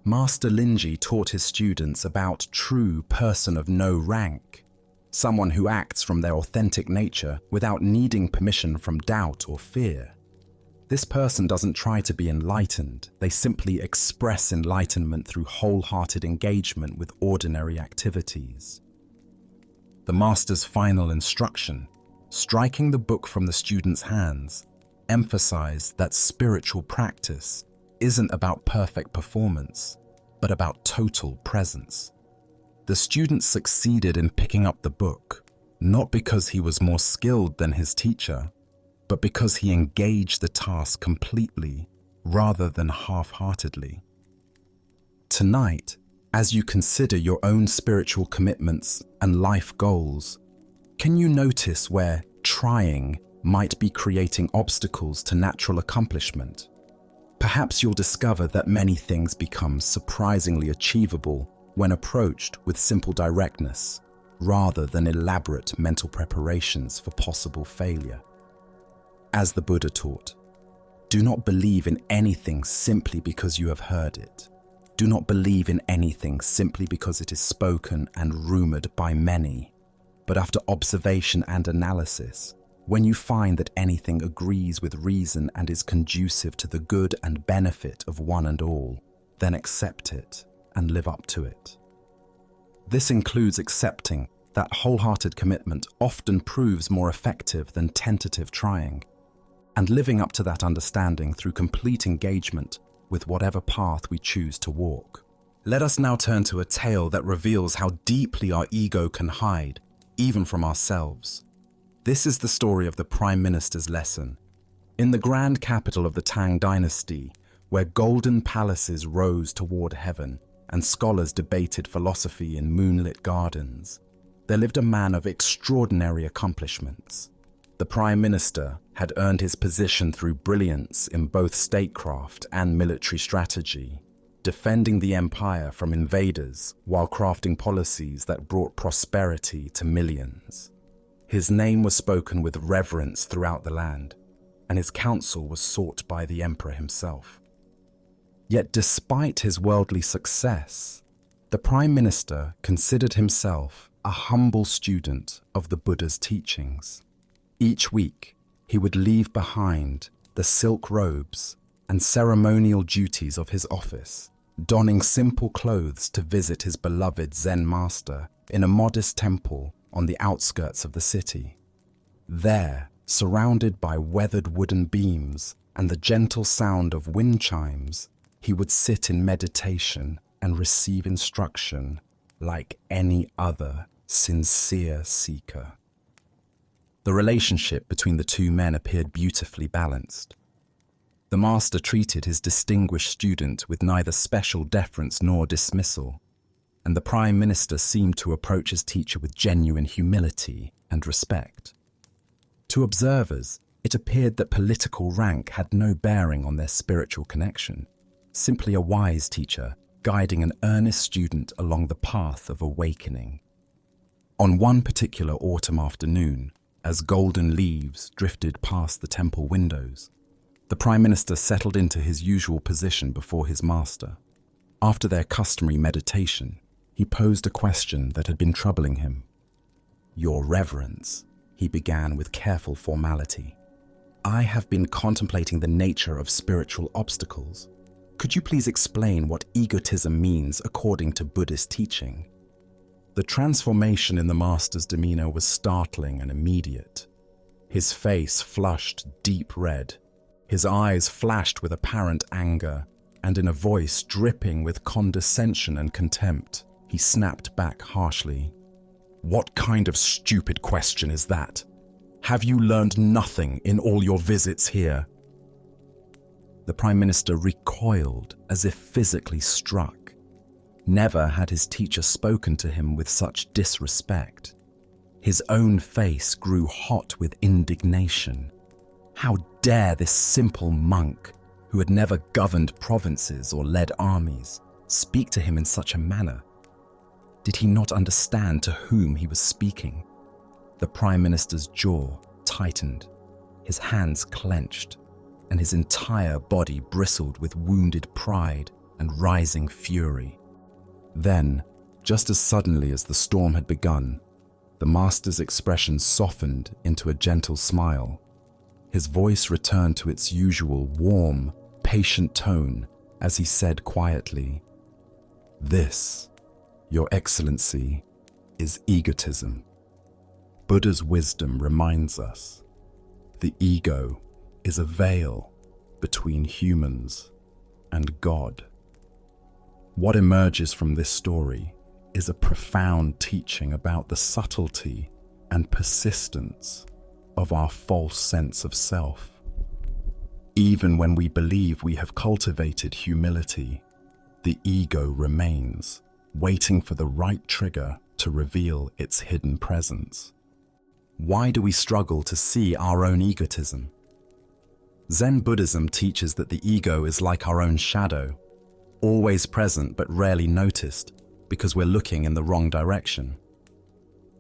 Master Linji taught his students about true person of no rank, someone who acts from their authentic nature without needing permission from doubt or fear. This person doesn't try to be enlightened, they simply express enlightenment through wholehearted engagement with ordinary activities. The master's final instruction, striking the book from the student's hands, emphasized that spiritual practice isn't about perfect performance, but about total presence. The student succeeded in picking up the book, not because he was more skilled than his teacher, but because he engaged the task completely rather than half-heartedly. Tonight, as you consider your own spiritual commitments and life goals, can you notice where trying might be creating obstacles to natural accomplishment? Perhaps you'll discover that many things become surprisingly achievable when approached with simple directness, rather than elaborate mental preparations for possible failure. As the Buddha taught, do not believe in anything simply because you have heard it. Do not believe in anything simply because it is spoken and rumored by many. But after observation and analysis, when you find that anything agrees with reason and is conducive to the good and benefit of one and all, then accept it and live up to it. This includes accepting that wholehearted commitment often proves more effective than tentative trying, and living up to that understanding through complete engagement with whatever path we choose to walk. Let us now turn to a tale that reveals how deeply our ego can hide, even from ourselves. This is the story of the Prime Minister's lesson. In the grand capital of the Tang dynasty, where golden palaces rose toward heaven and scholars debated philosophy in moonlit gardens, there lived a man of extraordinary accomplishments. The Prime Minister had earned his position through brilliance in both statecraft and military strategy, defending the empire from invaders while crafting policies that brought prosperity to millions. His name was spoken with reverence throughout the land, and his counsel was sought by the emperor himself. Yet despite his worldly success, the Prime Minister considered himself a humble student of the Buddha's teachings. Each week, he would leave behind the silk robes and ceremonial duties of his office, donning simple clothes to visit his beloved Zen master in a modest temple on the outskirts of the city. There, surrounded by weathered wooden beams and the gentle sound of wind chimes, he would sit in meditation and receive instruction like any other sincere seeker. The relationship between the two men appeared beautifully balanced. The master treated his distinguished student with neither special deference nor dismissal, and the Prime Minister seemed to approach his teacher with genuine humility and respect. To observers, it appeared that political rank had no bearing on their spiritual connection, simply a wise teacher guiding an earnest student along the path of awakening. On one particular autumn afternoon, as golden leaves drifted past the temple windows, the Prime Minister settled into his usual position before his master. After their customary meditation, he posed a question that had been troubling him. "Your Reverence," he began with careful formality, "I have been contemplating the nature of spiritual obstacles. Could you please explain what egotism means according to Buddhist teaching?" The transformation in the master's demeanor was startling and immediate. His face flushed deep red, his eyes flashed with apparent anger, and in a voice dripping with condescension and contempt, he snapped back harshly. "What kind of stupid question is that? Have you learned nothing in all your visits here?" The Prime Minister recoiled as if physically struck. Never had his teacher spoken to him with such disrespect. His own face grew hot with indignation. How dare this simple monk, who had never governed provinces or led armies, speak to him in such a manner? Did he not understand to whom he was speaking? The Prime Minister's jaw tightened, his hands clenched, and his entire body bristled with wounded pride and rising fury. Then, just as suddenly as the storm had begun, the master's expression softened into a gentle smile. His voice returned to its usual warm, patient tone as he said quietly, "This, Your Excellency, is egotism." Buddha's wisdom reminds us the ego is a veil between humans and God. What emerges from this story is a profound teaching about the subtlety and persistence of our false sense of self. Even when we believe we have cultivated humility, the ego remains, waiting for the right trigger to reveal its hidden presence. Why do we struggle to see our own egotism? Zen Buddhism teaches that the ego is like our own shadow, always present but rarely noticed because we're looking in the wrong direction.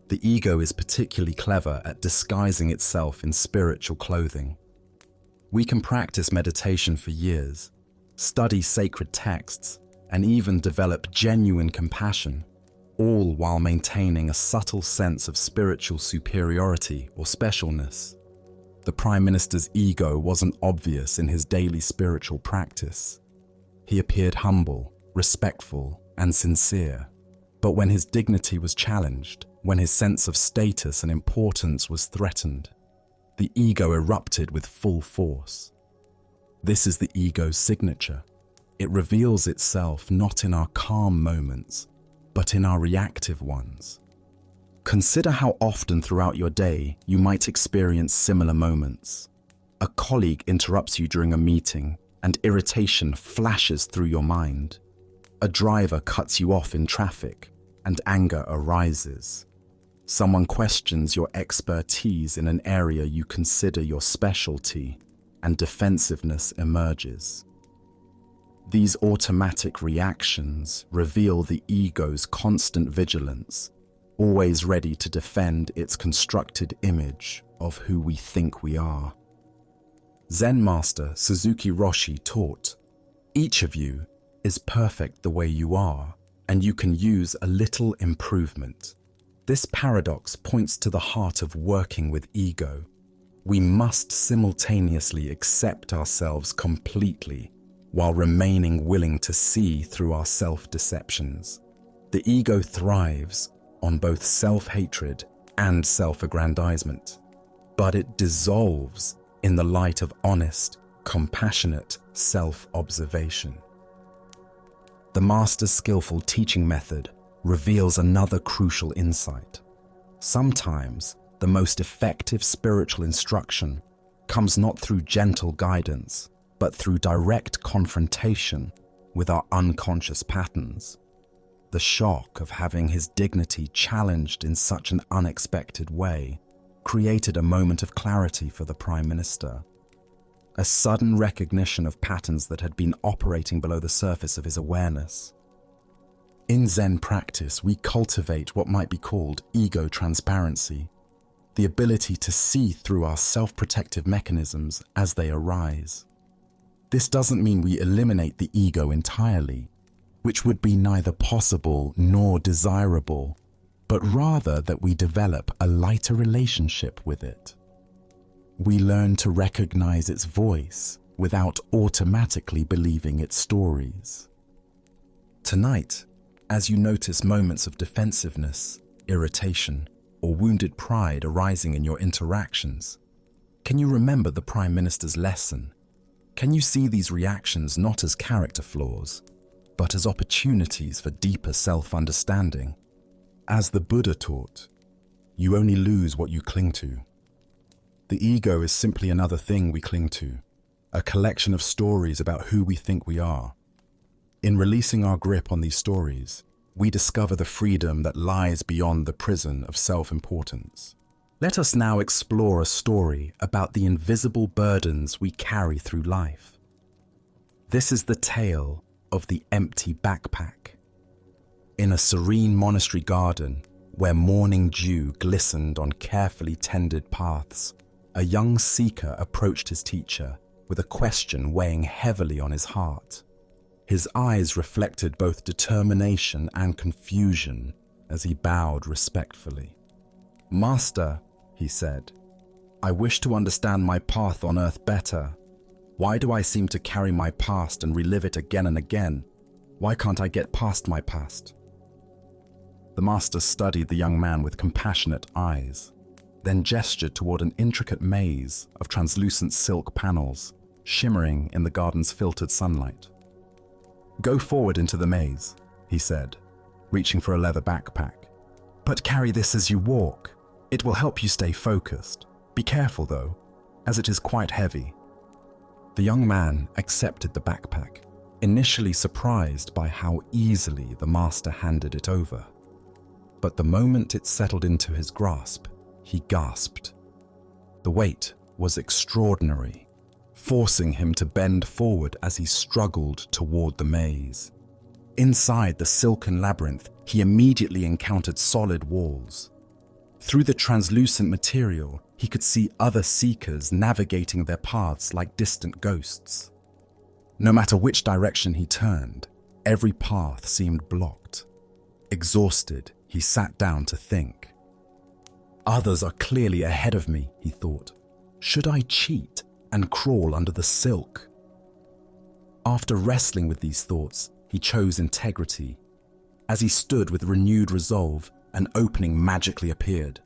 The ego is particularly clever at disguising itself in spiritual clothing. We can practice meditation for years, study sacred texts, and even develop genuine compassion, all while maintaining a subtle sense of spiritual superiority or specialness. The Prime Minister's ego wasn't obvious in his daily spiritual practice. He appeared humble, respectful, and sincere. But when his dignity was challenged, when his sense of status and importance was threatened, the ego erupted with full force. This is the ego's signature. It reveals itself not in our calm moments, but in our reactive ones. Consider how often throughout your day you might experience similar moments. A colleague interrupts you during a meeting, and irritation flashes through your mind. A driver cuts you off in traffic, and anger arises. Someone questions your expertise in an area you consider your specialty, and defensiveness emerges. These automatic reactions reveal the ego's constant vigilance, always ready to defend its constructed image of who we think we are. Zen master Suzuki Roshi taught, "Each of you is perfect the way you are, and you can use a little improvement." This paradox points to the heart of working with ego. We must simultaneously accept ourselves completely while remaining willing to see through our self-deceptions. The ego thrives on both self-hatred and self-aggrandizement, but it dissolves in the light of honest, compassionate self-observation. The master's skillful teaching method reveals another crucial insight. Sometimes the most effective spiritual instruction comes not through gentle guidance, but through direct confrontation with our unconscious patterns. The shock of having his dignity challenged in such an unexpected way created a moment of clarity for the Prime Minister. A sudden recognition of patterns that had been operating below the surface of his awareness. In Zen practice, we cultivate what might be called ego transparency, the ability to see through our self-protective mechanisms as they arise. This doesn't mean we eliminate the ego entirely, which would be neither possible nor desirable, but rather that we develop a lighter relationship with it. We learn to recognize its voice without automatically believing its stories. Tonight, as you notice moments of defensiveness, irritation, or wounded pride arising in your interactions, can you remember the Prime Minister's lesson? Can you see these reactions not as character flaws, but as opportunities for deeper self-understanding? As the Buddha taught, you only lose what you cling to. The ego is simply another thing we cling to, a collection of stories about who we think we are. In releasing our grip on these stories, we discover the freedom that lies beyond the prison of self-importance. Let us now explore a story about the invisible burdens we carry through life. This is the tale of the empty backpack. In a serene monastery garden, where morning dew glistened on carefully tended paths, a young seeker approached his teacher with a question weighing heavily on his heart. His eyes reflected both determination and confusion as he bowed respectfully. "Master," he said, "I wish to understand my path on earth better. Why do I seem to carry my past and relive it again and again? Why can't I get past my past?" The master studied the young man with compassionate eyes, then gestured toward an intricate maze of translucent silk panels shimmering in the garden's filtered sunlight. "Go forward into the maze," he said, reaching for a leather backpack. "But carry this as you walk. It will help you stay focused. Be careful though, as it is quite heavy." The young man accepted the backpack, initially surprised by how easily the master handed it over. But the moment it settled into his grasp, he gasped. The weight was extraordinary, forcing him to bend forward as he struggled toward the maze. Inside the silken labyrinth, he immediately encountered solid walls. Through the translucent material, he could see other seekers navigating their paths like distant ghosts. No matter which direction he turned, every path seemed blocked. Exhausted, he sat down to think. "Others are clearly ahead of me," he thought. "Should I cheat and crawl under the silk?" After wrestling with these thoughts, he chose integrity. As he stood with renewed resolve, an opening magically appeared.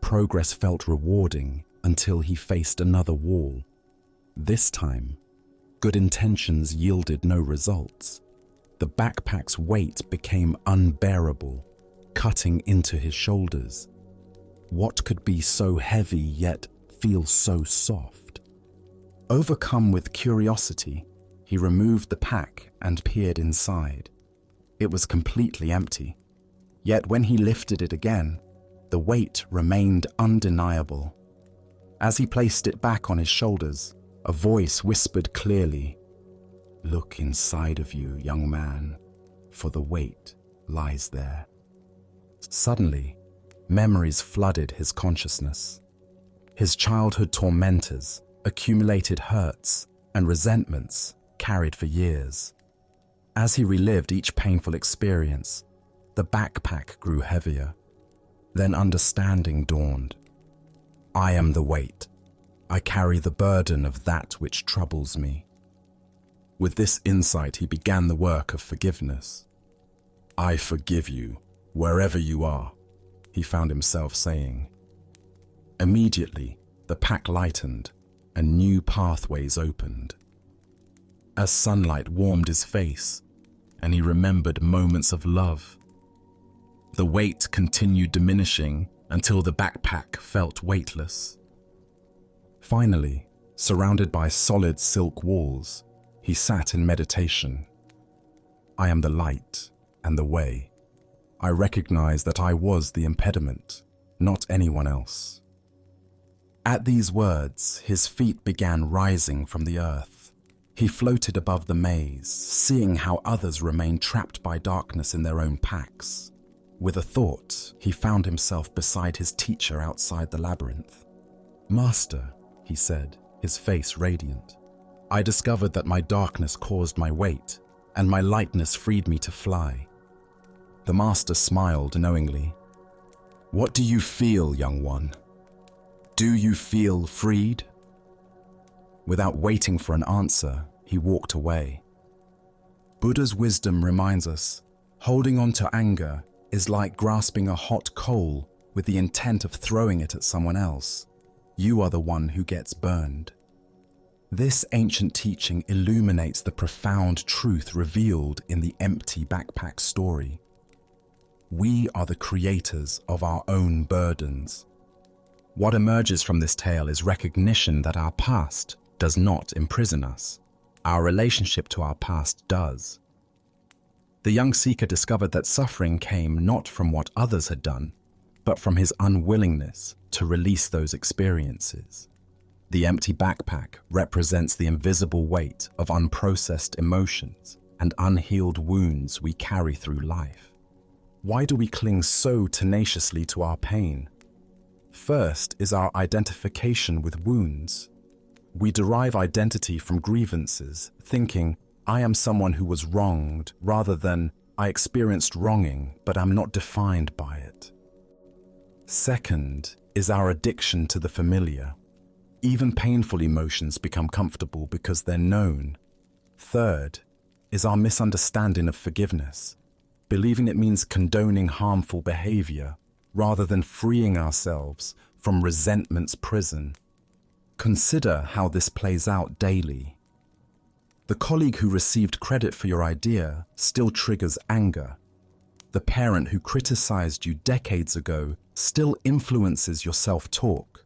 Progress felt rewarding until he faced another wall. This time, good intentions yielded no results. The backpack's weight became unbearable, cutting into his shoulders. What could be so heavy yet feel so soft? Overcome with curiosity, he removed the pack and peered inside. It was completely empty. Yet when he lifted it again, the weight remained undeniable. As he placed it back on his shoulders, a voice whispered clearly, "Look inside of you, young man, for the weight lies there." Suddenly, memories flooded his consciousness. His childhood tormentors, accumulated hurts, and resentments carried for years. As he relived each painful experience, the backpack grew heavier. Then understanding dawned. "I am the weight. I carry the burden of that which troubles me." With this insight, he began the work of forgiveness. "I forgive you, wherever you are," he found himself saying. Immediately, the pack lightened and new pathways opened. As sunlight warmed his face, and he remembered moments of love, the weight continued diminishing until the backpack felt weightless. Finally, surrounded by solid silk walls, he sat in meditation. "I am the light and the way. I recognize that I was the impediment, not anyone else." At these words, his feet began rising from the earth. He floated above the maze, seeing how others remained trapped by darkness in their own packs. With a thought, he found himself beside his teacher outside the labyrinth. "Master," he said, his face radiant, "I discovered that my darkness caused my weight, and my lightness freed me to fly." The master smiled knowingly. "What do you feel, young one? Do you feel freed?" Without waiting for an answer, he walked away. Buddha's wisdom reminds us, holding on to anger is like grasping a hot coal with the intent of throwing it at someone else. You are the one who gets burned. This ancient teaching illuminates the profound truth revealed in the empty backpack story. We are the creators of our own burdens. What emerges from this tale is recognition that our past does not imprison us. Our relationship to our past does. The young seeker discovered that suffering came not from what others had done, but from his unwillingness to release those experiences. The empty backpack represents the invisible weight of unprocessed emotions and unhealed wounds we carry through life. Why do we cling so tenaciously to our pain? First is our identification with wounds. We derive identity from grievances, thinking, I am someone who was wronged, rather than, I experienced wronging, but I'm not defined by it. Second is our addiction to the familiar. Even painful emotions become comfortable because they're known. Third is our misunderstanding of forgiveness, believing it means condoning harmful behavior rather than freeing ourselves from resentment's prison. Consider how this plays out daily. The colleague who received credit for your idea still triggers anger. The parent who criticized you decades ago still influences your self-talk.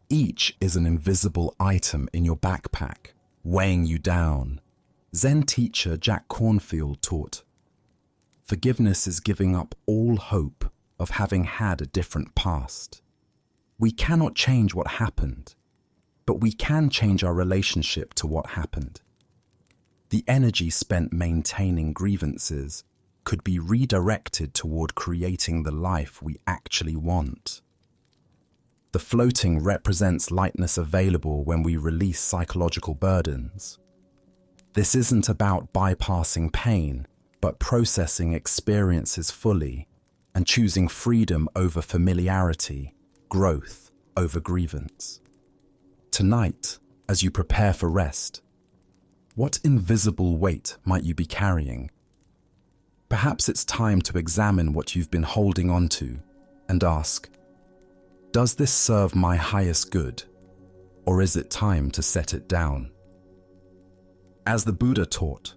Each is an invisible item in your backpack, weighing you down. Zen teacher Jack Cornfield taught, forgiveness is giving up all hope of having had a different past. We cannot change what happened, but we can change our relationship to what happened. The energy spent maintaining grievances could be redirected toward creating the life we actually want. The floating represents lightness available when we release psychological burdens. This isn't about bypassing pain, but processing experiences fully and choosing freedom over familiarity, growth over grievance. Tonight, as you prepare for rest, what invisible weight might you be carrying? Perhaps it's time to examine what you've been holding on to and ask, does this serve my highest good, or is it time to set it down? As the Buddha taught,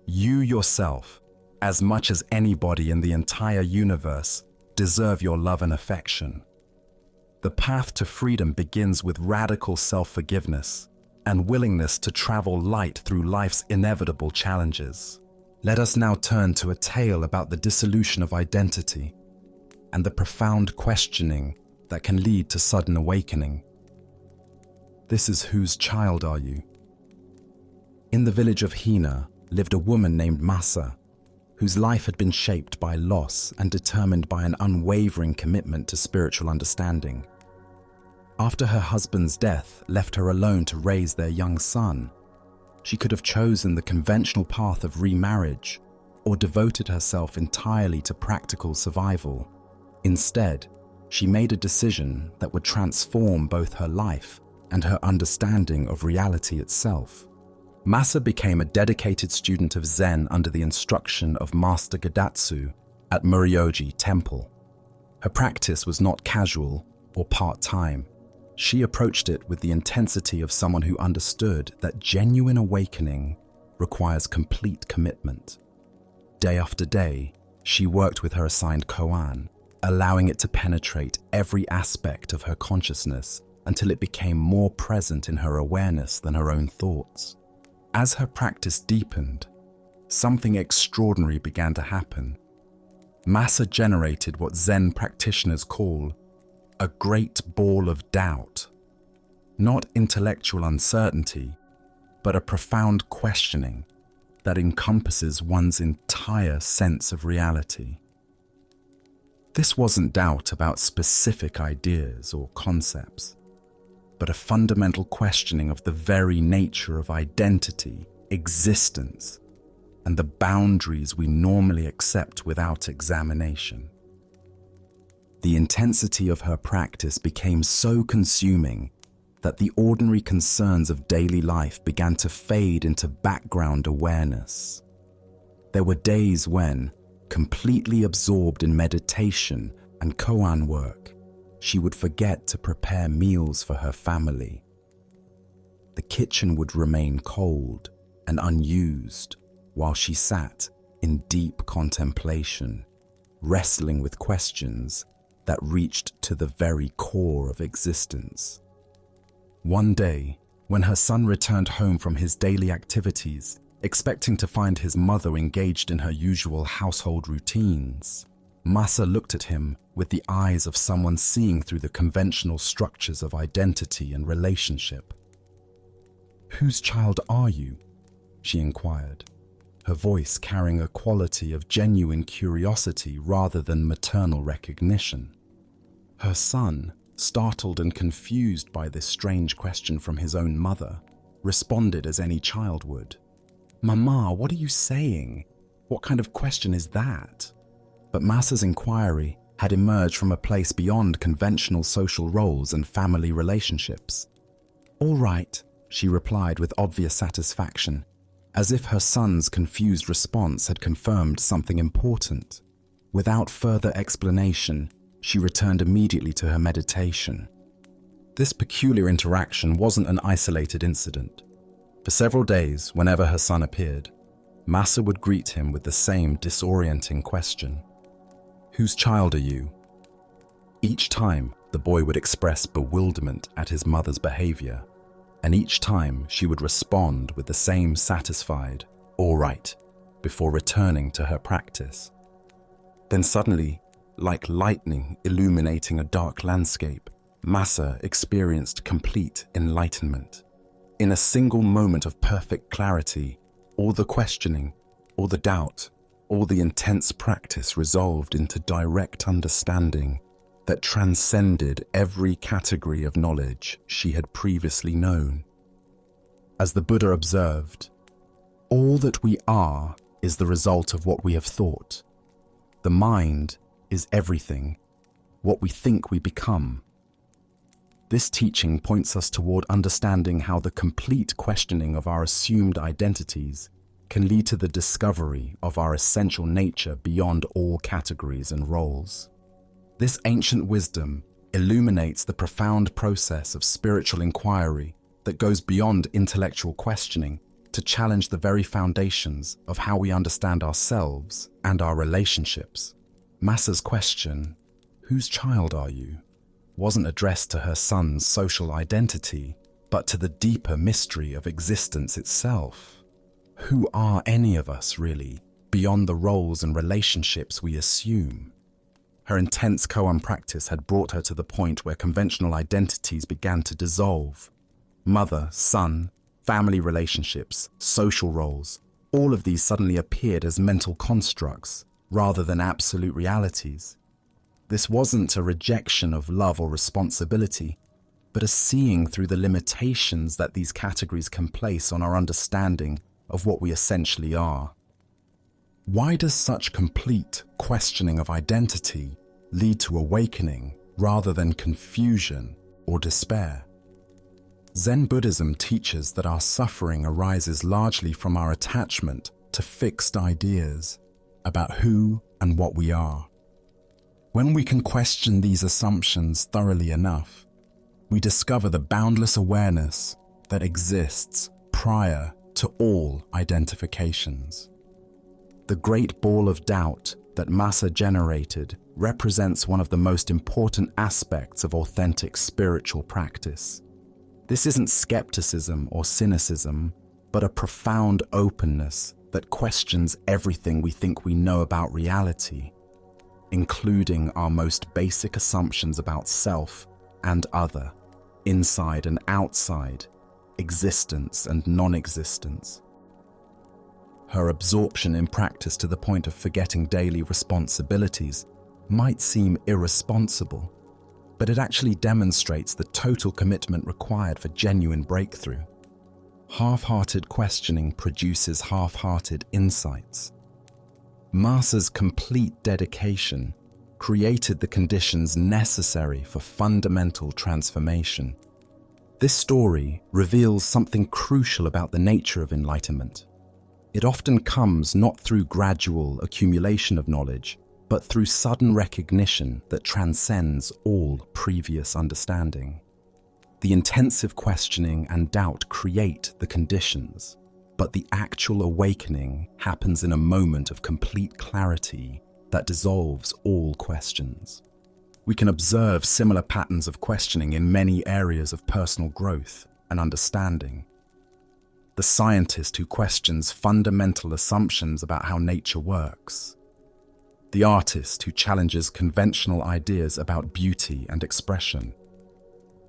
you yourself, as much as anybody in the entire universe, deserve your love and affection. The path to freedom begins with radical self-forgiveness and willingness to travel light through life's inevitable challenges. Let us now turn to a tale about the dissolution of identity and the profound questioning that can lead to sudden awakening. This is Whose Child Are You? In the village of Hina lived a woman named Masa, whose life had been shaped by loss and determined by an unwavering commitment to spiritual understanding. After her husband's death left her alone to raise their young son, she could have chosen the conventional path of remarriage or devoted herself entirely to practical survival. Instead, she made a decision that would transform both her life and her understanding of reality itself. Masa became a dedicated student of Zen under the instruction of Master Gadatsu at Muryoji Temple. Her practice was not casual or part-time. She approached it with the intensity of someone who understood that genuine awakening requires complete commitment. Day after day, she worked with her assigned koan, allowing it to penetrate every aspect of her consciousness until it became more present in her awareness than her own thoughts. As her practice deepened, something extraordinary began to happen. Masa generated what Zen practitioners call a great ball of doubt. Not intellectual uncertainty, but a profound questioning that encompasses one's entire sense of reality. This wasn't doubt about specific ideas or concepts, but a fundamental questioning of the very nature of identity, existence, and the boundaries we normally accept without examination. The intensity of her practice became so consuming that the ordinary concerns of daily life began to fade into background awareness. There were days when, completely absorbed in meditation and koan work, she would forget to prepare meals for her family. The kitchen would remain cold and unused while she sat in deep contemplation, wrestling with questions that reached to the very core of existence. One day, when her son returned home from his daily activities, expecting to find his mother engaged in her usual household routines, Masa looked at him with the eyes of someone seeing through the conventional structures of identity and relationship. "Whose child are you?" she inquired. her voice carrying a quality of genuine curiosity rather than maternal recognition. Her son, startled and confused by this strange question from his own mother, responded as any child would. "Mama, what are you saying? What kind of question is that?" But Massa's inquiry had emerged from a place beyond conventional social roles and family relationships. "All right," she replied with obvious satisfaction, as if her son's confused response had confirmed something important. Without further explanation, she returned immediately to her meditation. This peculiar interaction wasn't an isolated incident. For several days, whenever her son appeared, Massa would greet him with the same disorienting question. "Whose child are you?" Each time, the boy would express bewilderment at his mother's behavior, and each time she would respond with the same satisfied, "All right," before returning to her practice. Then suddenly, like lightning illuminating a dark landscape, Massa experienced complete enlightenment. In a single moment of perfect clarity, all the questioning, all the doubt, all the intense practice resolved into direct understanding that transcended every category of knowledge she had previously known. As the Buddha observed, all that we are is the result of what we have thought. The mind is everything, what we think we become. This teaching points us toward understanding how the complete questioning of our assumed identities can lead to the discovery of our essential nature beyond all categories and roles. This ancient wisdom illuminates the profound process of spiritual inquiry that goes beyond intellectual questioning to challenge the very foundations of how we understand ourselves and our relationships. Massa's question, "Whose child are you?" wasn't addressed to her son's social identity, but to the deeper mystery of existence itself. Who are any of us, really, beyond the roles and relationships we assume? Her intense koan practice had brought her to the point where conventional identities began to dissolve. Mother, son, family relationships, social roles, all of these suddenly appeared as mental constructs rather than absolute realities. This wasn't a rejection of love or responsibility, but a seeing through the limitations that these categories can place on our understanding of what we essentially are. Why does such complete questioning of identity lead to awakening rather than confusion or despair? Zen Buddhism teaches that our suffering arises largely from our attachment to fixed ideas about who and what we are. When we can question these assumptions thoroughly enough, we discover the boundless awareness that exists prior to all identifications. The great ball of doubt that Massa generated represents one of the most important aspects of authentic spiritual practice. This isn't skepticism or cynicism, but a profound openness that questions everything we think we know about reality, including our most basic assumptions about self and other, inside and outside, existence and non-existence. Her absorption in practice to the point of forgetting daily responsibilities might seem irresponsible, but it actually demonstrates the total commitment required for genuine breakthrough. Half-hearted questioning produces half-hearted insights. Massa's complete dedication created the conditions necessary for fundamental transformation. This story reveals something crucial about the nature of enlightenment. It often comes not through gradual accumulation of knowledge, but through sudden recognition that transcends all previous understanding. The intensive questioning and doubt create the conditions, but the actual awakening happens in a moment of complete clarity that dissolves all questions. We can observe similar patterns of questioning in many areas of personal growth and understanding. The scientist who questions fundamental assumptions about how nature works. The artist who challenges conventional ideas about beauty and expression.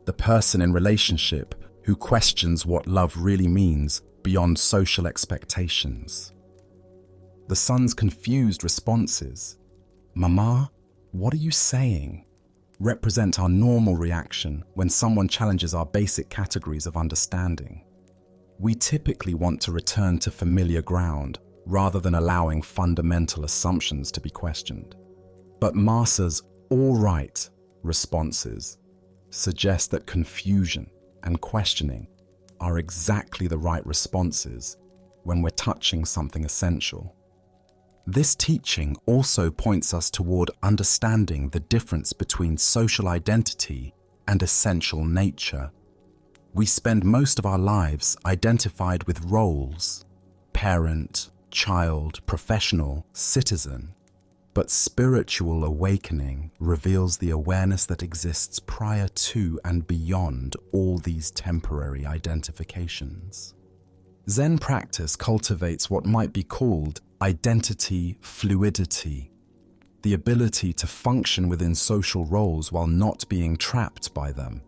The person in relationship who questions what love really means beyond social expectations. The son's confused responses, "Mama, what are you saying?" represent our normal reaction when someone challenges our basic categories of understanding. We typically want to return to familiar ground rather than allowing fundamental assumptions to be questioned. But Masa's "all right" responses suggest that confusion and questioning are exactly the right responses when we're touching something essential. This teaching also points us toward understanding the difference between social identity and essential nature. We spend most of our lives identified with roles: parent, child, professional, citizen. But spiritual awakening reveals the awareness that exists prior to and beyond all these temporary identifications. Zen practice cultivates what might be called identity fluidity, the ability to function within social roles while not being trapped by them.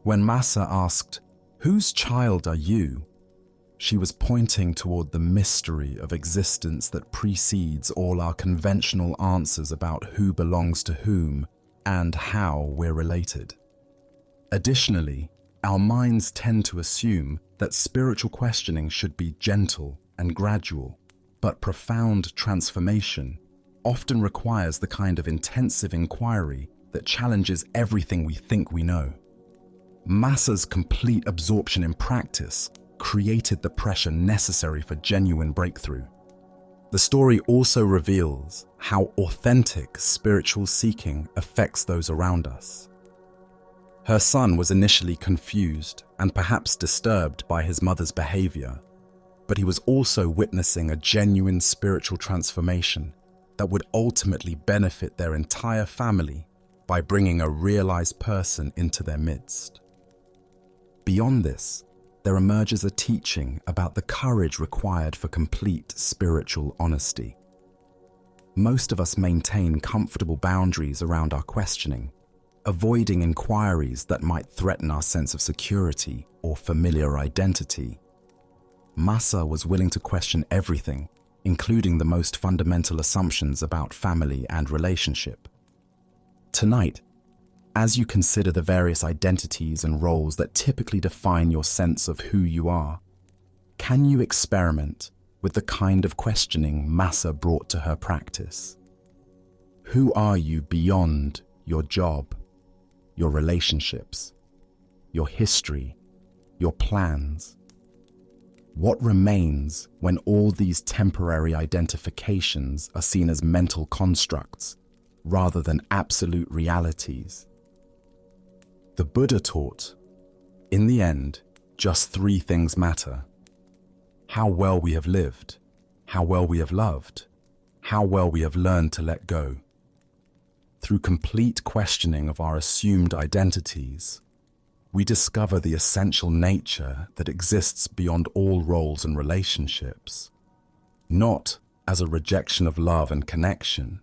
When Masa asked, "Whose child are you?" she was pointing toward the mystery of existence that precedes all our conventional answers about who belongs to whom and how we're related. Additionally, our minds tend to assume that spiritual questioning should be gentle and gradual, but profound transformation often requires the kind of intensive inquiry that challenges everything we think we know. Masa's complete absorption in practice created the pressure necessary for genuine breakthrough. The story also reveals how authentic spiritual seeking affects those around us. Her son was initially confused and perhaps disturbed by his mother's behavior, but he was also witnessing a genuine spiritual transformation that would ultimately benefit their entire family by bringing a realized person into their midst. Beyond this, there emerges a teaching about the courage required for complete spiritual honesty. Most of us maintain comfortable boundaries around our questioning, avoiding inquiries that might threaten our sense of security or familiar identity. Masa was willing to question everything, including the most fundamental assumptions about family and relationship. Tonight, as you consider the various identities and roles that typically define your sense of who you are, can you experiment with the kind of questioning Masa brought to her practice? Who are you beyond your job, your relationships, your history, your plans? What remains when all these temporary identifications are seen as mental constructs rather than absolute realities? The Buddha taught, in the end, just three things matter: how well we have lived, how well we have loved, how well we have learned to let go. Through complete questioning of our assumed identities, we discover the essential nature that exists beyond all roles and relationships, not as a rejection of love and connection,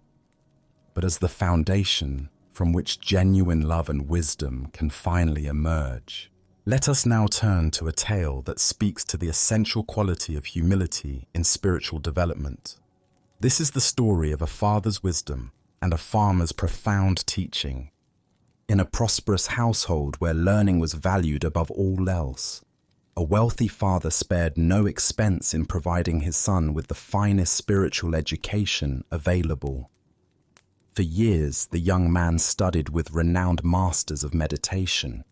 but as the foundation from which genuine love and wisdom can finally emerge. Let us now turn to a tale that speaks to the essential quality of humility in spiritual development. This is the story of a father's wisdom and a farmer's profound teaching. In a prosperous household where learning was valued above all else, a wealthy father spared no expense in providing his son with the finest spiritual education available. For years, the young man studied with renowned masters of meditation,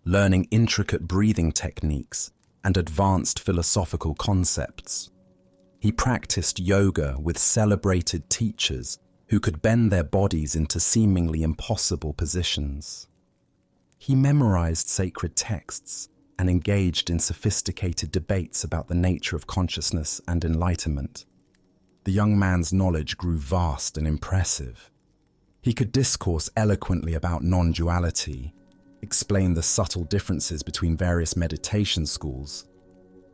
learning intricate breathing techniques and advanced philosophical concepts. He practiced yoga with celebrated teachers who could bend their bodies into seemingly impossible positions. He memorized sacred texts and engaged in sophisticated debates about the nature of consciousness and enlightenment. The young man's knowledge grew vast and impressive. He could discourse eloquently about non-duality, explain the subtle differences between various meditation schools,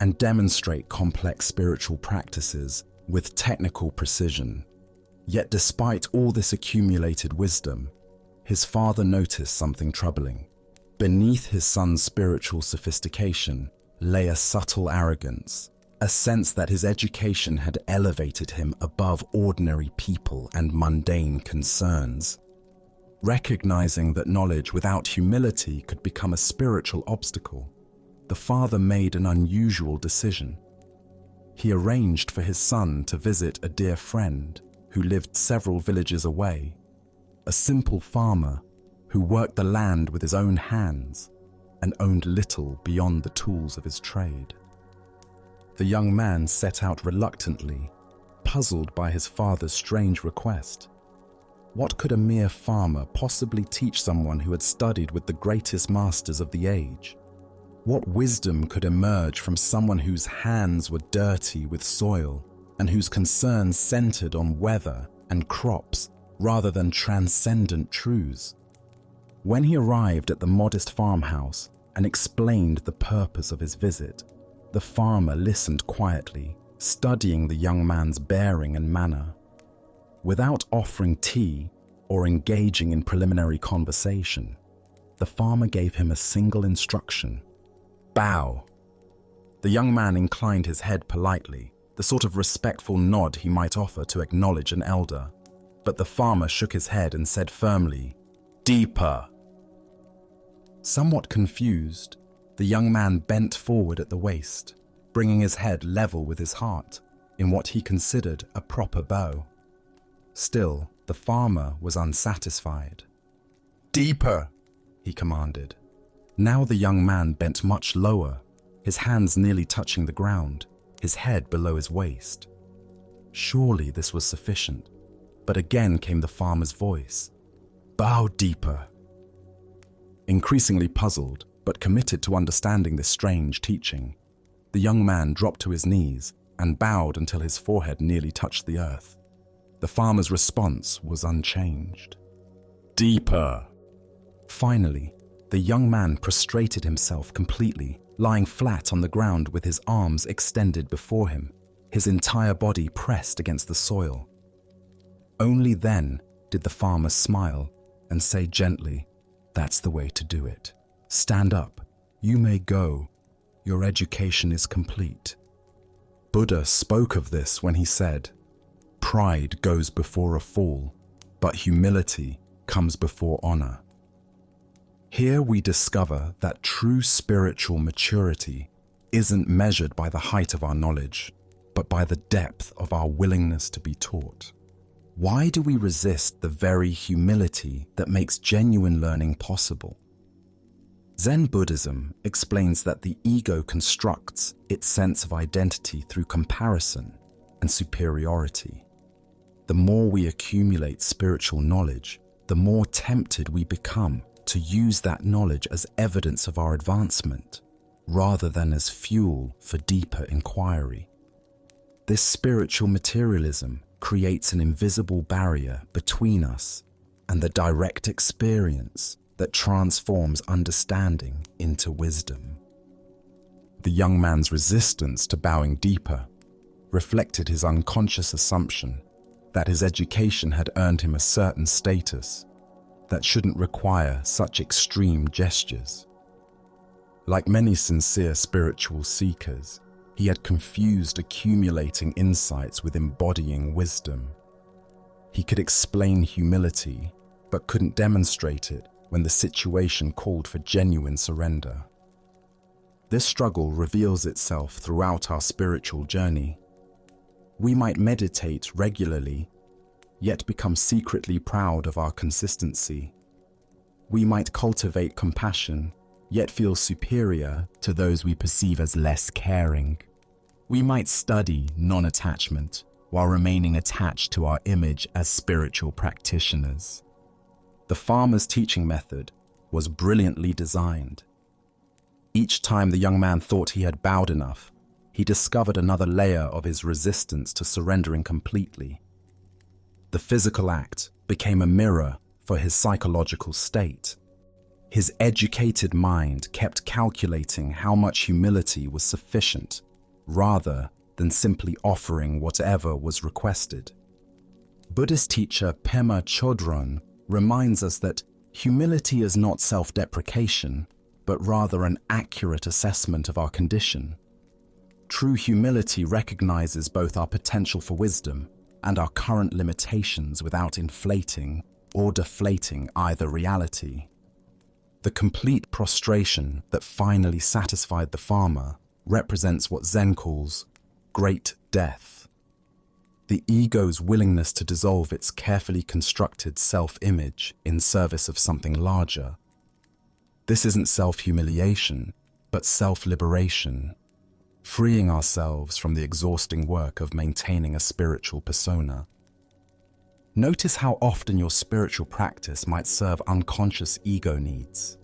and demonstrate complex spiritual practices with technical precision. Yet despite all this accumulated wisdom, his father noticed something troubling. Beneath his son's spiritual sophistication lay a subtle arrogance, a sense that his education had elevated him above ordinary people and mundane concerns. Recognizing that knowledge without humility could become a spiritual obstacle, the father made an unusual decision. He arranged for his son to visit a dear friend who lived several villages away, a simple farmer who worked the land with his own hands and owned little beyond the tools of his trade. The young man set out reluctantly, puzzled by his father's strange request. What could a mere farmer possibly teach someone who had studied with the greatest masters of the age? What wisdom could emerge from someone whose hands were dirty with soil and whose concerns centered on weather and crops rather than transcendent truths? When he arrived at the modest farmhouse and explained the purpose of his visit, the farmer listened quietly, studying the young man's bearing and manner. Without offering tea or engaging in preliminary conversation, the farmer gave him a single instruction: bow. The young man inclined his head politely, the sort of respectful nod he might offer to acknowledge an elder. But the farmer shook his head and said firmly, "Deeper." Somewhat confused, the young man bent forward at the waist, bringing his head level with his heart in what he considered a proper bow. Still, the farmer was unsatisfied. "Deeper," he commanded. Now the young man bent much lower, his hands nearly touching the ground, his head below his waist. Surely this was sufficient, but again came the farmer's voice: "Bow deeper." Increasingly puzzled, but committed to understanding this strange teaching, the young man dropped to his knees and bowed until his forehead nearly touched the earth. The farmer's response was unchanged. "Deeper." Finally, the young man prostrated himself completely, lying flat on the ground with his arms extended before him, his entire body pressed against the soil. Only then did the farmer smile and say gently, "That's the way to do it. Stand up. You may go. Your education is complete." Buddha spoke of this when he said, "Pride goes before a fall, but humility comes before honor." Here we discover that true spiritual maturity isn't measured by the height of our knowledge, but by the depth of our willingness to be taught. Why do we resist the very humility that makes genuine learning possible? Zen Buddhism explains that the ego constructs its sense of identity through comparison and superiority. The more we accumulate spiritual knowledge, the more tempted we become to use that knowledge as evidence of our advancement, rather than as fuel for deeper inquiry. This spiritual materialism creates an invisible barrier between us and the direct experience that transforms understanding into wisdom. The young man's resistance to bowing deeper reflected his unconscious assumption that his education had earned him a certain status that shouldn't require such extreme gestures. Like many sincere spiritual seekers, he had confused accumulating insights with embodying wisdom. He could explain humility, but couldn't demonstrate it when the situation called for genuine surrender. This struggle reveals itself throughout our spiritual journey. We might meditate regularly, yet become secretly proud of our consistency. We might cultivate compassion, yet feel superior to those we perceive as less caring. We might study non-attachment while remaining attached to our image as spiritual practitioners. The farmer's teaching method was brilliantly designed. Each time the young man thought he had bowed enough, he discovered another layer of his resistance to surrendering completely. The physical act became a mirror for his psychological state. His educated mind kept calculating how much humility was sufficient, rather than simply offering whatever was requested. Buddhist teacher Pema Chodron reminds us that humility is not self-deprecation, but rather an accurate assessment of our condition. True humility recognizes both our potential for wisdom and our current limitations without inflating or deflating either reality. The complete prostration that finally satisfied the farmer represents what Zen calls great death. The ego's willingness to dissolve its carefully constructed self-image in service of something larger. This isn't self-humiliation, but self-liberation, freeing ourselves from the exhausting work of maintaining a spiritual persona. Notice how often your spiritual practice might serve unconscious ego needs.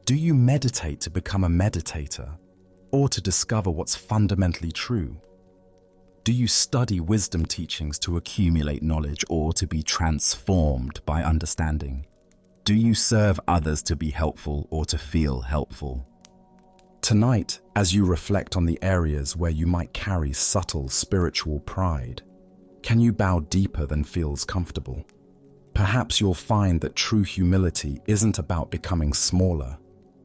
Do you meditate to become a meditator, or to discover what's fundamentally true? Do you study wisdom teachings to accumulate knowledge or to be transformed by understanding? Do you serve others to be helpful or to feel helpful? Tonight, as you reflect on the areas where you might carry subtle spiritual pride, can you bow deeper than feels comfortable? Perhaps you'll find that true humility isn't about becoming smaller,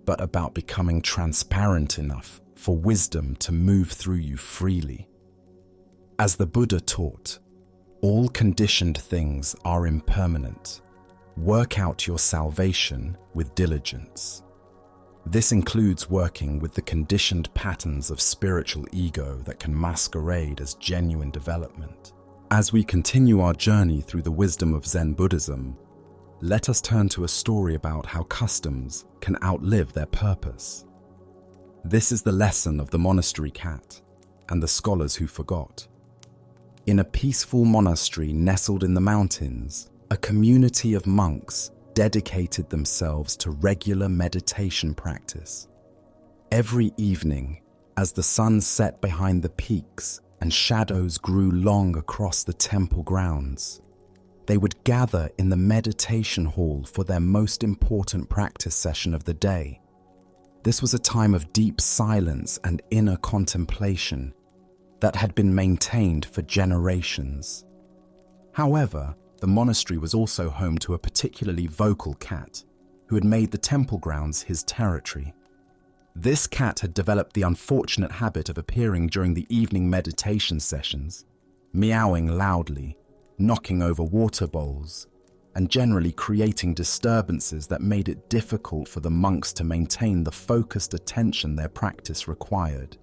but about becoming transparent enough for wisdom to move through you freely. As the Buddha taught, all conditioned things are impermanent. Work out your salvation with diligence. This includes working with the conditioned patterns of spiritual ego that can masquerade as genuine development. As we continue our journey through the wisdom of Zen Buddhism, let us turn to a story about how customs can outlive their purpose. This is the lesson of the monastery cat and the scholars who forgot. In a peaceful monastery nestled in the mountains, a community of monks dedicated themselves to regular meditation practice. Every evening, as the sun set behind the peaks and shadows grew long across the temple grounds, they would gather in the meditation hall for their most important practice session of the day. This was a time of deep silence and inner contemplation that had been maintained for generations. However, the monastery was also home to a particularly vocal cat who had made the temple grounds his territory. This cat had developed the unfortunate habit of appearing during the evening meditation sessions, meowing loudly, knocking over water bowls, and generally creating disturbances that made it difficult for the monks to maintain the focused attention their practice required.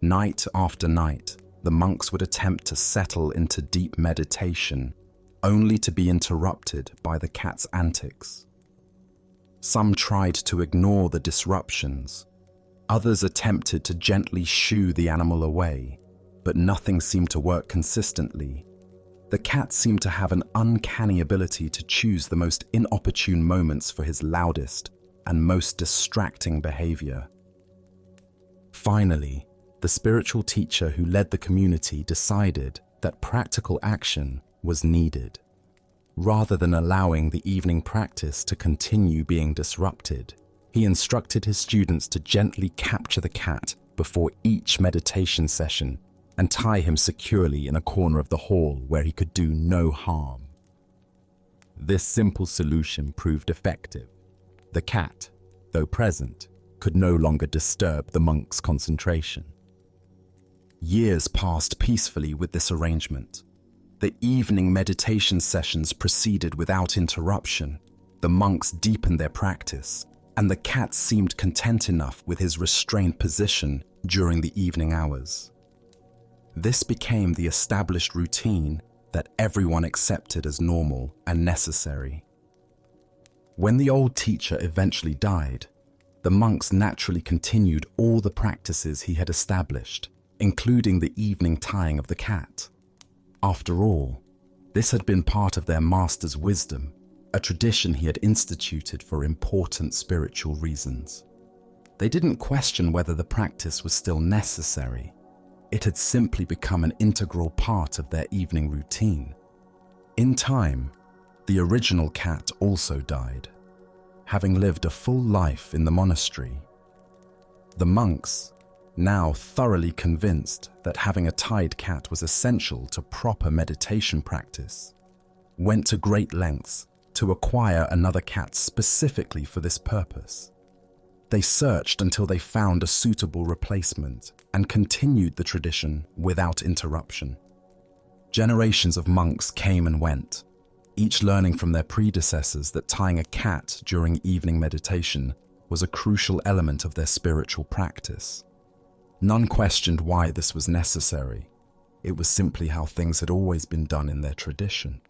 Night after night, the monks would attempt to settle into deep meditation, only to be interrupted by the cat's antics. Some tried to ignore the disruptions. Others attempted to gently shoo the animal away, but nothing seemed to work consistently. The cat seemed to have an uncanny ability to choose the most inopportune moments for his loudest and most distracting behavior. Finally, the spiritual teacher who led the community decided that practical action was needed. Rather than allowing the evening practice to continue being disrupted, he instructed his students to gently capture the cat before each meditation session and tie him securely in a corner of the hall where he could do no harm. This simple solution proved effective. The cat, though present, could no longer disturb the monk's concentration. Years passed peacefully with this arrangement. The evening meditation sessions proceeded without interruption. The monks deepened their practice, and the cat seemed content enough with his restrained position during the evening hours. This became the established routine that everyone accepted as normal and necessary. When the old teacher eventually died, the monks naturally continued all the practices he had established, including the evening tying of the cat. After all, this had been part of their master's wisdom, a tradition he had instituted for important spiritual reasons. They didn't question whether the practice was still necessary. It had simply become an integral part of their evening routine. In time, the original cat also died, having lived a full life in the monastery. The monks, now thoroughly convinced that having a tied cat was essential to proper meditation practice, went to great lengths to acquire another cat specifically for this purpose. They searched until they found a suitable replacement, and continued the tradition without interruption. Generations of monks came and went, each learning from their predecessors that tying a cat during evening meditation was a crucial element of their spiritual practice. None questioned why this was necessary. It was simply how things had always been done in their tradition.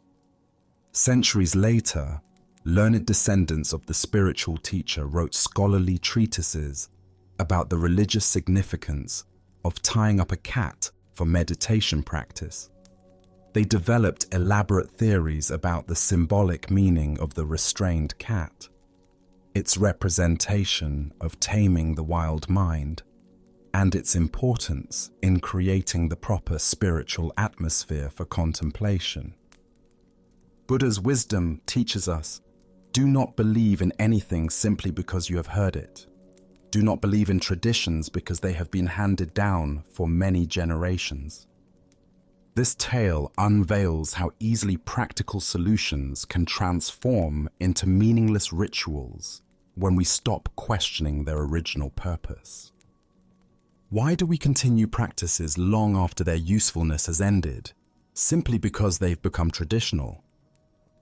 Centuries later, learned descendants of the spiritual teacher wrote scholarly treatises about the religious significance of tying up a cat for meditation practice. They developed elaborate theories about the symbolic meaning of the restrained cat, its representation of taming the wild mind, and its importance in creating the proper spiritual atmosphere for contemplation. Buddha's wisdom teaches us, do not believe in anything simply because you have heard it. Do not believe in traditions because they have been handed down for many generations. This tale unveils how easily practical solutions can transform into meaningless rituals when we stop questioning their original purpose. Why do we continue practices long after their usefulness has ended, simply because they've become traditional?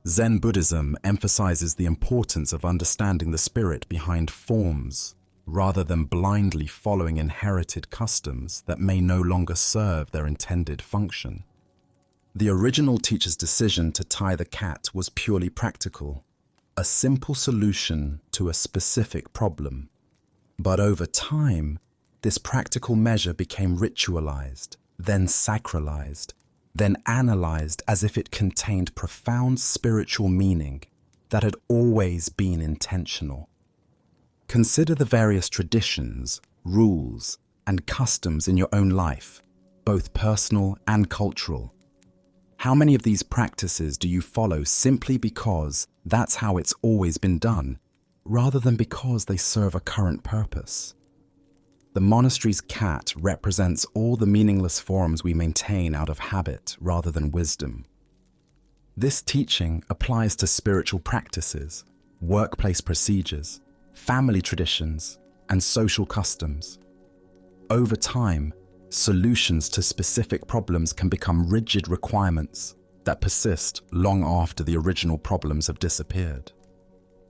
Zen Buddhism emphasizes the importance of understanding the spirit behind forms, rather than blindly following inherited customs that may no longer serve their intended function. The original teacher's decision to tie the cat was purely practical, a simple solution to a specific problem. But over time, this practical measure became ritualized, then sacralized, then analyzed as if it contained profound spiritual meaning that had always been intentional. Consider the various traditions, rules, and customs in your own life, both personal and cultural. How many of these practices do you follow simply because that's how it's always been done, rather than because they serve a current purpose? The monastery's cat represents all the meaningless forms we maintain out of habit rather than wisdom. This teaching applies to spiritual practices, workplace procedures, family traditions, and social customs. Over time, solutions to specific problems can become rigid requirements that persist long after the original problems have disappeared.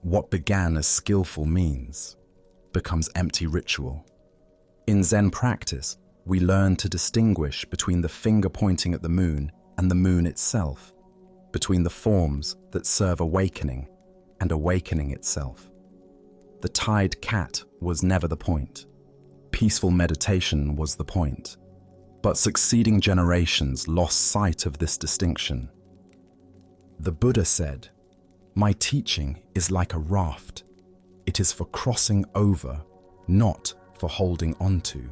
What began as skillful means becomes empty ritual. In Zen practice, we learn to distinguish between the finger pointing at the moon and the moon itself, between the forms that serve awakening and awakening itself. The tied cat was never the point. Peaceful meditation was the point. But succeeding generations lost sight of this distinction. The Buddha said, "My teaching is like a raft. It is for crossing over, not for holding onto."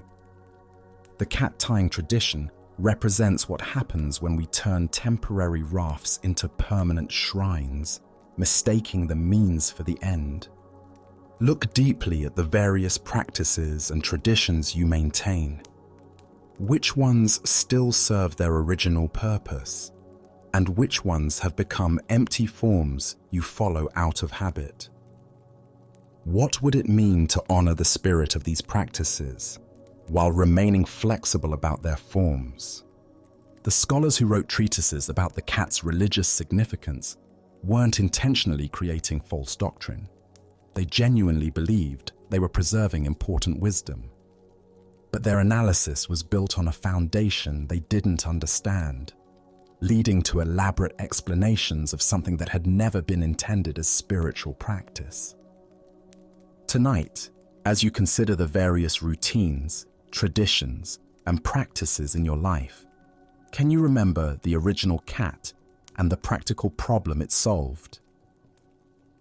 The cat-tying tradition represents what happens when we turn temporary rafts into permanent shrines, mistaking the means for the end. Look deeply at the various practices and traditions you maintain. Which ones still serve their original purpose, and which ones have become empty forms you follow out of habit? What would it mean to honor the spirit of these practices while remaining flexible about their forms? The scholars who wrote treatises about the cat's religious significance weren't intentionally creating false doctrine. They genuinely believed they were preserving important wisdom. But their analysis was built on a foundation they didn't understand, leading to elaborate explanations of something that had never been intended as spiritual practice. Tonight, as you consider the various routines, traditions, and practices in your life, can you remember the original cat and the practical problem it solved?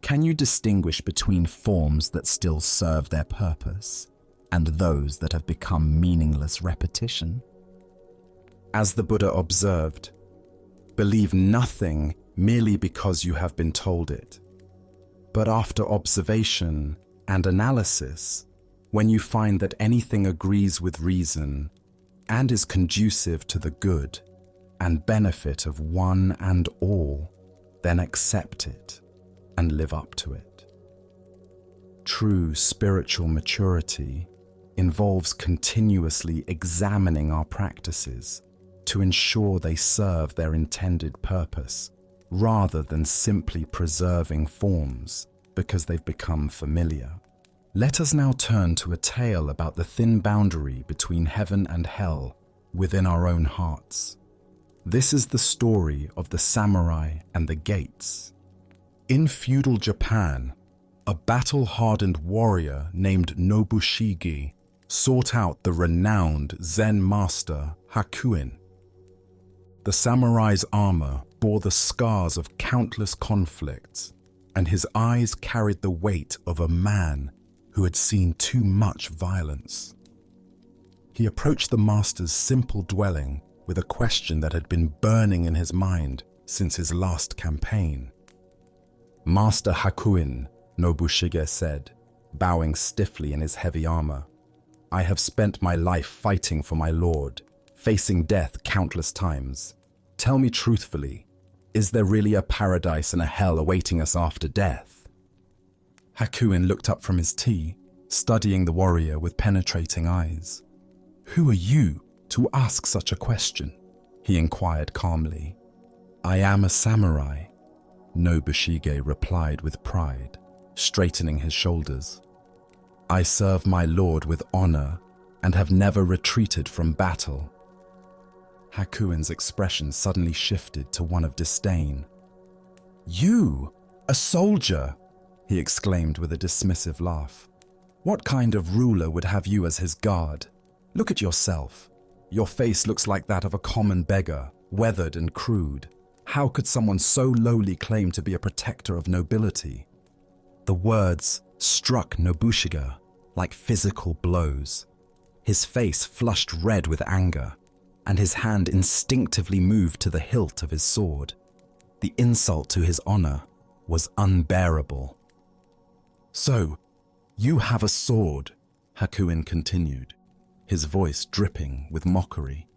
Can you distinguish between forms that still serve their purpose and those that have become meaningless repetition? As the Buddha observed, believe nothing merely because you have been told it. But after observation and analysis, when you find that anything agrees with reason and is conducive to the good and benefit of one and all, then accept it and live up to it. True spiritual maturity involves continuously examining our practices to ensure they serve their intended purpose, rather than simply preserving forms because they've become familiar. Let us now turn to a tale about the thin boundary between heaven and hell within our own hearts. This is the story of the samurai and the gates. In feudal Japan, a battle-hardened warrior named Nobushige sought out the renowned Zen master Hakuin. The samurai's armor bore the scars of countless conflicts, and his eyes carried the weight of a man who had seen too much violence. He approached the master's simple dwelling with a question that had been burning in his mind since his last campaign. "Master Hakuin," Nobushige said, bowing stiffly in his heavy armor, "I have spent my life fighting for my lord, facing death countless times. Tell me truthfully, is there really a paradise and a hell awaiting us after death?" Hakuin looked up from his tea, studying the warrior with penetrating eyes. "Who are you to ask such a question?" he inquired calmly. "I am a samurai," Nobushige replied with pride, straightening his shoulders. "I serve my lord with honor and have never retreated from battle." Hakuin's expression suddenly shifted to one of disdain. "You, a soldier!" he exclaimed with a dismissive laugh. "What kind of ruler would have you as his guard? Look at yourself. Your face looks like that of a common beggar, weathered and crude. How could someone so lowly claim to be a protector of nobility?" The words struck Nobushige like physical blows. His face flushed red with anger, and his hand instinctively moved to the hilt of his sword. The insult to his honor was unbearable. "So, you have a sword," Hakuin continued, his voice dripping with mockery.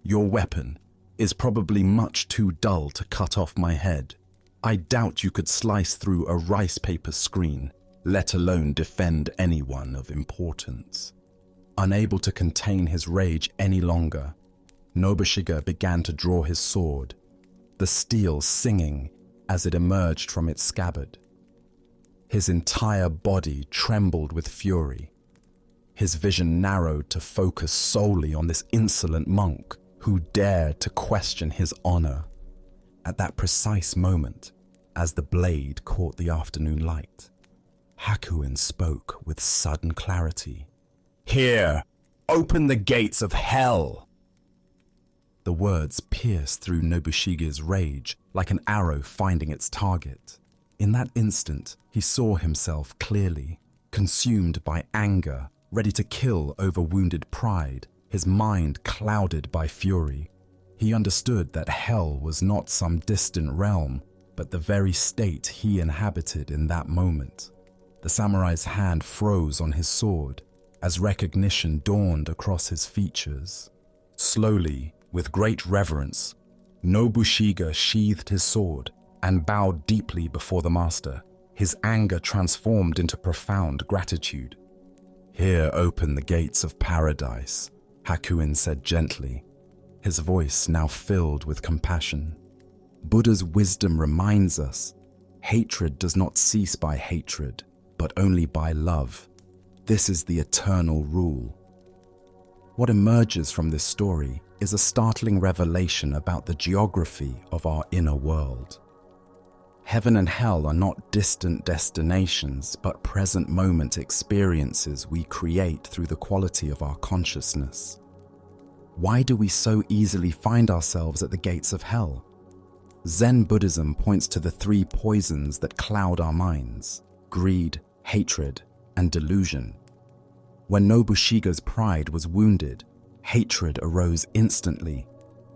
"Your weapon is probably much too dull to cut off my head. I doubt you could slice through a rice paper screen, let alone defend anyone of importance." Unable to contain his rage any longer, Nobushige began to draw his sword, the steel singing as it emerged from its scabbard. His entire body trembled with fury. His vision narrowed to focus solely on this insolent monk who dared to question his honor. At that precise moment, as the blade caught the afternoon light, Hakuin spoke with sudden clarity. "Here, open the gates of hell!" The words pierced through Nobushige's rage like an arrow finding its target. In that instant, he saw himself clearly, consumed by anger, ready to kill over wounded pride, his mind clouded by fury. He understood that hell was not some distant realm, but the very state he inhabited in that moment. The samurai's hand froze on his sword as recognition dawned across his features. Slowly, with great reverence, Nobushige sheathed his sword and bowed deeply before the master, his anger transformed into profound gratitude. "Here open the gates of paradise," Hakuin said gently, his voice now filled with compassion. Buddha's wisdom reminds us, hatred does not cease by hatred, but only by love. This is the eternal rule. What emerges from this story is a startling revelation about the geography of our inner world. Heaven and hell are not distant destinations, but present moment experiences we create through the quality of our consciousness. Why do we so easily find ourselves at the gates of hell? Zen Buddhism points to the three poisons that cloud our minds: greed, hatred, and delusion. When Nobushige's pride was wounded, hatred arose instantly,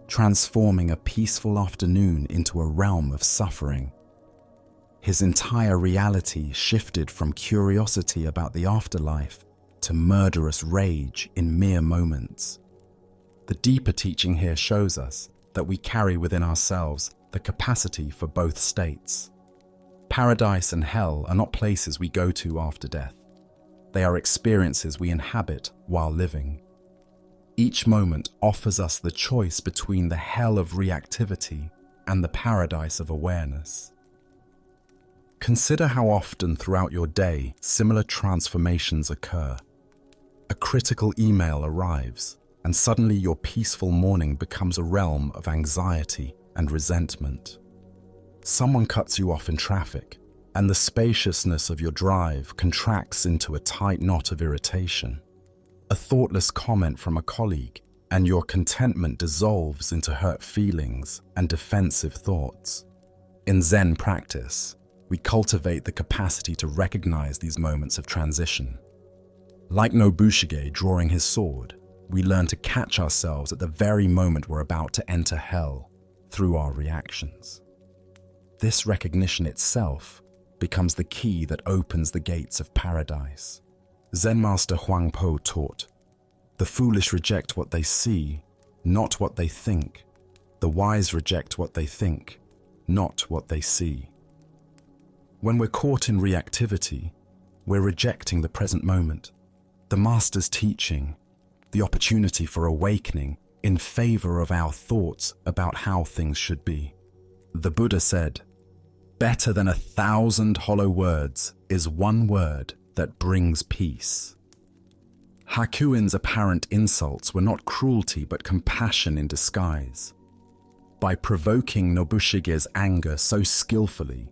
transforming a peaceful afternoon into a realm of suffering. His entire reality shifted from curiosity about the afterlife to murderous rage in mere moments. The deeper teaching here shows us that we carry within ourselves the capacity for both states. Paradise and hell are not places we go to after death. They are experiences we inhabit while living. Each moment offers us the choice between the hell of reactivity and the paradise of awareness. Consider how often throughout your day similar transformations occur. A critical email arrives, and suddenly your peaceful morning becomes a realm of anxiety and resentment. Someone cuts you off in traffic, and the spaciousness of your drive contracts into a tight knot of irritation. A thoughtless comment from a colleague, and your contentment dissolves into hurt feelings and defensive thoughts. In Zen practice, we cultivate the capacity to recognize these moments of transition. Like Nobushige drawing his sword, we learn to catch ourselves at the very moment we're about to enter hell through our reactions. This recognition itself becomes the key that opens the gates of paradise. Zen master Huangpo taught, "The foolish reject what they see, not what they think. The wise reject what they think, not what they see." When we're caught in reactivity, we're rejecting the present moment, the master's teaching, the opportunity for awakening in favor of our thoughts about how things should be. The Buddha said, "Better than 1,000 hollow words is one word that brings peace." Hakuin's apparent insults were not cruelty but compassion in disguise. By provoking Nobushige's anger so skillfully,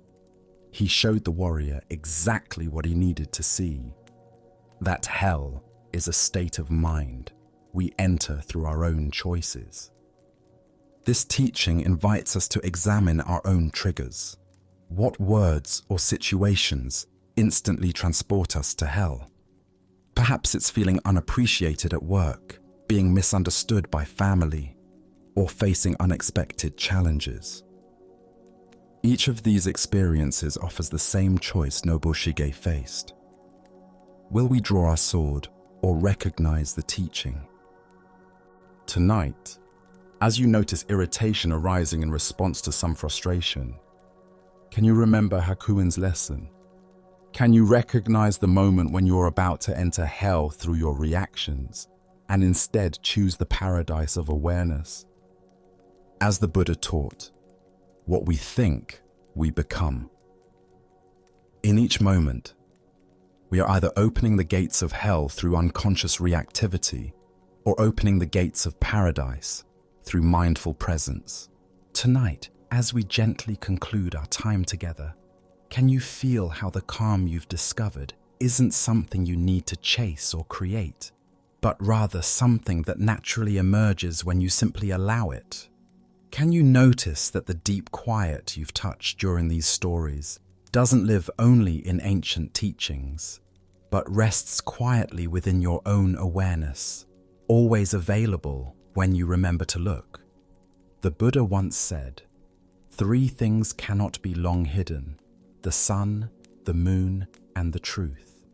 he showed the warrior exactly what he needed to see. That hell is a state of mind we enter through our own choices. This teaching invites us to examine our own triggers. What words or situations instantly transport us to hell? Perhaps it's feeling unappreciated at work, being misunderstood by family, or facing unexpected challenges. Each of these experiences offers the same choice Nobushige faced. Will we draw our sword or recognize the teaching? Tonight, as you notice irritation arising in response to some frustration, can you remember Hakuin's lesson? Can you recognize the moment when you're about to enter hell through your reactions and instead choose the paradise of awareness? As the Buddha taught, what we think, we become. In each moment, we are either opening the gates of hell through unconscious reactivity or opening the gates of paradise through mindful presence. Tonight, as we gently conclude our time together, can you feel how the calm you've discovered isn't something you need to chase or create, but rather something that naturally emerges when you simply allow it? Can you notice that the deep quiet you've touched during these stories doesn't live only in ancient teachings, but rests quietly within your own awareness, always available when you remember to look? The Buddha once said, "Three things cannot be long hidden: the sun, the moon, and the truth."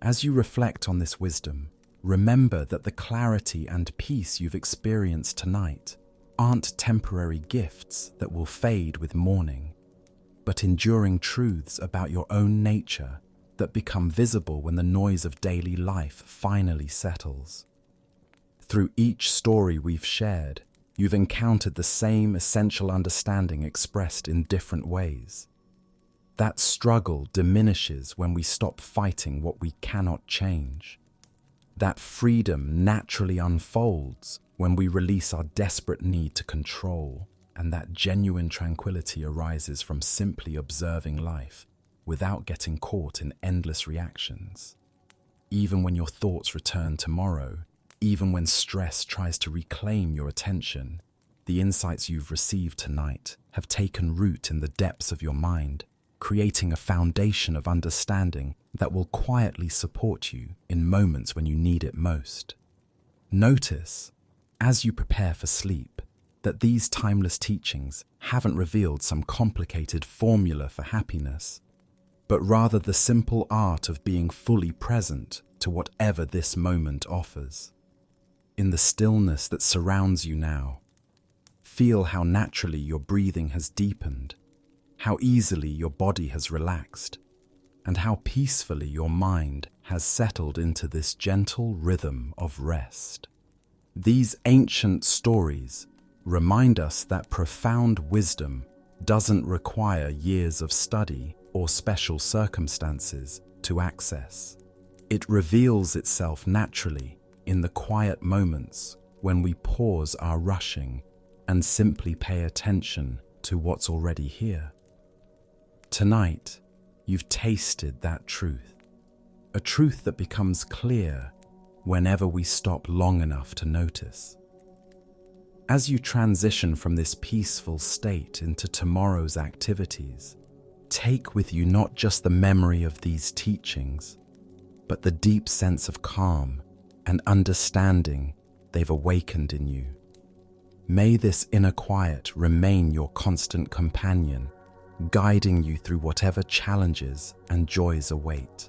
As you reflect on this wisdom, remember that the clarity and peace you've experienced tonight aren't temporary gifts that will fade with morning, but enduring truths about your own nature that become visible when the noise of daily life finally settles. Through each story we've shared, you've encountered the same essential understanding expressed in different ways. That struggle diminishes when we stop fighting what we cannot change. That freedom naturally unfolds when we release our desperate need to control, and that genuine tranquility arises from simply observing life without getting caught in endless reactions. Even when your thoughts return tomorrow, even when stress tries to reclaim your attention, the insights you've received tonight have taken root in the depths of your mind, creating a foundation of understanding that will quietly support you in moments when you need it most. Notice, as you prepare for sleep, that these timeless teachings haven't revealed some complicated formula for happiness, but rather the simple art of being fully present to whatever this moment offers. In the stillness that surrounds you now, feel how naturally your breathing has deepened, how easily your body has relaxed, and how peacefully your mind has settled into this gentle rhythm of rest. These ancient stories remind us that profound wisdom doesn't require years of study or special circumstances to access. It reveals itself naturally in the quiet moments when we pause our rushing and simply pay attention to what's already here. Tonight, you've tasted that truth, a truth that becomes clear whenever we stop long enough to notice. As you transition from this peaceful state into tomorrow's activities, take with you not just the memory of these teachings, but the deep sense of calm and understanding they've awakened in you. May this inner quiet remain your constant companion, guiding you through whatever challenges and joys await.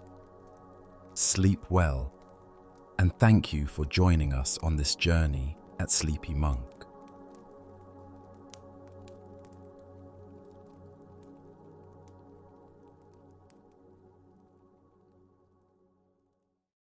Sleep well, and thank you for joining us on this journey at Sleepy Monk.